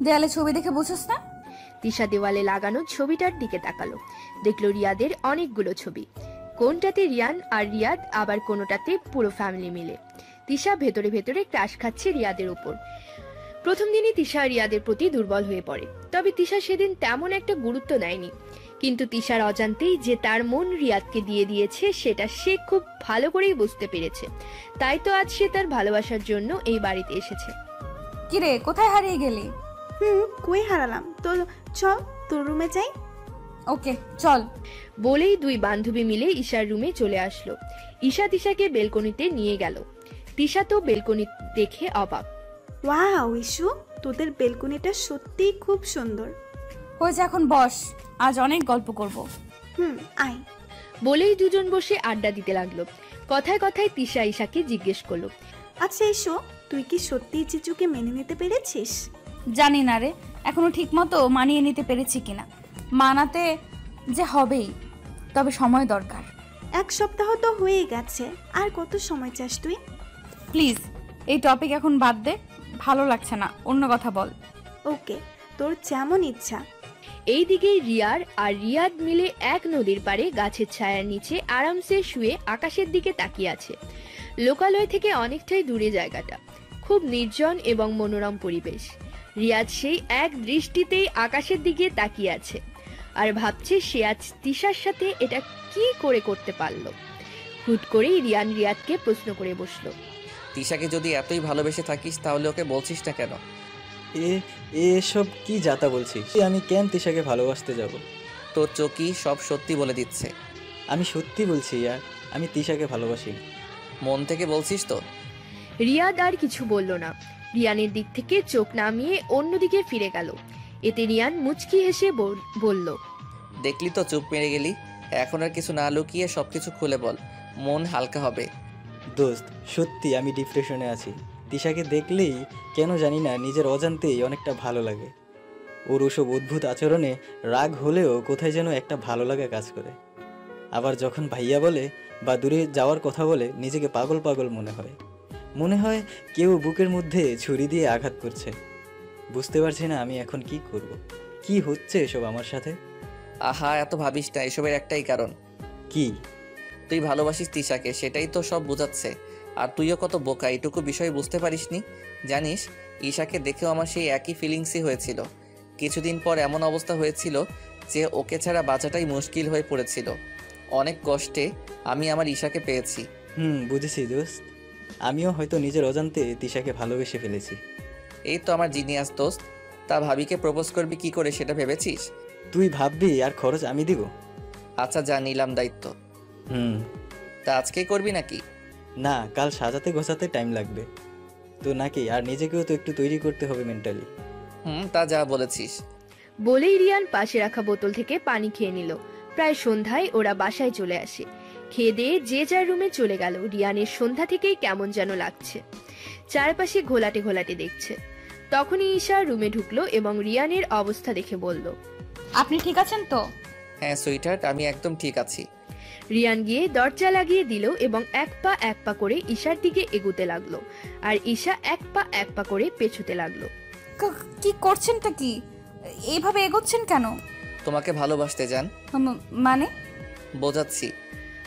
দেয়ালে ছবি দেখে বুঝছস না? তিশা দেওয়ালে লাগানো ছবিটার দিকে তাকালো, দেখলো রিয়াদের অনেকগুলো ছবি। কোনটাতে রিয়ান আর রিয়াদ, আবার কোনোটাতে পুরো ফ্যামিলি মিলে। তিশা ভেতরে ভেতরে ক্রাশ খাচ্ছে রিয়াদের উপর। প্রথম দিনই তিশা রিয়াদের প্রতি দুর্বল হয়ে পড়ে, তবে তিশা সেদিন তেমন একটা গুরুত্ব নেয়নি। কিন্তু তিশার অজান্তেই যে তার মন রিয়াদকে দিয়ে দিয়েছে সেটা সে খুব ভালো করেই বুঝতে পেরেছে। তাই তো আজ সে তার ভালোবাসার জন্য এই বাড়িতে এসেছে। কিরে, কোথায় হারিয়ে গেলি? কই হারালাম? তো চল তোর রুমে যাই। ওকে চল। বলেই দুই বান্ধবী মিলে ঈশার রুমে চলে আসলো। ঈশা তিশাকে বেলকনিতে নিয়ে গেল। তিশা তো বেলকনি দেখে অবাক। ওয়াও ইশু, তোদের বেলকনিটা সত্যিই খুব সুন্দর। হয়েছে, এখন বস, আজ অনেক গল্প করব। আয়। বলেই দুজন বসে আড্ডা দিতে লাগলো। কথায় কথায় তিশা ঈশাকে জিজ্ঞেস করলো, আচ্ছা ইশু, তুই কি সত্যিই জিজুকে মেনে নিতে পেরেছিস? জানি না রে, এখনো ঠিক মতো মানিয়ে নিতে পেরেছি কিনা। মানাতে যে হবেই, তবে সময় দরকার। 1 সপ্তাহ তো হয়ে গেছে, আর কত সময় চাস তুই? প্লিজ এই টপিক এখন বাদ দে, ভালো লাগছে না, অন্য কথা বল। ওকে, তোর যেমন ইচ্ছা। এইদিকে রিয়ার আর রিয়াদ মিলে এক নদীর পাড়ে গাছের ছায়ার নিচে আরামসে শুয়ে আকাশের দিকে তাকিয়ে আছে। লোকালয় থেকে অনেকটাই দূরে জায়গাটা, খুব নির্জন এবং মনোরম পরিবেশ। রিয়াদ সেই এক দৃষ্টিতেই আকাশের দিকে তাকিয়ে আছে আর ভাবছে সে আজ তিশার সাথে এটা কি করে করতে পারলো। হুট করেই রিয়ান রিয়াদকে প্রশ্ন করে বসলো, তিশাকে যদি এতই ভালোবেসে থাকিস তাহলে ওকে বলছিস না কেন? এসব কি যাতা বলছিস? আমি কেন তিশাকে ভালোবাসতে যাব? তোর চোখই সব সত্যি বলে দিচ্ছে। আমি সত্যি বলছি ইয়ার, আমি তিশাকে ভালোবাসি। মন থেকে বলছিস তো? রিয়াদ আর কিছু বলল না, রিয়ানের দিক থেকে চোখ নামিয়ে অন্যদিকে ফিরে গেল। এতে রিয়ান মুচকি হেসে বলল, দেখলি তো, চুপ মেরে গেলি। এখন আর কিছু না লুকিয়ে সবকিছু খুলে বল, মন হালকা হবে। দোস্ত, সত্যি আমি ডিপ্রেশনে আছি। তিশাকে দেখলেই কেন জানি না নিজের অজান্তেই অনেকটা ভালো লাগে। ওর ওসব অদ্ভুত আচরণে রাগ হলেও কোথায় যেন একটা ভালো লাগা কাজ করে। আবার যখন ভাইয়া বলে বা দূরে যাওয়ার কথা বলে নিজেকে পাগল পাগল মনে হয় কেউ বুকের মধ্যে ছুরি দিয়ে আঘাত করছে। বুঝতে পারছি না আমি এখন কি করব, কি হচ্ছে এসব আমার সাথে। আহা, এত ভাবিস না, এসবের একটাই কারণ। কি? তুই ভালোবাসিস তিশাকে, সেটাই তো সব বোঝাচ্ছে। আর তুইও কত বোকা, এটুকু বিষয় বুঝতে পারিসনি। জানিস, ঈশাকে দেখেও আমার সেই একই ফিলিংসই হয়েছিল। কিছুদিন পর এমন অবস্থা হয়েছিল যে ওকে ছাড়া বাঁচাটাই মুশকিল হয়ে পড়েছিল। অনেক কষ্টে আমি আমার ঈশাকে পেয়েছি। বুঝেছি দোস্ত, আমিও হয়তো নিজের অজান্তে তিশাকে ভালোবেসে ফেলেছি। এই তো আমার জিনিয়াস দোস্ত। তা ভাবিকে প্রপোজ করবি কি করে সেটা ভেবেছিস? তুই ভাববি আর খরচ আমি দিব। আচ্ছা যা, নিলাম দায়িত্ব। তা আজকেই করবি নাকি? না, কাল সাজাতে গোছাতে টাইম লাগবে তো নাকি, আর নিজেকেও তো একটু তৈরি করতে হবে মেন্টালি। তা যা বলেছিস। বলেই রিয়ান পাশে রাখা বোতল থেকে পানি খেয়ে নিল। প্রায় সন্ধ্যায় ওরা বাসায় চলে আসে। খেয়ে দিয়ে যে যার রুমে চলে গেল। রিয়ানের সন্ধ্যা থেকেই কেমন যেন লাগছে, চারপাশে ঘোলাটে ঘোলাটে দেখছে। তখনই ঈশা রুমে ঢুকলো এবং রিয়ানের অবস্থা দেখে বলল, আপনি ঠিক আছেন তো? হ্যাঁ সুইটহার্ট, আমি একদম ঠিক আছি। রিয়ান গিয়ে দরজা লাগিয়ে দিল এবং এক পা করে ঈশার দিকে এগুতে লাগলো আর ঈশা এক পা করে পেছোতে লাগলো। কি করছেনটা কি? এইভাবে এগোচ্ছেন কেন? তোমাকে ভালোবাসতে জান। মানে? বোঝাচ্ছি।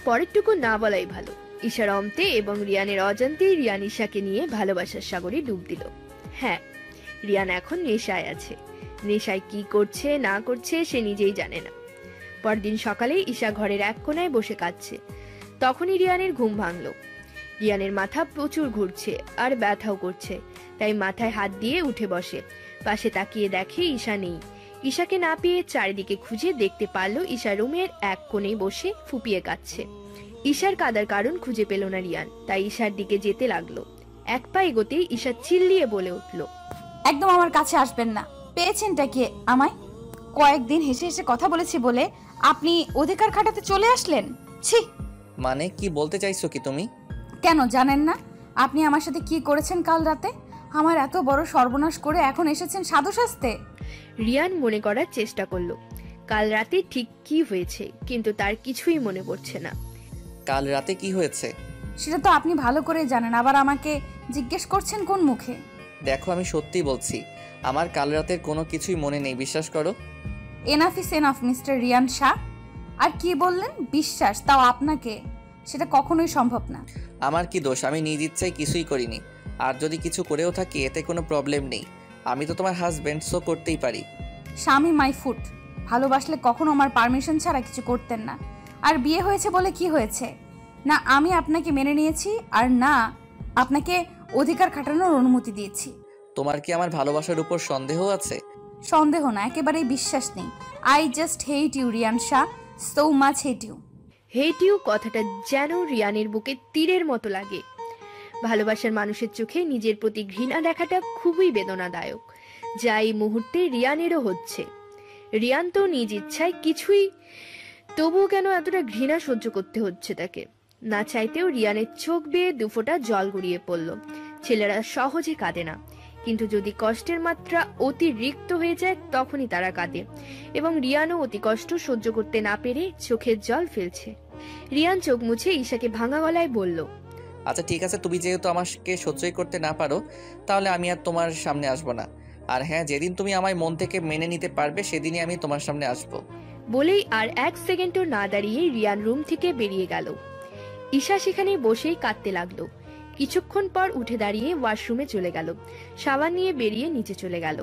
পরেরটুকু না বলাই ভালো। ঈশার অন্তে এবং রিয়ানের অজান্তেই রিয়ান ঈশাকে নিয়ে ভালোবাসার সাগরে ডুব দিল। হ্যাঁ, রিয়ান এখন নেশায় আছে। নেশায় কি করছে না করছে সে নিজেই জানে না। পরদিন সকালে ঈশা ঘরের এক কোনায় বসে কাঁদছে। তখনই রিয়ানের ঘুম ভাঙল। রিয়ানের মাথা প্রচুর ঘুরছে আর ব্যথাও করছে, তাই মাথায় হাত দিয়ে উঠে বসে। পাশে তাকিয়ে দেখে ঈশা নেই। ঈশাকে না পেয়ে চারিদিকে খুঁজে দেখতে পারল ঈশা রুমের এক কোণে বসে ফুপিয়ে কাঁদছে। ঈশার কাদার কারণ খুঁজে পেল না রিয়ান, তাই ঈশার দিকে যেতে লাগলো। এক পা এগোতেই ঈশা চিল্লিয়ে বলে উঠল, একদম আমার কাছে আসবেন না। পেয়েছেনটা কি আমায়? কয়েকদিন হেসে হেসে কথা বলেছি বলে আপনি অধিকার খাটাতে চলে আসলেন। ছি! মানে কি বলতে চাইছো কি তুমি? কেন জানেন না আপনি আমার সাথে কি করেছেন কাল রাতে? আমার এত বড় সর্বনাশ করে এখন এসেছেন সাধু সাজতে। রিয়ান মনে করার চেষ্টা করলো কাল রাতে ঠিক কি হয়েছে, কিন্তু তার কিছুই মনে পড়ছে না। কাল রাতে কি হয়েছে সেটা তো আপনি ভালো করে জানেন, আবার আমাকে জিজ্ঞেস করছেন কোন মুখে? দেখো, আমি সত্যি বলছি, আমার কাল রাতের কোনো কিছুই মনে নেই, বিশ্বাস করো। Enough is enough mister Riyan Shah. আর কি বললেন? বিশ্বাস? তাও আপনাকে? সেটা কখনোই সম্ভব না। আমার কি দোষ? আমি নিজ ইচ্ছায় কিছুই করিনি। আর যদি কিছু করেও থাকি এতে কোনো প্রবলেম নেই। আমি তো তোমার হাজবেন্ড, সো করতেই পারি। স্বামী মাই ফুট। ভালোবাসলে কখনো আমার পারমিশন ছাড়া কিছু করতেন না। আর বিয়ে হয়েছে বলে কি হয়েছে? না আমি আপনাকে মেনে নিয়েছি, আর না আপনাকে অধিকার খাটানোর অনুমতি দিয়েছি। তোমার কি আমার ভালোবাসার উপর সন্দেহ আছে? সন্দেহ না, একেবারেই বিশ্বাস নেই। I just hate you Riyan Shah, so much hate you. Hate you কথাটা যেন রিয়ানের বুকে তীরের মতো লাগে। ভালোবাসার মানুষের চোখে নিজের প্রতি ঘৃণা দেখাটা খুবই বেদনাদায়ক, যা এই মুহূর্তে রিয়ানেরও হচ্ছে। রিয়ান তো নিজ ইচ্ছায় কিছুই, তবুও কেন এতটা ঘৃণা সহ্য করতে হচ্ছে তাকে? না চাইতেও রিয়ানের চোখ বেয়ে দুফোঁটা জল গড়িয়ে পড়ল। ছেলেরা সহজে কাঁদে না, কিন্তু যদি কষ্টের মাত্রা অতিরিক্ত হয়ে যায় তখনই তারা কাঁদে, এবং রিয়ানও অতি কষ্ট সহ্য করতে না পেরে চোখের জল ফেলছে। রিয়ান চোখ মুছে ঈশাকে ভাঙা গলায় বলল, আচ্ছা ঠিক আছে, তুমি যেহেতু আমাকে সহ্যই করতে না পারো, তাহলে আমি আর তোমার সামনে আসবো না। আর হ্যাঁ, যেদিন তুমি আমায় মন থেকে মেনে নিতে পারবে সেদিনই আমি তোমার সামনে আসবো। বলেই আর এক সেকেন্ডও না দাঁড়িয়ে রিয়ান রুম থেকে বেরিয়ে গেল। ঈশা সেখানে বসেই কাঁদতে লাগলো। কিছুক্ষণ পর উঠে দাঁড়িয়ে ওয়াশরুমে চলে গেল। সাবান নিয়ে বেরিয়ে নিচে চলে গেল।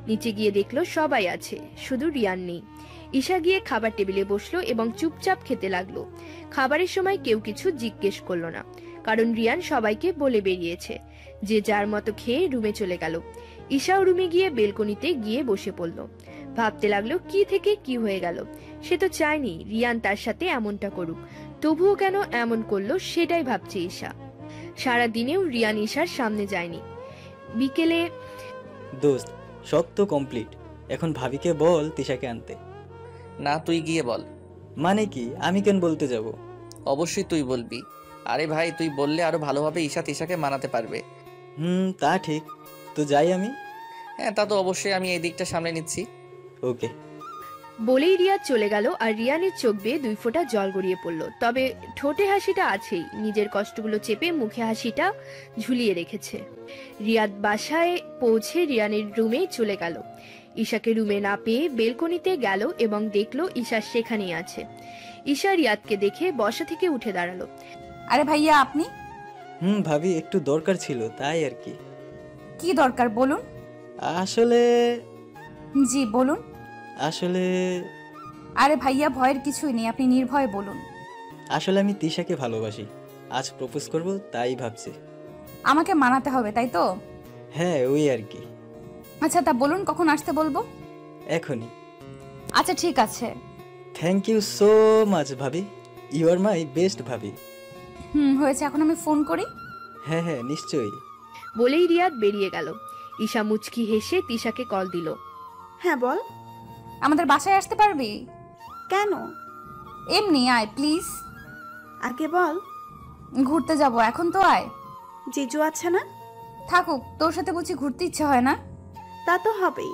নিচে গিয়ে দেখলো সবাই আছে, শুধু রিয়ান নেই। ঈশা গিয়ে খাবার টেবিলে বসলো এবং চুপচাপ খেতে লাগলো। খাবারের সময় কেউ কিছু জিজ্ঞেস করলো না, কারণ রিয়ান সবাইকে বলে বেরিয়েছে। যে যার মতো খেয়ে রুমে চলে গেল। ঈশাও রুমে গিয়ে বেলকনিতে গিয়ে বসে পড়ল। ভাবতে লাগলো কি থেকে কি হয়ে গেল। সে তো চায়নি রিয়ান তার সাথে এমনটা করুক, তবুও কেন এমন করলো সেটাই ভাবছে ঈশা। সারা দিনেও রিয়ান ঈশার সামনে যায়নি। বিকেলে, দোস্ত সব তো কমপ্লিট, এখন ভাবিকে বল তিশাকে আনতে। না, তুই গিয়ে বল। মানে কি, আমি কেন বলতে যাব? অবশ্যই তুই বলবি। আরে ভাই, তুই বললে আরো ভালোভাবে ঈশা তিশাকে মানাতে পারবে। তা ঠিক, তো যাই আমি। হ্যাঁ, তা তো অবশ্যই, আমি এই দিকটা সামলে নিচ্ছি। ওকে। বলেই রিয়াদ চলে গেল আর রিয়ানের চোখ বেয়ে 2 ফোঁটা জল গড়িয়ে পড়ল। তবে ঠোঁটে হাসিটা আছেই, নিজের কষ্টগুলো চেপে মুখে হাসিটা ঝুলিয়ে রেখেছে। রিয়াদ বাসায় পৌঁছে রিয়ানের রুমে চলে গেল। ঈশাকে রুমে না পেয়ে বেলকনিতে গেল এবং দেখলো ঈশা সেখানেই আছে। ঈশা রিয়াদকে দেখে বসা থেকে উঠে দাঁড়ালো। আরে ভাইয়া, আপনি? ভাবি একটু দরকার ছিল, তাই আর কি। কি দরকার বলুন? আসলে জি বলুন। আসলে আরে ভাইয়া, ভয়ের কিছুই নেই, আপনি নির্ভয়ে বলুন। আসলে আমি তিশাকে ভালোবাসি, আজ প্রপোজ করব তাই ভাবছি। আমাকে মানাতে হবে তাই তো? হ্যাঁ, ওই আর কি। আচ্ছা তা বলুন, কখন আসতে বলবো? এখনই। আচ্ছা ঠিক আছে। থ্যাংক ইউ সো মাচ ভাবি, ইউ আর মাই বেস্ট ভাবি। হয়েছে, এখন আমি ফোন করি। হ্যাঁ হ্যাঁ নিশ্চয়ই। বলেই রিয়াদ বেরিয়ে গেল। ঈশা মুচকি হেসে তিশাকে কল দিল। হ্যাঁ বল। আমাদের বাসায় আসতে পারবি? কেন? এমনি আয় প্লিজ। আগে বল। ঘুরতে যাব, এখন তো আয়। জিজু আছে না? থাকুক, তোর সাথে বুঝি ঘুরতে ইচ্ছে হয় না? তা তো হবেই।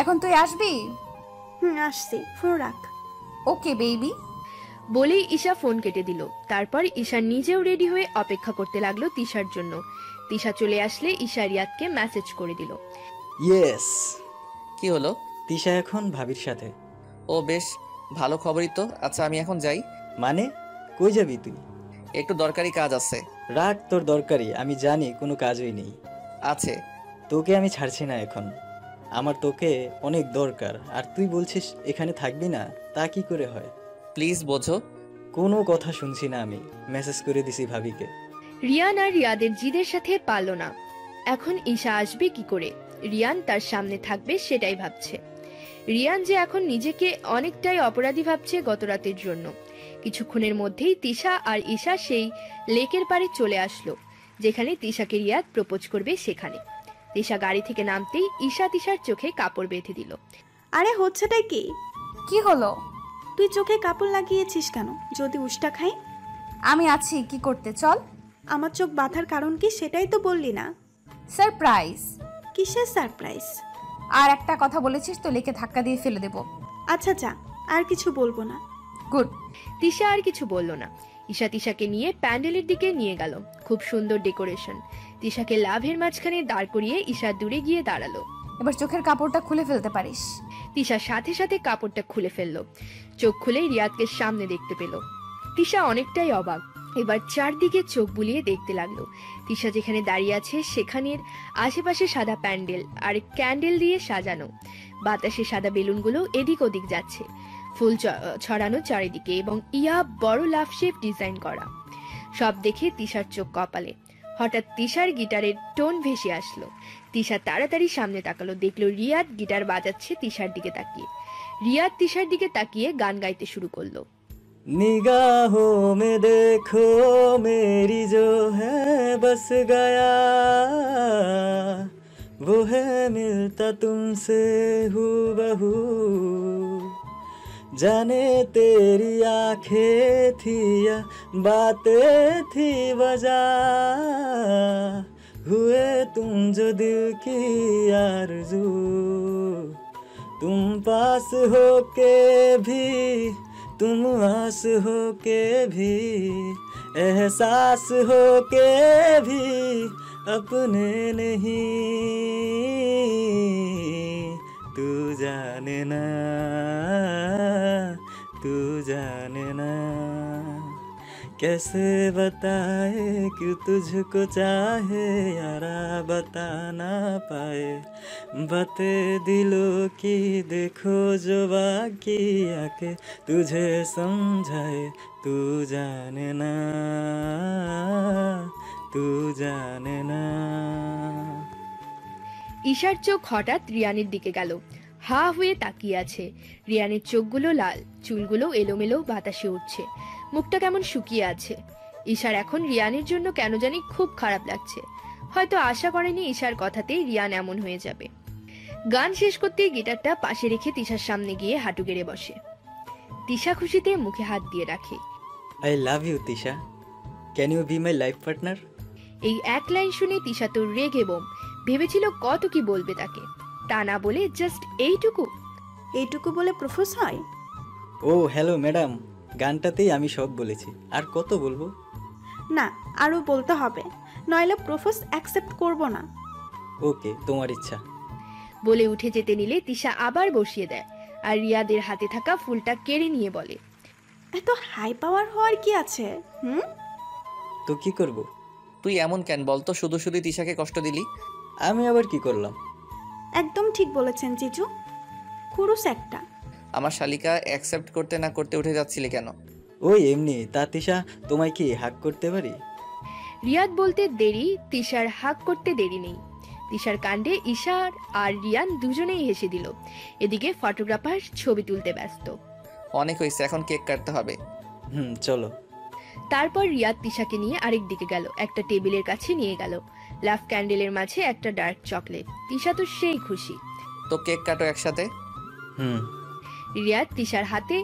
এখন তুই আসবি? আসছি, ফোন রাখ। Okay baby. বলেই ঈশা ফোন কেটে দিল। তারপর ঈশা নিজেও রেডি হয়ে অপেক্ষা করতে লাগলো তিশার জন্য। তিশা চলে আসলে ঈশা রিয়াদকে মেসেজ করে দিল। ইয়েস। কি হলো? তিশা এখন ভাবির সাথে। ও বেশ ভালো খবরই তো। আচ্ছা আমি এখন যাই। মানে কই যাবি তুই? একটু দরকারি কাজ আছে। রাখ তোর দরকারি, আমি জানি কোনো কাজই নেই। আছে। তোকে আমি ছাড়ছি না এখন, আমার তোকে অনেক দরকার। আর তুই বলছিস এখানে থাকবি না, তা কি করে হয়? প্লিজ বোঝো। কোনো কথা শুনছি না আমি, মেসেজ করে দিছি ভাবিকে। রিয়ান আর রিয়াদের জিদের সাথে পারল না। এখন ঈশা আসবে কি করে? রিয়ান তার সামনে থাকবে সেটাই ভাবছে। রিয়ান যে এখন নিজেকে অনেকটাই অপরাধী ভাবছে গত রাতের জন্য। কিছুক্ষণের মধ্যেই তিশা আর ঈশা সেই লেকের পাড়ে চলে আসলো, যেখানে তিশাকে রিয়াদ প্রপোজ করবে সেখানে। তিশা গাড়ি থেকে নামতেই ঈশা তিশার চোখে কাপড় বেঁধে দিল। আরে হচ্ছেটাই কি? কি হলো? তুই চোখে কাপড় লাগিয়েছিস কেন? যদি উষ্টা খাই? আমি আছি, কি করতে? চল। আমার চোখ বাঁধার কারণ কি সেটাই তো বললি না। সারপ্রাইজ। কিসের সারপ্রাইজ? আর একটা কথা বলেছিস তো লেকে ধাক্কা দিয়ে ফেলে দেব। আচ্ছা যা, আর কিছু বলবো না। গুড। তিশা আর কিছু বলল না। ঈশা তিশাকে নিয়ে প্যান্ডেলের দিকে নিয়ে গেল। খুব সুন্দর ডেকোরেশন। তিশাকে লাভের মাঝখানে দাঁড় করিয়ে ঈশা দূরে গিয়ে দাঁড়ালো। এবার চোখের কাপড়টা খুলে ফেলতে পারিস। তিশা সাথে সাথে কাপড়টা খুলে ফেললো। চোখ খুলেই রিয়াদকে সামনে দেখতে পেল। তিশা অনেকটাই অবাক। এবার চারদিকে চোখ বুলিয়ে দেখতে লাগলো। তিশা যেখানে দাঁড়িয়ে আছে সেখানের আশেপাশে সাদা প্যান্ডেল আর ক্যান্ডেল দিয়ে সাজানো। বাতাসে সাদা বেলুনগুলো এদিক ওদিক যাচ্ছে, ফুল ছড়ানো চারিদিকে এবং ইয়া বড় লাভ শেপ ডিজাইন করা। সব দেখে তিশার চোখ কপালে। হঠাৎ তিশার গিটারের টোন ভেসে আসলো। তিশা তাড়াতাড়ি সামনে তাকালো, দেখলো রিয়াদ গিটার বাজাচ্ছে তিশার দিকে তাকিয়ে। রিয়াদ তিশার দিকে তাকিয়ে গান গাইতে শুরু করলো। निगाहों में देखो मेरी जो है बस गया, वो है मिलता तुमसे हूबहू, जाने तेरी आंखें थी या बातें थी वजह, हुए तुम जो दिल की आरज़ू, तुम पास हो के भी, तुम आस हो के भी एहसास हो के भी अपने नहीं, तू जाने ना, तू जाने ना, कैसे बताए कि तुझको चाहे यारा बता ना पाए, बातें दिलों की देखो जो बाकी आके तुझे समझाए, तू जाने ना, तू जाने ना। ঈশার চোখ হঠাৎ রিয়ানের দিকে গেল। হা হয়ে তাকিয়ে আছে। রিয়ানের চোখগুলো লাল, চুলগুলো এলোমেলো বাতাসে উঠছে, মুখটা কেমন শুকিয়ে আছে। ঈশার এখন রিয়ানের জন্য কেন জানি খুব খারাপ লাগছে। হয়তো আশা করেনি ঈশার কথাতেই রিয়ান এমন হয়ে যাবে। গান শেষ করতেই গিটারটা পাশে রেখে তিশার সামনে গিয়ে হাঁটু গেড়ে বসে। তিশা খুশিতে মুখে হাত দিয়ে রাখে। I love you, Tisha. Can you be my life partner? এই এক লাইন শুনে তিশা তো রেগে বোম। ভেবেছিল কত কি বলবে তাকে, তা না বলে জাস্ট এইটুকু। এইটুকু বলে প্রপোজ হয়? ও হ্যালো ম্যাডাম, গানটাতেই আমি সব বলেছি, আর কত বলবো? না, আরও বলতে হবে, নইলে প্রপোজ অ্যাকসেপ্ট করব না। ওকে, তোমার ইচ্ছা। বলে উঠে যেতে নিলে তিশা আবার বসিয়ে দেয়, আর রিয়াদের হাতে থাকা ফুলটা কেড়ে নিয়ে বলে, এত হাই পাওয়ার হওয়ার কি আছে? তো কি করব? তুই এমন কেন বলতো, শুধু শুধু তিশাকে কষ্ট দিলি। আমি আবার কি করলাম? একদম ঠিক বলেছেন জিজু, খুরুস একটা। আমার শালিকা অ্যাকসেপ্ট করতে না করতে উঠে যাচ্ছিলি কেন? ওই এমনি। তা তিশা, তোমায় কি হাক করতে পারি? রিয়াদ বলতে দেরি, তিশার হাক করতে দেরি নেই। তিশার কাণ্ডে ঈশার আর রিয়ান দুজনেই হেসে দিল। এদিকে ফটোগ্রাফার ছবি তুলতে ব্যস্ত। অনেক হয়েছে, এখন কেক কাটতে হবে। চলো। তারপর রিয়াদ তিশাকে নিয়ে আরেক দিকে গেল, একটা টেবিলের কাছে নিয়ে গেল। লাভ ক্যান্ডেলের মাঝে একটা ডার্ক চকলেট। তিশা তো সেই খুশি। তো কেক কাটো একসাথে। রিয়াদ তিশার হাতে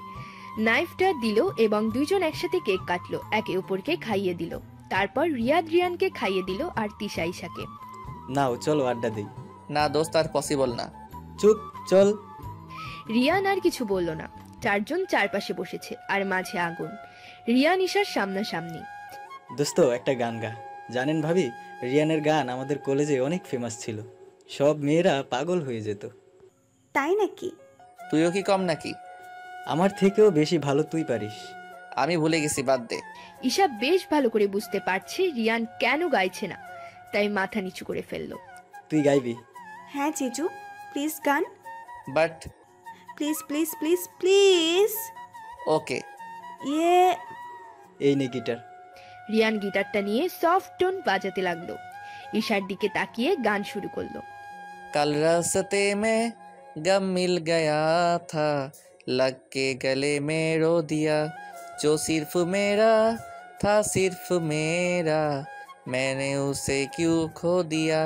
নাইফটা দিল এবং দুইজন একসাথে কেক কাটলো, একে অপরকে খাইয়ে দিল। তারপর রিয়াদ রিয়ানকে খাইয়ে দিল আর তিশা ঈশাকে। নাও চলো আড্ডা দিই। না দোস্ত, আর পসিবল না। চুপ, চল। রিয়ান আর কিছু বলল না। চারজন চারপাশে বসেছে আর মাঝে আগুন। রিয়ান ঈশার সামনাসামনি। দোস্ত, একটা গান গা। জানেন ভাবি, রিয়ানের গান আমাদের কলেজে অনেক ফেমাস ছিল, সব মেয়েরা পাগল হয়ে যেত। তাই নাকি? তুইও কি কম নাকি? আমার থেকেও বেশি ভালো তুই পারিস। আমি ভুলে গেছি, বাদ দে। ঈশা বেশ ভালো করে বুঝতে পারছে রিয়ান কেন গাইছে না, তাই মাথা নিচু করে ফেললো। তুই গাইবি? হ্যাঁ জিজু, প্লিজ গান। But please please please please. Okay. ইয়ে, এই নে গিটার। রিয়ান গিটারটা নিয়ে সফট টোন বাজাতে লাগলো। ঈশার দিকে তাকিয়ে গান শুরু করলো। कल रास्ते में गम मिल गया था, लग के गले में रो दिया, जो सिर्फ मेरा था सिर्फ मेरा, मैंने उसे क्यों खो दिया।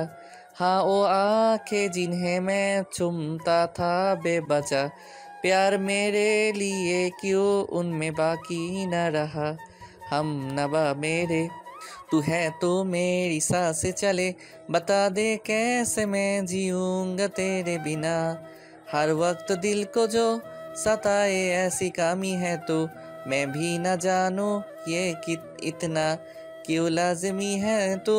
हाँ वो आंखें जिन्हें मैं चूमता था बेबजा, प्यार मेरे लिए क्यों उनमें बाकी न रहा। हम नबा मेरे, तू है तो मेरी सांसें चले, बता दे कैसे मैं जीऊंगा तेरे बिना। हर वक्त दिल को जो सताए ऐसी कमी है तो मैं भी न जानूं ये इतना क्यों लाजमी है। तो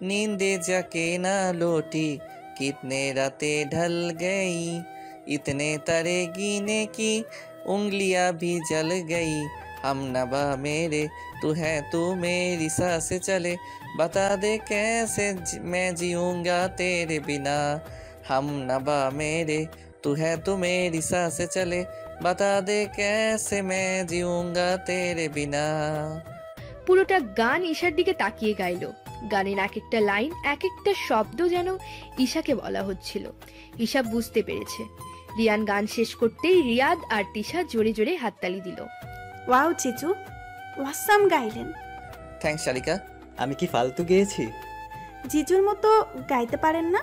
नींदे जाके ना लौटी, कितने रातें ढल गई, इतने तारे गिने की उंगलियां भी जल गई। हम नबा मेरे, तू है तू मेरी सांसें चले, बता दे कैसे मैं जीऊंगा तेरे बिना। हम नबा मेरे, तू है तू मेरी सांसें चले, बता दे कैसे मैं जीऊंगा तेरे बिना। পুরোটা গান ঈশার দিকে তাকিয়ে গাইলো। গানের এক একটা লাইন, এক একটা শব্দ যেন ঈশাকে বলা হচ্ছিল। ঈশা বুঝতে পেরেছে। রিয়ান গান শেষ করতেই রিয়াদ আর তিশা জোরে জোরে হাততালি দিল। ওয়াও জিজু, ওয়াসাম গাইলেন। থ্যাঙ্কস শালিকা। আমি কি ফালতু গেয়েছি? জিজুর মতো গাইতে পারেন না?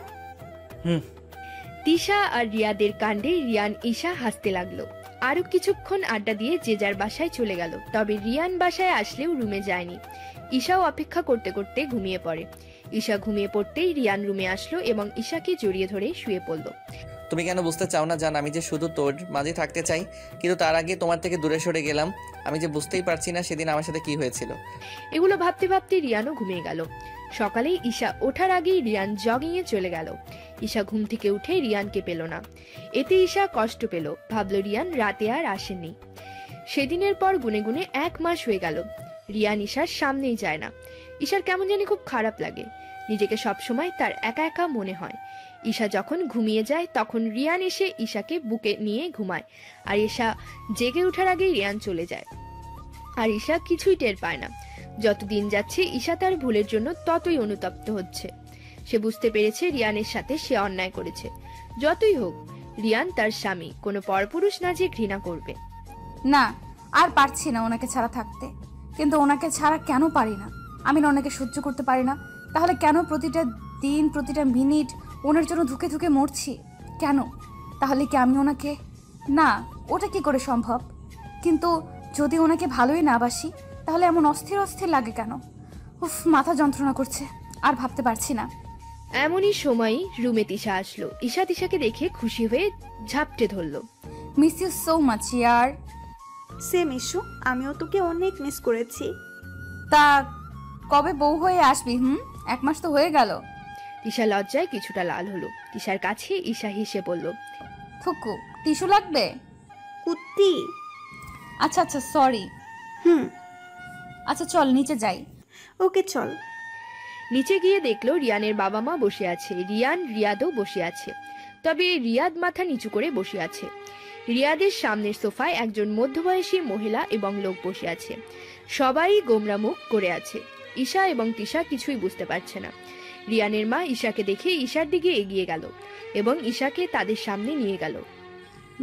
তিশা আর রিয়াদের কাণ্ডে রিয়ান ঈশা হাসতে লাগলো। আরো কিছুক্ষণ আড্ডা দিয়ে যে যার বাসায় চলে গেল। তবে রিয়ান বাসায় আসলেও রুমে যায়নি। ঈশাও অপেক্ষা করতে করতে ঘুমিয়ে পড়ে। ঈশা ঘুমিয়ে পড়তেই রিয়ান রুমে আসলো এবং ঈশাকে জড়িয়ে ধরে শুয়ে পড়ল। তুমি কেন বুঝতে চাও না জান, আমি যে শুধু তোর মাঝে থাকতে চাই, কিন্তু তার আগে তোমার থেকে দূরে সরে গেলাম। আমি যে বুঝতেই পারছি না সেদিন আমার সাথে কি হয়েছিল। এগুলো ভাবতে ভাবতে রিয়ানও ঘুমিয়ে গেল। সকালে ঈশা ওঠার আগেই রিয়ান জগিংয়ে চলে গেল। ঈশা ঘুম থেকে উঠে রিয়ানকে পেল না। এতে ঈশা কষ্ট পেল, ভাবল রিয়ান রাতে আর আসেনি। সেদিনের পর গুনে গুনে 1 মাস হয়ে গেল। রিয়ান ঈশার সামনেই যায় না। ঈশার কেমন জানি খুব খারাপ লাগে, নিজেকে সবসময় তার একা একা মনে হয়। ঈশা যখন ঘুমিয়ে যায় তখন রিয়ান এসে ঈশাকে বুকে নিয়ে ঘুমায়, আর ঈশা জেগে ওঠার আগেই রিয়ান চলে যায়। আর ঈশা কিছুই টের পায় না। যত দিন যাচ্ছে ঈশা তার ভুলের জন্য ততই অনুতপ্ত হচ্ছে। সে বুঝতে পেরেছে রিয়ানের সাথে সে অন্যায় করেছে। যতই হোক রিয়ান তার স্বামী, কোনো পরপুরুষ না যে ঘৃণা করবে। না, আর পারছি না ওনাকে ছাড়া থাকতে। কিন্তু ওনাকে ছাড়া কেন পারি না? আমি না ওনাকে সহ্য করতে পারি না। তাহলে কেন প্রতিটা দিন প্রতিটা মিনিট ওনার জন্য ধুকে ধুকে মরছি কেন? তাহলে কি আমি ওনাকে, না ওটা কি করে সম্ভব? কিন্তু যদি ওনাকে ভালোই না বাসি তাহলে এমন অস্থির অস্থির লাগে কেন? উফ, মাথা যন্ত্রণা করছে, আর ভাবতে পারছি না। এমনই সময় রুমে তিশা আসলো। ঈশা তিশাকে দেখে খুশি হয়ে ঝাপটে ধরলো। মিস ইউ সো মাচ ইয়ার। সেম ইস্যু, আমিও তোকে অনেক মিস করেছি। তা কবে বউ হয়ে আসবি? 1 মাস তো হয়ে গেল। তিশা লজ্জায় কিছুটা লাল হলো। তিশার কাছে ঈশা হেসে বলল, থুকু টিস্যু লাগবে? কুত্তি। আচ্ছা আচ্ছা সরি। আচ্ছা চল নিচে যাই। ওকে চল। নিচে গিয়ে দেখলো রিয়ানের বাবা মা বসে আছে। রিয়ান রিয়াদও বসে আছে, তবে রিয়াদ মাথা নিচু করে বসে আছে। রিয়াদের সামনের সোফায় একজন মধ্যবয়সী মহিলা এবং লোক বসে আছে। সবাই গোমরা মুখ করে আছে। ঈশা এবং তিশা কিছুই বুঝতে পারছে না। রিয়ানের মা ঈশাকে দেখে ঈশার দিকে এগিয়ে গেল এবং ঈশাকে তাদের সামনে নিয়ে গেল।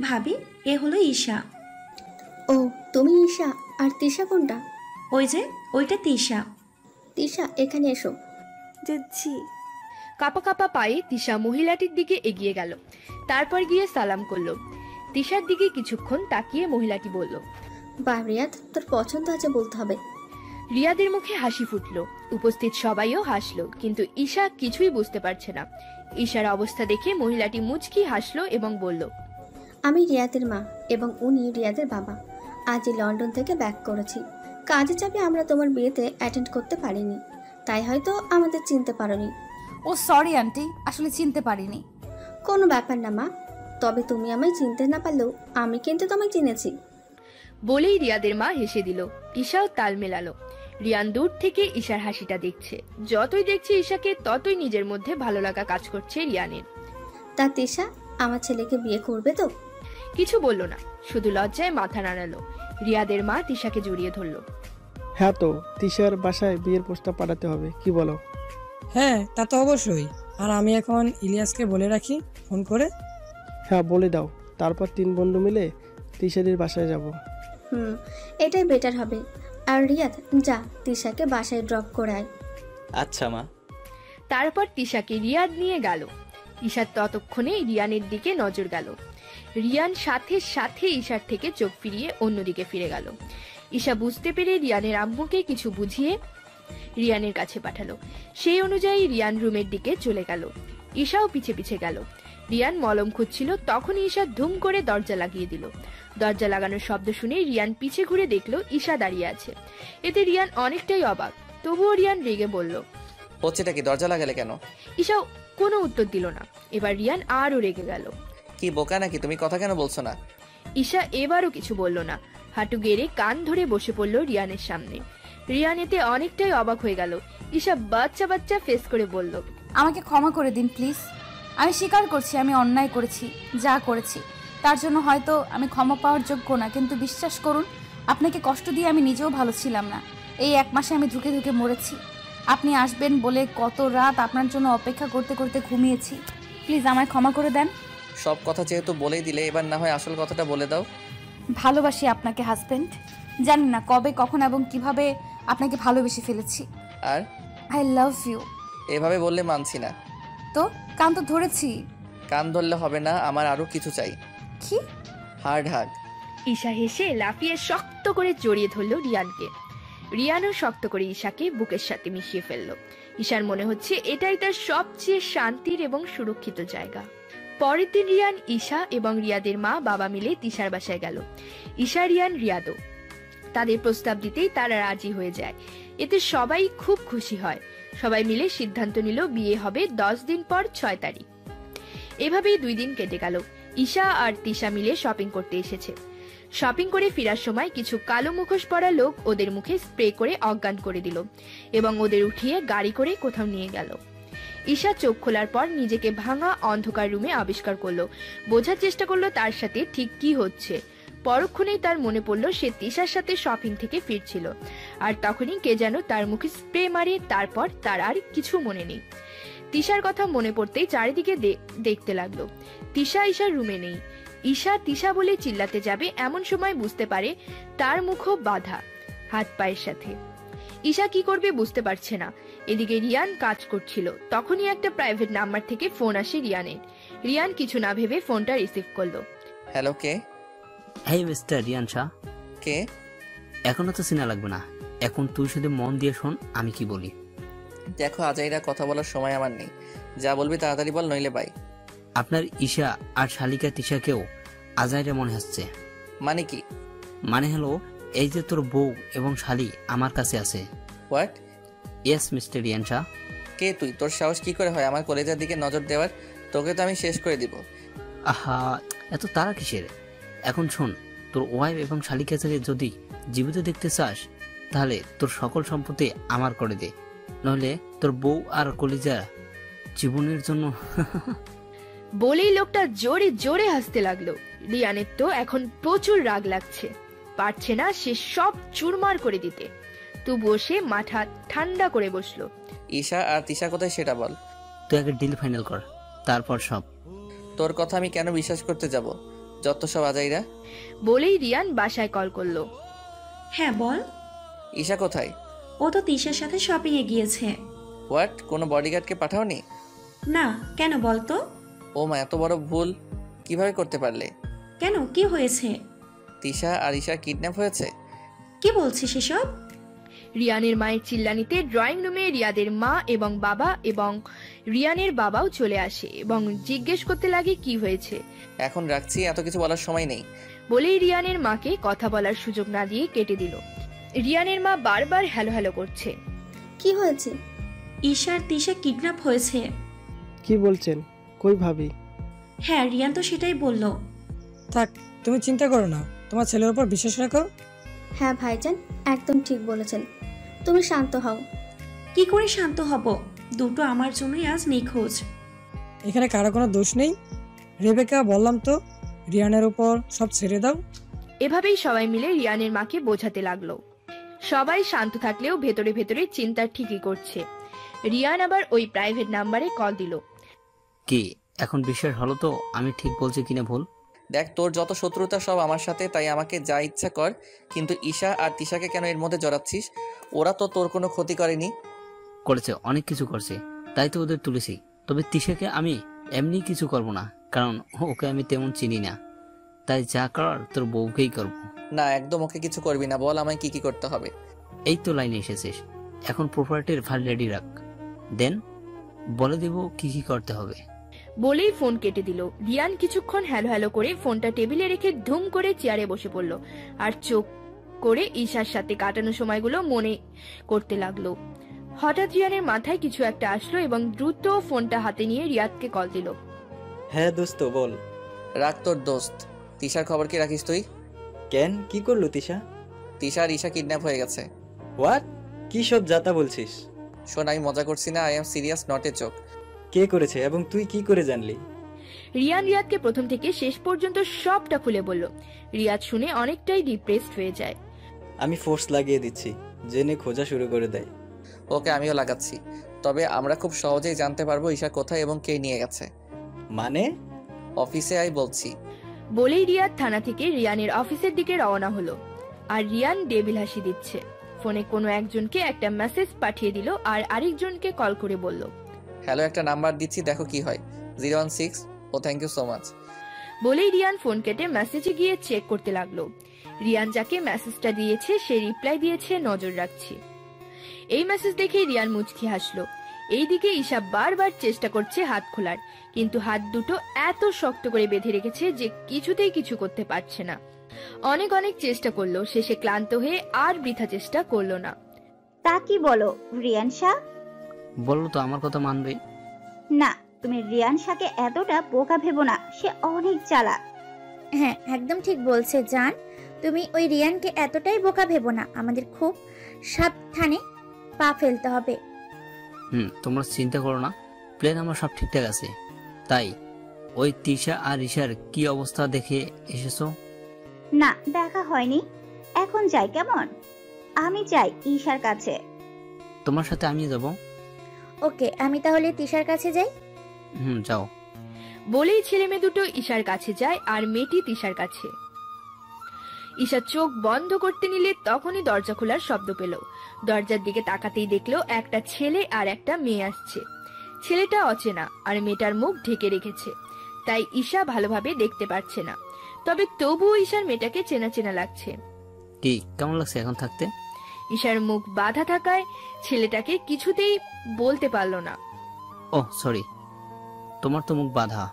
ভাবি, এ হলো ঈশা। ও তুমি ঈশা, আর তিশা কোনটা? ওই যে ওইটা তিশা। তিশা এখানে এসো। যাচ্ছি। কাপা কাপা পায়ে তিশা মহিলাটির দিকে এগিয়ে গেল, তারপর গিয়ে সালাম করলো। তিশার দিকে কিছুক্ষণ তাকিয়ে মহিলাটি বলল, বাহ রিয়াদ, তোর পছন্দ আছে বলতে হবে। রিয়াদের মুখে হাসি ফুটলো। উপস্থিত সবাইও হাসলো, কিন্তু ঈশা কিছুই বুঝতে পারছে না। ঈশার অবস্থা দেখে মহিলাটি মুচকি হাসলো এবং বলল, আমি রিয়াদের মা এবং উনি রিয়াদের বাবা। আজই লন্ডন থেকে ব্যাক করেছি। কাজে চাপে আমরা তোমার বিয়েতে অ্যাটেন্ড করতে পারিনি, তাই হয়তো আমাদের চিনতে পারোনি। ও সরি আন্টি, আসলে চিনতে পারিনি। কোনো ব্যাপার না মা, তবে তুমি আমায় চিনতে না পারলেও আমি কিন্তু তোমায় চিনেছি। বলেই রিয়াদের মা হেসে দিল। ঈশাও তাল মেলালো। রিয়ান দূর থেকে ঈশার হাসিটা দেখছে। যতই দেখছে ঈশাকে ততই নিজের মধ্যে ভালো লাগা কাজ করছে রিয়ানের। তা তিশা, আমার ছেলেকে বিয়ে করবে তো? কিছু বলল না, শুধু লজ্জায় মাথা নাড়ালো। রিয়াদের মা তিশাকে জড়িয়ে ধরলো। হ্যাঁ, তো তিশার বাসায় বিয়ের প্রস্তাব পাঠাতে হবে, কি বলো? হ্যাঁ, তা তো অবশ্যই। আর আমি এখন ইলিয়াসকে বলে রাখি ফোন করে। হ্যাঁ বলে দাও, তারপর 3 বন্ধু মিলে তিশাদের বাসায় যাব। এটাই বেটার হবে। আর রিয়াদ, যা তিশাকে বাসায় ড্রপ করে আয়। আচ্ছা মা। তারপর তিশাকে রিয়াদ নিয়ে গেল। ঈশার ততক্ষণে রিয়ানের দিকে নজর গেল। রিয়ান সাথে সাথে ঈশার থেকে চোখ ফিরিয়ে অন্যদিকে ফিরে গেল। ঈশা বুঝতে পেরে রিয়ানের আম্মুকে কিছু বুঝিয়ে রিয়ানের কাছে পাঠালো। সেই অনুযায়ী রিয়ান রুমের দিকে চলে গেল। ঈশাও পিছে পিছে গেল। রিয়ান মলম খুঁজছিল, তখন ঈশা ধুম করে দরজা লাগিয়ে দিল। দরজা লাগানোর শব্দ শুনে রিয়ান পিছে ঘুরে দেখলো ঈশা দাঁড়িয়ে আছে। এতে রিয়ান অনেকটাই অবাক, তবুও রিয়ান রেগে বলল, হচ্ছেটা কি? দরজা লাগালে কেন? ঈশা কোনো উত্তর দিল না। এবার রিয়ান আরও রেগে গেল। কি বোকা নাকি তুমি? কথা কেন বলছো না? ঈশা এবারও কিছু বলল না। হাঁটু গেড়ে কান ধরে বসে পড়ল রিয়ানের সামনে। রিয়ান এতে অনেকটাই অবাক হয়ে গেল। ঈশা বাচ্চা বাচ্চা ফেস করে বলল, আমাকে ক্ষমা করে দিন প্লিজ। আমি স্বীকার করছি আমি অন্যায় করেছি, যা করেছি তার জন্য হয়তো আমি ক্ষমা পাওয়ার যোগ্য না, কিন্তু বিশ্বাস করুন আপনাকে কষ্ট দিয়ে আমি নিজেও ভালো ছিলাম না। এই 1 মাসে আমি ধুকে ধুকে মরেছি। আপনি আসবেন বলে কত রাত আপনার জন্য অপেক্ষা করতে করতে ঘুমিয়েছি। প্লিজ আমায় ক্ষমা করে দেন। সব কথা যেহেতু বলেই দিলে, এবার না হয় আসল কথাটা বলে দাও। ভালোবাসি আপনাকে হাজবেন্ড। জানি না কবে কখন এবং কিভাবে আপনাকে ভালোবেসে ফেলেছি। আর আই লাভ ইউ। এভাবে বললে মানছি না তো। কান তো ধরেছি। কান ধরলে হবে না, আমার আরো কিছু চাই। কি? হার্ড হাগ। ঈশা হেসে লাফিয়ে শক্ত করে জড়িয়ে ধরল রিয়ানকে। রিয়ানও শক্ত করে ঈশাকে বুকের সাথে মিশিয়ে ফেলল। ঈশার মনে হচ্ছে এটাই তার সবচেয়ে শান্তির এবং সুরক্ষিত জায়গা। পরের দিন রিয়ান, ঈশা এবং রিয়াদের মা বাবা মিলে তিশার বাসায় গেল। ঈশা, রিয়ান, রিয়াদও তাদের প্রস্তাব দিতেই তারা রাজি হয়ে যায়। এতে সবাই খুব খুশি হয়। সবাই মিলে সিদ্ধান্ত নিল বিয়ে হবে 10 দিন পর 6 তারিখ। এভাবেই 2 দিন কেটে গেল। ঈশা আর তিশা মিলে শপিং করতে এসেছে। শপিং করে ফেরার সময় কিছু কালো মুখোশ পরা লোক ওদের মুখে স্প্রে করে অজ্ঞান করে দিল এবং ওদের উঠিয়ে গাড়ি করে কোথাও নিয়ে গেল। ঈশা চোখ খোলার পর নিজেকে ভাঙা অন্ধকার রুমে আবিষ্কার করলো। বোঝার চেষ্টা করলো তার সাথে ঠিক কি হচ্ছে। পরক্ষণেই তার মনে পড়ল সে তিশার সাথে শপিং থেকে ফিরছিল, আর তখনই কে যেন তার মুখে স্প্রে মারে। তারপর তার আর কিছু মনে নেই। তিশার কথা মনে পড়তেই চারিদিকে দেখতে লাগলো। তিশা ঈশার রুমে নেই। ঈশা তিশা বলে চিল্লাতে যাবে এমন সময় বুঝতে পারে তার মুখও বাঁধা হাত পায়ের সাথে। ঈশা কি করবে বুঝতে পারছে না। এদিকে রিয়ান কাজ করছিল। তখনই একটা প্রাইভেট নাম্বার থেকে ফোন আসে রিয়ানের। রিয়ান কিছু না ভেবে ফোনটা রিসিভ করলো। হ্যালো, কে? Hey mister Riyan Shah. কে? এখনো তো চিনা লাগবে না, এখন তুই শুধু মন দিয়ে শোন আমি কি বলি। দেখো আজাইরা, কথা বলার সময় আমার নেই। যা বলবি তাড়াতাড়ি বল, নইলে বাই। আপনার ঈশা আর শালিকা তিশাকেও আজাইরা মনে হচ্ছে। মানে কি? মানে হলো এই যে তোর বউ এবং শালি আমার কাছে আছে। What? Yes mister Riyan Shah. কে তুই? তোর সাহস কি করে হয় আমার কলেজের দিকে নজর দেওয়ার? তোকে তো আমি শেষ করে দিব। আহা, এত তারা কিসের? এখন শোন, তোর ওয়াইফ এবং শালিকাকে যদি জীবিত দেখতে চাস তাহলে তোর সকল সম্পত্তি আমার করে দে, নইলে তোর বউ আর কলিজা জীবনের জন্য। বলেই লোকটা জোরে জোরে হাসতে লাগলো। রিয়ানের তো এখন প্রচুর রাগ লাগছে, পারছে না সে সব চুরমার করে দিতে। তবুও সে মাথা ঠান্ডা করে বসলো। ঈশা আর তিশা কোথায় সেটা বল। তুই আগে ডিল ফাইনাল কর, তারপর সব। তোর কথা আমি কেন বিশ্বাস করতে যাব? যত সব আজাইরা। বলেই রিয়ান বাসায় কল করলো। হ্যাঁ বল। ঈশা কোথায়? ও তো তিশার সাথে শপিং এ গিয়েছে। হোয়াট? কোনো বডিগার্ডকে পাঠাওনি? না, কেন বলতো? ও মা, এত বড় ভুল কিভাবে করতে পারলে? কেন, কি হয়েছে? তিশা আর ঈশা কিডন্যাপ হয়েছে। কি বলছিস এসব? রিয়ানের মায়ের চিল্লানিতে ড্রয়িং রুমে রিয়াদের মা এবং বাবা এবং রিয়ানের বাবাও চলে আসে এবং জিজ্ঞেস করতে লাগে কি হয়েছে। এখন রাখছি, এত কিছু বলার সময় নেই। বলেই রিয়ানের মাকে কথা বলার সুযোগ না দিয়ে কেটে দিল। রিয়ানের মা বারবার হ্যালো হ্যালো করছে। কি হয়েছে? ঈশা আর তিশা কিডন্যাপ হয়েছে। কি বলছেন? কই ভাবি? হ্যাঁ, রিয়ান তো সেটাই বলল। থাক, তুমি চিন্তা করো না, তোমার ছেলের উপর বিশ্বাস রাখো। হ্যাঁ ভাইজান, একদম ঠিক বলেছেন। তুমি শান্ত হও। কি করে শান্ত হব? দুটো আমার জন্যই আজ নিখোঁজ। এখানে কারো কোনো দোষ নেই। রেবেকা, বললাম তো রিয়ানের উপর সব ছেড়ে দাও। এভাবেই সবাই মিলে রিয়ানের মাকে বোঝাতে লাগলো। সবাই শান্ত থাকলেও ভেতরে ভেতরে চিন্তা ঠিকই করছে। রিয়ান আবার ওই প্রাইভেট নাম্বারে কল দিল। কি এখন বিশ্বাস হলো তো আমি ঠিক বলছি কিনা ভুল? দেখ, তোর যত শত্রুতা সব আমার সাথে, তাই আমাকে যা ইচ্ছা কর, কিন্তু ঈশা আর তিশাকে কেন এর মধ্যে জড়াচ্ছিস? ওরা তো তোর কোনো ক্ষতি করেনি। করেছে, অনেক কিছু করছে, তাই তো ওদের তুলেছি। তবে তিশাকে আমি এমনি কিছু করব না, কারণ ওকে আমি তেমন চিনি না। তাই যা করার তোর বউকেই করব। না, একদম ওকে কিছু করবি না। বল আমায় কি কি করতে হবে। এই তো লাইনে এসেছিস, এখন প্রপার্টির ফাইল রেডি রাখ, দেন বলে দেব কি কি করতে হবে। বলেই ফোন কেটে দিল। রিয়ান কিছুক্ষণ হ্যালো হ্যালো করে ফোনটা টেবিলে রেখে ধুম করে চেয়ারে বসে পড়ল আর চোখ করে ঈশার সাথে কাটানো সময়গুলো মনে করতে লাগলো। হঠাৎ রিয়ানের মাথায় কিছু একটা আসলো এবং দ্রুত ফোনটা হাতে নিয়ে রিয়াদকে কল দিল। হ্যাঁ দোস্ত, বল। রাখ তোর দোস্ত। তিশার খবর কি রাখিস তুই? কেন, কি করলো তিশা? তিশা আর ঈশা কিডন্যাপ হয়ে গেছে। হোয়াট? কি সব যাতা বলছিস? শোন, আমি মজা করছি না, I am serious, not a joke. কে করেছে এবং তুই কি করে জানলি? রিয়ান রিয়াদকে প্রথম থেকে শেষ পর্যন্ত সবটা খুলে বলল। রিয়াদ শুনে অনেকটাই ডিপ্রেসড হয়ে যায়। আমি ফোর্স লাগিয়ে দিচ্ছি, জেনে খোঁজা শুরু করে দেয়। ওকে, আমিও লাগাচ্ছি। তবে আমরা খুব সহজেই জানতে পারবো ঈশা কোথায় এবং কে নিয়ে গেছে। মানে? অফিসে আই বলছি। বলেই রিয়াদ থানা থেকে রিয়ানের অফিসের দিকে রওনা হলো। আর রিয়ান ডেবিল হাসি দিচ্ছে। ফোনে কোনো একজনকে একটা মেসেজ পাঠিয়ে দিল আর আরেকজনকে কল করে বলল, হ্যালো, একটা নাম্বার দিচ্ছি, দেখো কি হয়। 016। ও থ্যাংক ইউ সো মাচ। বলেই রিয়ান ফোন কেটে মেসেজে গিয়ে চেক করতে লাগলো। রিয়ান যাকে মেসেজটা দিয়েছে সে রিপ্লাই দিয়েছে, নজর রাখছি। এই মেসেজ দেখে রিয়ান মুচকি হাসলো। এইদিকে ঈশা বারবার চেষ্টা করছে হাত খোলার, কিন্তু হাত দুটো এত শক্ত করে বেঁধে রেখেছে যে কিছুতেই কিছু করতে পারছে না। অনেক অনেক চেষ্টা করলো, শেষে ক্লান্ত হয়ে আর বৃথা চেষ্টা করলো না। তা কি বলো রিয়ান শাহ? বললো তো আমার কথা মানবে। না, তুমি রিয়ান শাহকে এতটা বোকা ভেবো না, সে অনেক চালাক। হ্যাঁ, একদম ঠিক বলছে জান। তুমি ওই রিয়ানকে এতটাই বোকা ভেবো না, আমাদের খুব সাবধানে পা ফেলতে হবে। তোমরা চিন্তা করো না, প্ল্যান আমার সব ঠিকঠাক আছে। তাই ওই তিশা আর ঈশার কি অবস্থা দেখে এসেছো? না, দেখা হয়নি। এখন যাই কেমন? আমি যাই ঈশার কাছে। তোমার সাথে আমি যাব। ওকে, আমি তাহলে তিশার কাছে যাই। যাও। বলেই ছেলে মেয়ে দুটো ঈশার কাছে যায় আর মেয়েটি তিশার কাছে। ঈশা চোখ বন্ধ করতে নিলে তখনই দরজা খোলার শব্দ পেল। দরজার দিকে তাকাতেই দেখলো একটা ছেলে আর একটা মেয়ে আসছে। ছেলেটা অচেনা আর মেয়েটার মুখ ঢেকে রেখেছে, তাই ঈশা ভালোভাবে দেখতে পারছে না। তবে তবুও ঈশার মেয়েটাকে চেনা চেনা লাগছে। কি কেমন লাগছে এখন থাকতে? ঈশার মুখ বাধা থাকায় ছেলেটাকে কিছুতেই বলতে পারল না। ওহ সরি, তোমার তো মুখ বাঁধা।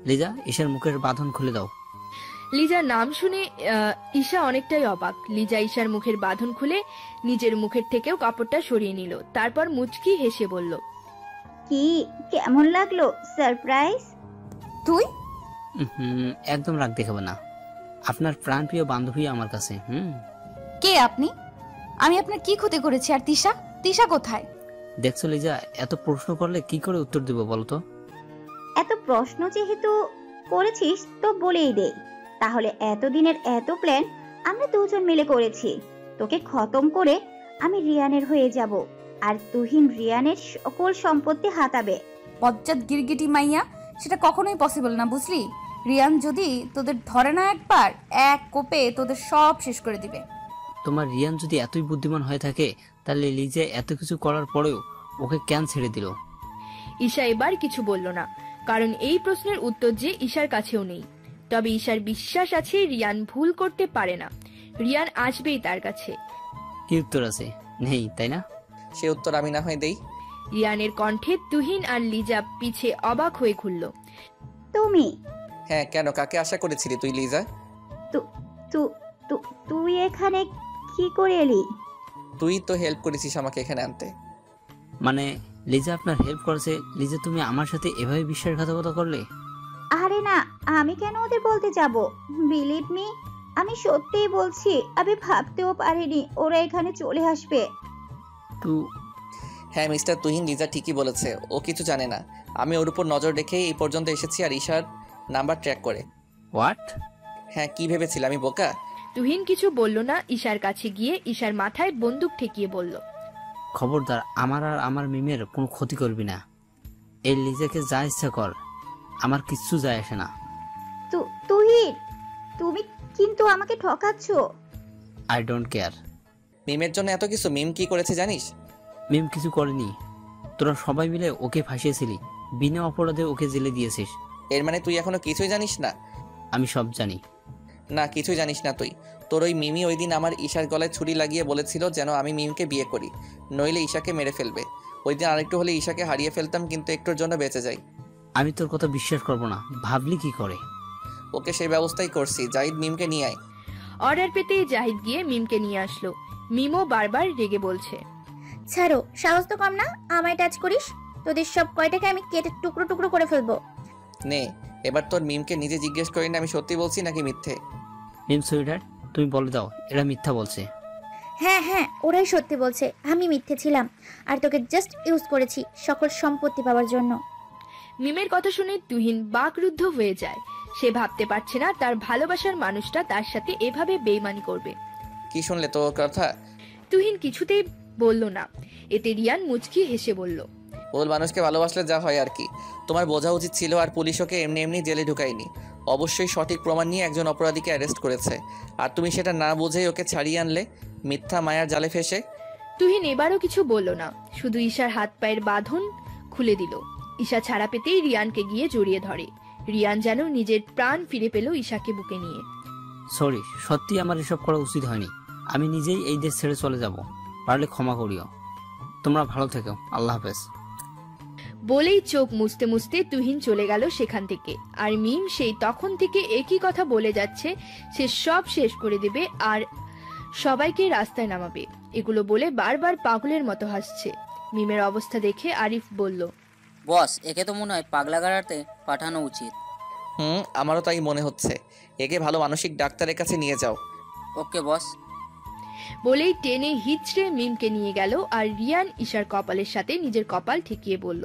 লিজা, ঈশার মুখের বাঁধন খুলে দাও। লিজার নাম শুনে ঈশা অনেকটাই অবাক। লিজা ঈশার মুখের বাঁধন খুলে নিজের মুখের থেকেও কাপড়টা সরিয়ে নিল, তারপর মুচকি হেসে বলল, কি কেমন লাগলো সারপ্রাইজ? তুই একদম রাগ দেখাবে না, আপনার প্রাণপ্রিয় বান্ধবী আমার কাছে। কে আপনি? আমি আপনার কি ক্ষতি করেছি? আর তিশা, তিশা কোথায়? দেখছো লিজা, এত প্রশ্ন করলে কি করে উত্তর দিব বলতো? এত প্রশ্ন যেহেতু করেছিস তো বলেই দে। তাহলে এতদিনের এত প্ল্যান আমরা দুজন মিলে করেছি। তোকে খতম করে আমি রিয়ানের হয়ে যাব, আর তুহিন রিয়ানের সকল সম্পত্তি হাতাবে। বজ্জাত গিরগিটি মাইয়া, সেটা কখনোই পসিবল না, বুঝলি? রিয়ান যদি তোদের ধরে না একবার, এক কোপে তোদের সব শেষ করে দিবে। তোমার রিয়ান যদি এতই বুদ্ধিমান হয়ে থাকে, তাহলে লিজা এত কিছু করার পরেও ওকে কেন ছেড়ে দিল? ঈশা এবার কিছু বলল না, কারণ এই প্রশ্নের উত্তর যে ঈশার কাছেও নেই। তবে ঈশার বিশ্বাস আছে রিয়ান ভুল করতে পারে না, রিয়ান আসবেই তার কাছে। কি উত্তর আছে? নেই, তাই না? সে উত্তর আমি না হয় দেই। রিয়ানের কণ্ঠে তুহিন আর লিজা পিছে অবাক হয়ে ঘুরল। তুমি? হ্যাঁ, কেন? কাকে আশা করেছিলি তুই লিজা? তুই এখানে কি করে এলি? তুই তো হেল্প করেছিস আমাকে এখানে আনতে। মানে লিজা আপনার হেল্প করেছে? লিজা, তুমি আমার সাথে এভাবে বিশ্বাসঘাতকতা করলে? আরে না, আমি কেন ওদের বলতে যাব? বিলিভ মি, আমি সত্যিই বলছি, আমি ভাবতেও পারিনি ওরা এখানে চলে আসবে। হ্যাঁ মিস্টার তুহিন, লিজা ঠিকই বলেছে, ও কিছু জানে না। আমি ওর উপর নজর রেখেই এই পর্যন্ত এসেছি আর ঈশার নাম্বার ট্র্যাক করে। হোয়াট? হ্যাঁ, কি ভেবেছিল আমি বোকা? তুহিন কিছু বলল না। ঈশার কাছে গিয়ে ঈশার মাথায় বন্দুক ঠেকিয়ে বলল, খবরদার আমার আর আমার মিমের কোনো ক্ষতি করবি না। এই লিজাকে যা ইচ্ছা কর, আমার কিচ্ছু যায় আসে না। তুহিন, তুমি কিন্তু আমাকে ঠকাচ্ছ। I don't care. মিমের জন্য এত কিছু? মিম কি করেছে জানিস? মিম কিছু করেনি, তোরা সবাই মিলে ওকে ফাঁসিয়েছিলি, বিনা অপরাধে ওকে জেলে দিয়েছিস। এর মানে তুই এখনো কিছুই জানিস না? আমি সব জানি। না, কিছুই জানিস না তুই। তোর ওই মিমি ওই দিন আমার ঈশার গলায় ছুরি লাগিয়ে বলেছিল যেন আমি মিমকে বিয়ে করি, নইলে ঈশাকে মেরে ফেলবে। ওই দিন আরেকটু হলে ঈশাকে হারিয়ে ফেলতাম, কিন্তু একটুর জন্য বেঁচে যাই। আমি তোর কথা বিশ্বাস করব না, ভাবলি কি করে? ওকে সেই ব্যবস্থাই করছি। জাহিদ, মিমকে নিয়ে আয়। অর্ডার পেতেই জাহিদ গিয়ে মিমকে নিয়ে আসলো। মিমও বারবার রেগে বলছে, ছাড়ো, সাহস তো কম না, আমায় টাচ করিস, তোদের সব কয়টাকে আমি কেটে টুকরো টুকরো করে ফেলবো। নে, এবার তোর মিমকে নিজে জিজ্ঞেস করি না আমি সত্যি বলছি নাকি মিথ্যে। মিম সুইটার, তুমি বলে দাও এরা মিথ্যা বলছে। হ্যাঁ হ্যাঁ, ওরাই সত্যি বলছে, আমি মিথ্যে ছিলাম আর তোকে জাস্ট ইউজ করেছি সকল সম্পত্তি পাওয়ার জন্য। মিমের কথা শুনে তুহিন বাকরুদ্ধ হয়ে যায়। সে ভাবতে পারছে না তার ভালোবাসার মানুষটা তার সাথে এভাবে বেইমানি করবে। কি শুনলে তোর কথা? তুহিন কিছুতেই বলল না। এতে রিয়ান মুচকি হেসে বলল, ওর মানুষকে ভালোবাসলে যা হয় আর কি। তোমার বোঝা উচিত ছিল, আর পুলিশ ওকে এমনি এমনি জেলে ঢুকায়নি। অবশ্যই সঠিক প্রমাণ নিয়ে একজন অপরাধীকে অ্যারেস্ট করেছে, আর তুমি সেটা না বুঝেই ওকে ছাড়িয়ে আনলে মিথ্যা মায়ার জালে ফেসে। তুহিন এবারও কিছু বলল না, শুধু ঈশার হাত পায়ের বাঁধন খুলে দিল। ঈশা ছাড়া পেতেই রিয়ানকে গিয়ে জড়িয়ে ধরে। রিয়ান যেন নিজের প্রাণ ফিরে পেল ঈশাকে বুকে নিয়ে। সরি, সত্যি আমার এসব করা উচিত হয়নি। আমি নিজেই এই দেশ ছেড়ে চলে যাব, পারলে ক্ষমা করিও। তোমরা ভালো থেকো, আল্লাহ হাফেজ। বলেই চোখ মুছতে মুছতে তুহিন চলে গেল সেখান থেকে। আর মিম সেই তখন থেকে একই কথা বলে যাচ্ছে, সে সব শেষ করে দেবে আর সবাইকে রাস্তায় নামাবে। এগুলো বলে বারবার পাগলের মতো হাসছে। মিমের অবস্থা দেখে আরিফ বলল, বস, একে তো মনে হয় পাগলা গাড়াতে পাঠানো উচিত। আমারও তাই মনে হচ্ছে। একে ভালো মানসিক ডাক্তারের কাছে নিয়ে যাও। ওকে বস। বলেই টেনে হিচড়ে মিমকে নিয়ে গেল আর রিয়ান ঈশার কপালের সাথে নিজের কপাল ঠেকিয়ে বলল,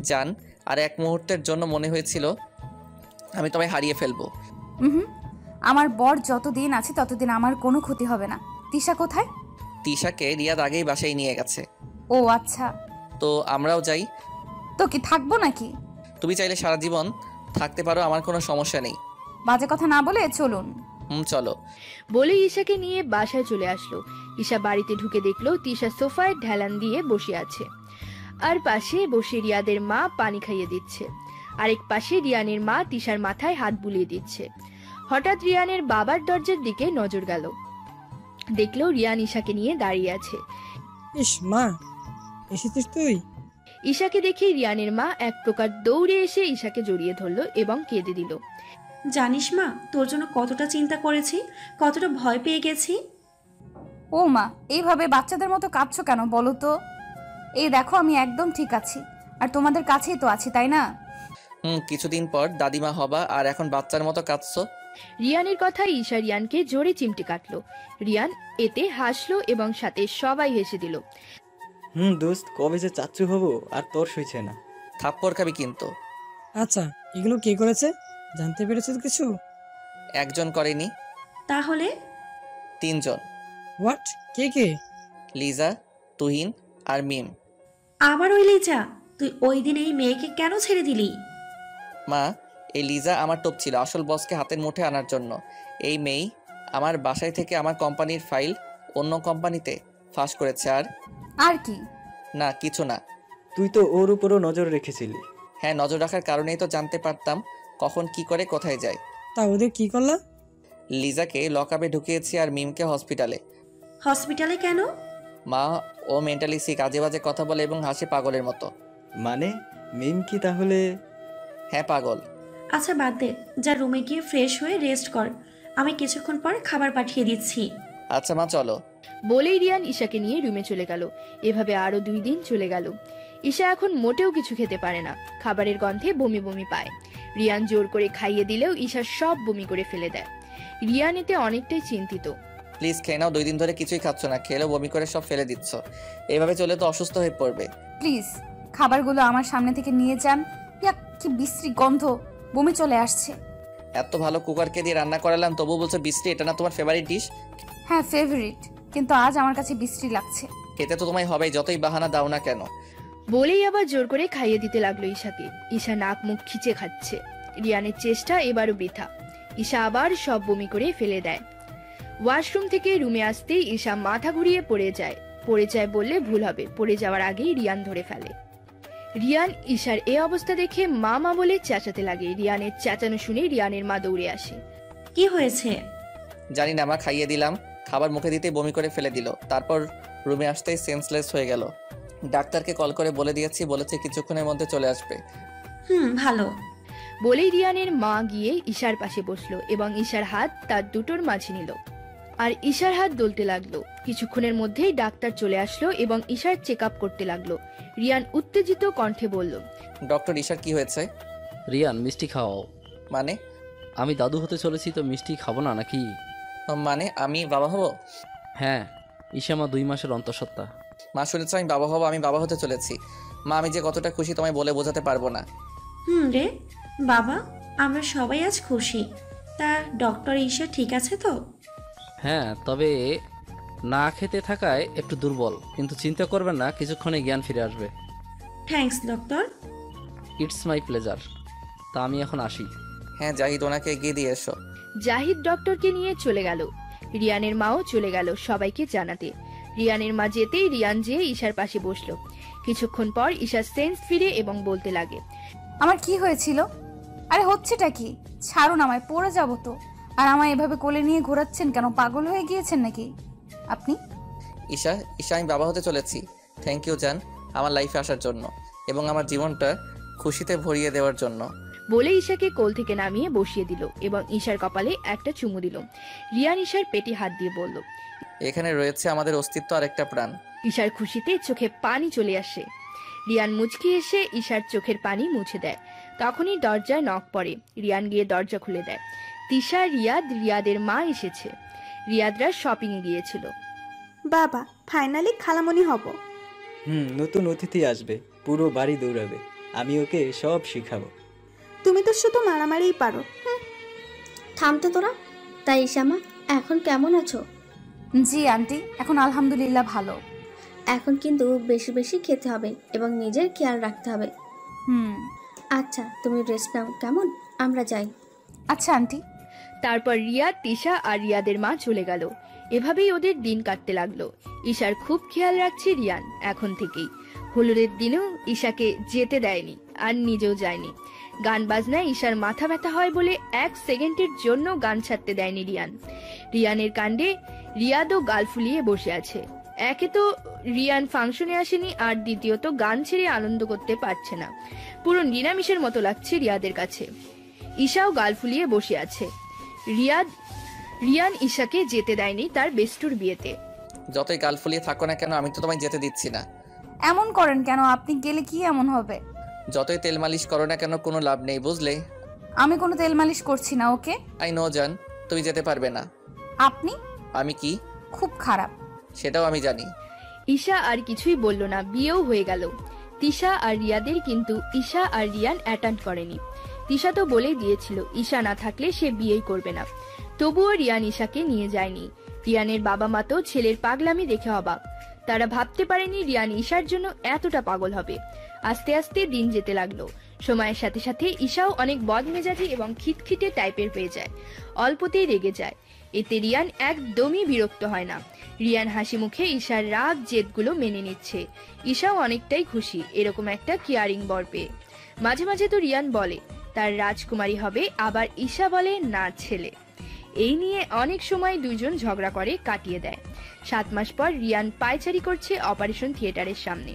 জান, আর এক মুহূর্তের জন্য মনে হয়েছিল আমি তোমায় হারিয়ে ফেলবো। আমার বর যতদিন আছে ততদিন আমার কোনো ক্ষতি হবে না। তিশা কোথায়? তিশাকে রিয়াদ আগেই বাসায় নিয়ে গেছে। ও আচ্ছা, তো আমরাও যাই। তো কি থাকবো নাকি? তুমি চাইলে সারা জীবন থাকতে পারো, আমার কোনো সমস্যা নেই। বাজে কথা না বলে চলুন। চলো। বলে ঈশাকে নিয়ে বাসায় চলে আসলো। ঈশা বাড়িতে ঢুকে দেখলো তিশা সোফায় ঢেলান দিয়ে বসে আছে, আর পাশে বসে রিয়াদের মা পানি খাইয়ে দিচ্ছে। আরেক পাশে রিয়ানের মা তিশার মাথায় হাত বুলিয়ে দিচ্ছে। হঠাৎ রিয়ানের বাবার দরজার দিকে নজর গেল, দেখলো রিয়ান ঈশাকে নিয়ে দাঁড়িয়ে আছে। ইস মা, এসেছিস তুই? ঈশাকে দেখে রিয়ানের মা এক প্রকার দৌড়ে এসে ঈশাকে জড়িয়ে ধরলো এবং কেঁদে দিল। জানিস মা, তোর জন্য কতটা চিন্তা করেছি, কতটা ভয় পেয়ে গেছি। ও মা, এইভাবে বাচ্চাদের মতো কাঁদছো কেন বলো তো? এই দেখো, আমি একদম ঠিক আছি, আর তোমাদের কাছেই তো আছি, তাই না? কিছুদিন পর দাদিমা হবা, আর এখন বাচ্চার মতো কাঁদছো। রিয়ানের কথায় ঈশা রিয়ানকে জোরে চিমটি কাটলো। রিয়ান এতে হাসলো এবং সাথে সবাই হেসে দিল। দোস্ত, কবে যে চাচ্চু হবো আর তোর সইছে না। থাপ্পড় খাবি কিন্তু। আচ্ছা, এগুলো কে করেছে জানতে পেরেছো কিছু? একজন করেনি। তাহলে 3 জন। হোয়াট? কে কে? লিজা, তুহিন আর মিম। আবার ওই লিজা? তুই ওই দিন এই মেয়েকে কেন ছেড়ে দিলি? মা, এই লিজা আমার টোপ ছিল আসল বসকে হাতের মুঠে আনার জন্য। এই মেয়ে আমার বাসায় থেকে আমার কোম্পানির ফাইল অন্য কোম্পানিতে ফাঁস করেছে। আর কি? না, কিছু না। তুই তো ওর উপরও নজর রেখেছিলি। হ্যাঁ, নজর রাখার কারণেই তো জানতে পারতাম কখন কি করে কোথায় যায়। তা ওদের কি করলা? লিজাকে লকআপে ঢুকিয়েছি আর মিমকে হসপিটালে। হসপিটালে কেন? মা, ও মেন্টালি সিক, আজে বাজে কথা বলে এবং হাসে পাগলের মতো। মানে মিম কি তাহলে? হ্যাঁ, পাগল। আচ্ছা বাদ দে, যা রুমে গিয়ে ফ্রেশ হয়ে রেস্ট কর, আমি কিছুক্ষণ পর খাবার পাঠিয়ে দিচ্ছি। আচ্ছা মা, চলো। বলেই রিয়ান ঈশাকে নিয়ে রুমে চলে গেল। এভাবে আরো 2 দিন চলে গেল। ঈশা এখন মোটেও কিছু খেতে পারে না, খাবারের গন্ধে বমি বমি পায়। রিয়ান জোর করে খাইয়ে দিলেও ঈশা সব বমি করে ফেলে দেয়। রিয়ান এতে অনেকটাই চিন্তিত। প্লিজ খেয়ে নাও, 2 দিন ধরে কিছুই খাচ্ছ না, খেলেও বমি করে সব ফেলে দিচ্ছ। এভাবে চলে তো অসুস্থ হয়ে পড়বে। প্লিজ খাবারগুলো আমার সামনে থেকে নিয়ে যান। কি বিশ্রী গন্ধ, বমি চলে আসছে। এত ভালো কুকারকে দিয়ে রান্না করালাম, তবু বলছো বিশ্রী? এটা না তোমার ফেভারিট ডিশ? হ্যাঁ ফেভারিট, কিন্তু আজ আমার কাছে বিশ্রী লাগছে। খেতে তো তোমায় হবেই, যতই বাহানা দাও না কেন। বলেই আবার জোর করে খাইয়ে দিতে লাগলো ঈশাকে। ঈশা নাক মুখ খিচে খাচ্ছে। রিয়ানের চেষ্টা এবারও বৃথা। ঈশা আবার সব বমি করে ফেলে দেয়। ওয়াশরুম থেকে রুমে আসতেই ঈশা মাথা ঘুরিয়ে পড়ে যায় বললে ভুল হবে। পড়ে যাওয়ার আগেই রিয়ান ধরে ফেলে। রিয়ান ঈশার এই অবস্থা দেখে মা মা বলে চেঁচাতে লাগে। রিয়ানের চেঁচানো শুনে রিয়ানের মা দৌড়ে আসে। কি হয়েছে? জানি না মা, খাইয়ে দিলাম, খাবার মুখে দিতেই বমি করে ফেলে দিল। তারপর রুমে আসতেই সেন্সলেস হয়ে গেল। ডাক্তারকে কল করে বলে দিয়েছি, বলেছে কিছুক্ষণের মধ্যে চলে আসবে। ভালো। বলেই রিয়ানের মা গিয়ে ঈশার পাশে বসলো এবং ঈশার হাত তার দুটোর মাঝে নিল আর ঈশার হাত দলতে লাগলো। কিছুক্ষণের মধ্যেই ডাক্তার চলে আসলো এবং ঈশার চেক আপ করতে লাগলো। রিয়ান উত্তেজিত কণ্ঠে বলল, ডক্টর, ঈশার কি হয়েছে? রিয়ান, মিষ্টি খাও। মানে? আমি দাদু হতে চলেছি, তো মিষ্টি খাবো না নাকি? মানে আমি বাবা হব? হ্যাঁ, ঈশা আমার 2 মাসের অন্তঃসত্ত্বা। মা, শুনেছ আমি বাবা হব? আমি বাবা হতে চলেছি। মা, আমি যে কতটা খুশি তোমায় বলে বোঝাতে পারবো না। রে বাবা, আমরা সবাই আজ খুশি। তা ডক্টর ঈশা ঠিক আছে তো? হ্যাঁ, তবে না খেতে থাকায় একটু দুর্বল, কিন্তু চিন্তা করবেন না, কিছুক্ষণে জ্ঞান ফিরে আসবে। Thanks doctor. It's my pleasure. তা আমি এখন আসি। হ্যাঁ, জাহিদ ওনাকে এগিয়ে দিয়ে এসো। জাহিদ ডক্টরকে নিয়ে চলে গেল। রিয়ানের মাও চলে গেল সবাইকে জানাতে। রিয়ানের মা যেতেই রিয়ান যেয়ে ঈশার পাশে বসলো। কিছুক্ষণ পর ঈশার সেন্স ফিরে এবং বলতে লাগে, আমার কি হয়েছিল? আরে হচ্ছেটা কি? ছাড়ুন আমায়, পড়ে যাবো তো। আর আমায় এভাবে কোলে নিয়ে ঘোরাচ্ছেন কেন? পাগল হয়ে গিয়েছেন নাকি আপনি? ঈশা, আমি বাবা হতে চলেছি। থ্যাংক ইউ জান, আমার লাইফে আসার জন্য এবং আমার জীবনটা খুশিতে ভরিয়ে দেওয়ার জন্য। বলে ঈশাকে কোল থেকে নামিয়ে বসিয়ে দিল এবং ঈশার কপালে একটা চুমু দিল। রিয়ান ঈশার পেটে হাত দিয়ে বলল, এখানে রয়েছে আমাদের অস্তিত্ব আর একটা প্রাণ। ঈশার খুশিতে চোখে পানি চলে আসে। রিয়ান মুচকি এসে ঈশার চোখের পানি মুছে দেয়। তখনই দরজায় নক পড়ে। রিয়ান গিয়ে দরজা খুলে দেয়। তিশা, রিয়াদ, রিয়াদের মা এসেছে। রিয়াদরা শপিং এ গিয়েছিল। বাবা, ফাইনালি খালামণি হব। নতুন অতিথি আসবে, পুরো বাড়ি দৌড়াবে, আমি ওকে সব শিখাবো। তুমি তো শুধু মারামারিই পারো। থামতে তোরা। তাই ঈশামা, এখন কেমন আছো? জি আন্টি, এখন আলহামদুলিল্লাহ ভালো। এখন কিন্তু বেশি বেশি খেতে হবে এবং নিজের খেয়াল রাখতে হবে। আচ্ছা, তুমি রেস্ট নাও কেমন? আমরা যাই। আচ্ছা আন্টি। তারপর রিয়াদ, তিশা আর রিয়াদের মা চলে গেল। এভাবেই ওদের দিন কাটতে লাগলো। ঈশার খুব খেয়াল রাখছে রিয়ান এখন থেকেই। হলুদের দিনেও ঈশাকে যেতে দেয়নি আর নিজেও যায়নি। গান বাজনায় ঈশার মাথা ব্যথা হয় বলে 1 সেকেন্ডের জন্য গান ছাড়তে দেয়নি রিয়ান। রিয়ানের কাণ্ডে রিয়াদও গাল ফুলিয়ে বসে আছে। একে তো রিয়ান ফাংশনে আসেনি, আর দ্বিতীয়ত গান ছেড়ে আনন্দ করতে পারছে না। পুরো নিরামিষের মতো লাগছে রিয়াদের কাছে। ঈশাও গাল ফুলিয়ে বসে আছে। রিয়ান ঈশাকে যেতে দেয়নি তার বেস্টুর বিয়েতে। যতই গাল ফুলিয়ে থাকো না কেন, আমি তো তোমায় যেতে দিচ্ছি না। এমন করেন কেন? আপনি গেলে কি এমন হবে? যতই তেল মালিশ করো না কেন, কোনো লাভ নেই, বুঝলে? আমি কোনো তেল মালিশ করছি না। ওকে, আই নো জান, তুমি যেতে পারবে না। আপনি? আমি কি খুব খারাপ? সেটাও আমি জানি। ঈশা আর কিছুই বলল না। বিয়েও হয়ে গেল তিশা আর রিয়াদের, কিন্তু ঈশা আর রিয়ান অ্যাটেন্ড করেনি। তিশা তো বলেই দিয়েছিল ঈশা না থাকলে সে বিয়েই করবে না। তবুও রিয়ান ঈশাকে নিয়ে যায়নি। রিয়ানের বাবা মা তো ছেলের পাগলামি দেখে অবাক। তারা ভাবতে পারেনি রিয়ান ঈশার জন্য এতটা পাগল হবে। আস্তে আস্তে দিন যেতে লাগলো। সময়ের সাথে সাথে ঈশাও অনেক বদমেজাজি এবং খিটখিটে টাইপের হয়ে যায়। অল্পতেই রেগে যায়। এতে রিয়ান একদমই বিরক্ত হয় না। রিয়ান হাসি মুখে ঈশার রাগ জেদগুলো মেনে নিচ্ছে। ঈশাও অনেকটাই খুশি এরকম একটা কেয়ারিং বর পেয়ে। মাঝে মাঝে তো রিয়ান বলে তার রাজকুমারী হবে, আবার ঈশা বলে না ছেলে। এই নিয়ে অনেক সময় দুইজন ঝগড়া করে কাটিয়ে দেয়। 7 মাস পর রিয়ান পায়চারি করছে অপারেশন থিয়েটারের সামনে।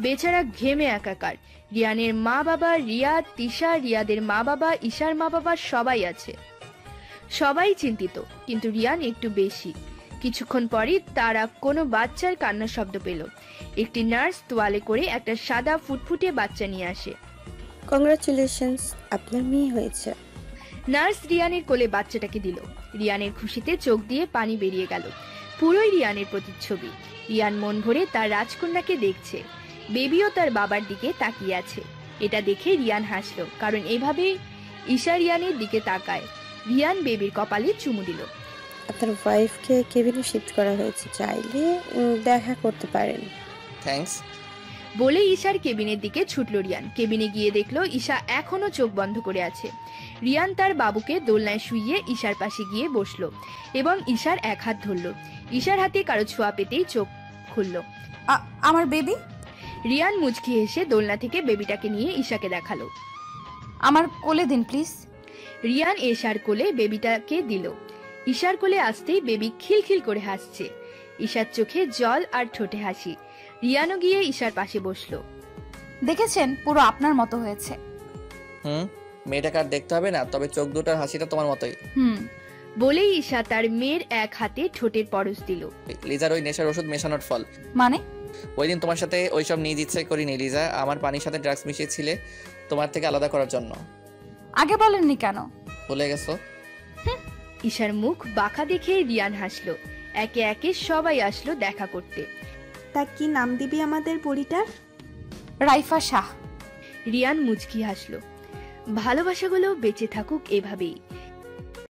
বেচারা ঘেমে একাকার। রিয়ানের মা বাবা, রিয়াদ, তিশা, রিয়াদের মা বাবা, ঈশার মা বাবা সবাই আছে। সবাই চিন্তিত, কিন্তু রিয়ান একটু বেশি। কিছুক্ষণ পরই তারা কোনো বাচ্চার কান্নার শব্দ পেল। একটি নার্স তোয়ালে করে একটা সাদা ফুটফুটে বাচ্চা নিয়ে আসে। কংগ্রাচুলেশনস, আপনার মেয়ে হয়েছে। নার্স রিয়ানের কোলে বাচ্চাটাকে দিল। রিয়ানের খুশিতে চোখ দিয়ে পানি বেরিয়ে গেল। পুরোই রিয়ানের প্রতিচ্ছবি। রিয়ান মন ভরে তার রাজকন্যাকে দেখছে। বেবিও তার বাবার দিকে তাকিয়ে আছে। এটা দেখে রিয়ান হাসলো, কারণ এভাবে ঈশা রিয়ানের দিকে তাকায়। রিয়ান বেবির কপালে চুমু দিল। আপনার ওয়াইফকে কেবিনে শিফট করা হয়েছে, চাইলে দেখা করতে পারেন। থ্যাঙ্কস বলে ঈশার কেবিনের দিকে ছুটল রিয়ান। কেবিনে গিয়ে দেখলো ঈশা এখনো চোখ বন্ধ করে আছে। রিয়ান তার বাবুকে দোলনায় শুইয়ে ঈশার পাশে গিয়ে বসলো এবং ঈশার এক হাত ধরলো। ঈশার হাতে কারো ছোঁয়া পেতেই চোখ খুলল। আমার বেবি? রিয়ান মুচকি হেসে দোলনা থেকে বেবিটাকে নিয়ে ঈশাকে দেখালো। আমার কোলে দিন প্লিজ। রিয়ান ঈশার কোলে বেবিটাকে দিল। ঈশার কোলে আসতেই বেবি খিলখিল করে হাসছে। ঈশার চোখে জল আর ঠোঁটে হাসি। রিয়ানও গিয়ে ঈশার পাশে বসলো। দেখেছেন, পুরো আপনার মতো হয়েছে। মেয়েটাকে আর দেখতে হবে না, তবে চোখ দুটার হাসিটা তোমার মতোই। বলেই ঈশা তার মেয়ের এক হাতে ঠোঁটের পরশ দিল। লিজার ওই নেশার ওষুধ মেশানোর ফল। মানে? ওই দিন তোমার সাথে ওইসব নিজ ইচ্ছে করিনি লিজা, আমার পানির সাথে ড্রাগস মিশিয়েছিলে তোমার থেকে আলাদা করার জন্য। আগে বলেননি কেন? ভুলে গেছো? ঈশার মুখ বাঁকা দেখে রিয়ান হাসলো। একে একে সবাই আসলো দেখা করতে। তা কি নাম দিবি আমাদের বুড়িটার? রাইফা শাহ। রিয়ান মুচকি হাসলো। ভালোবাসাগুলো বেঁচে থাকুক এভাবেই।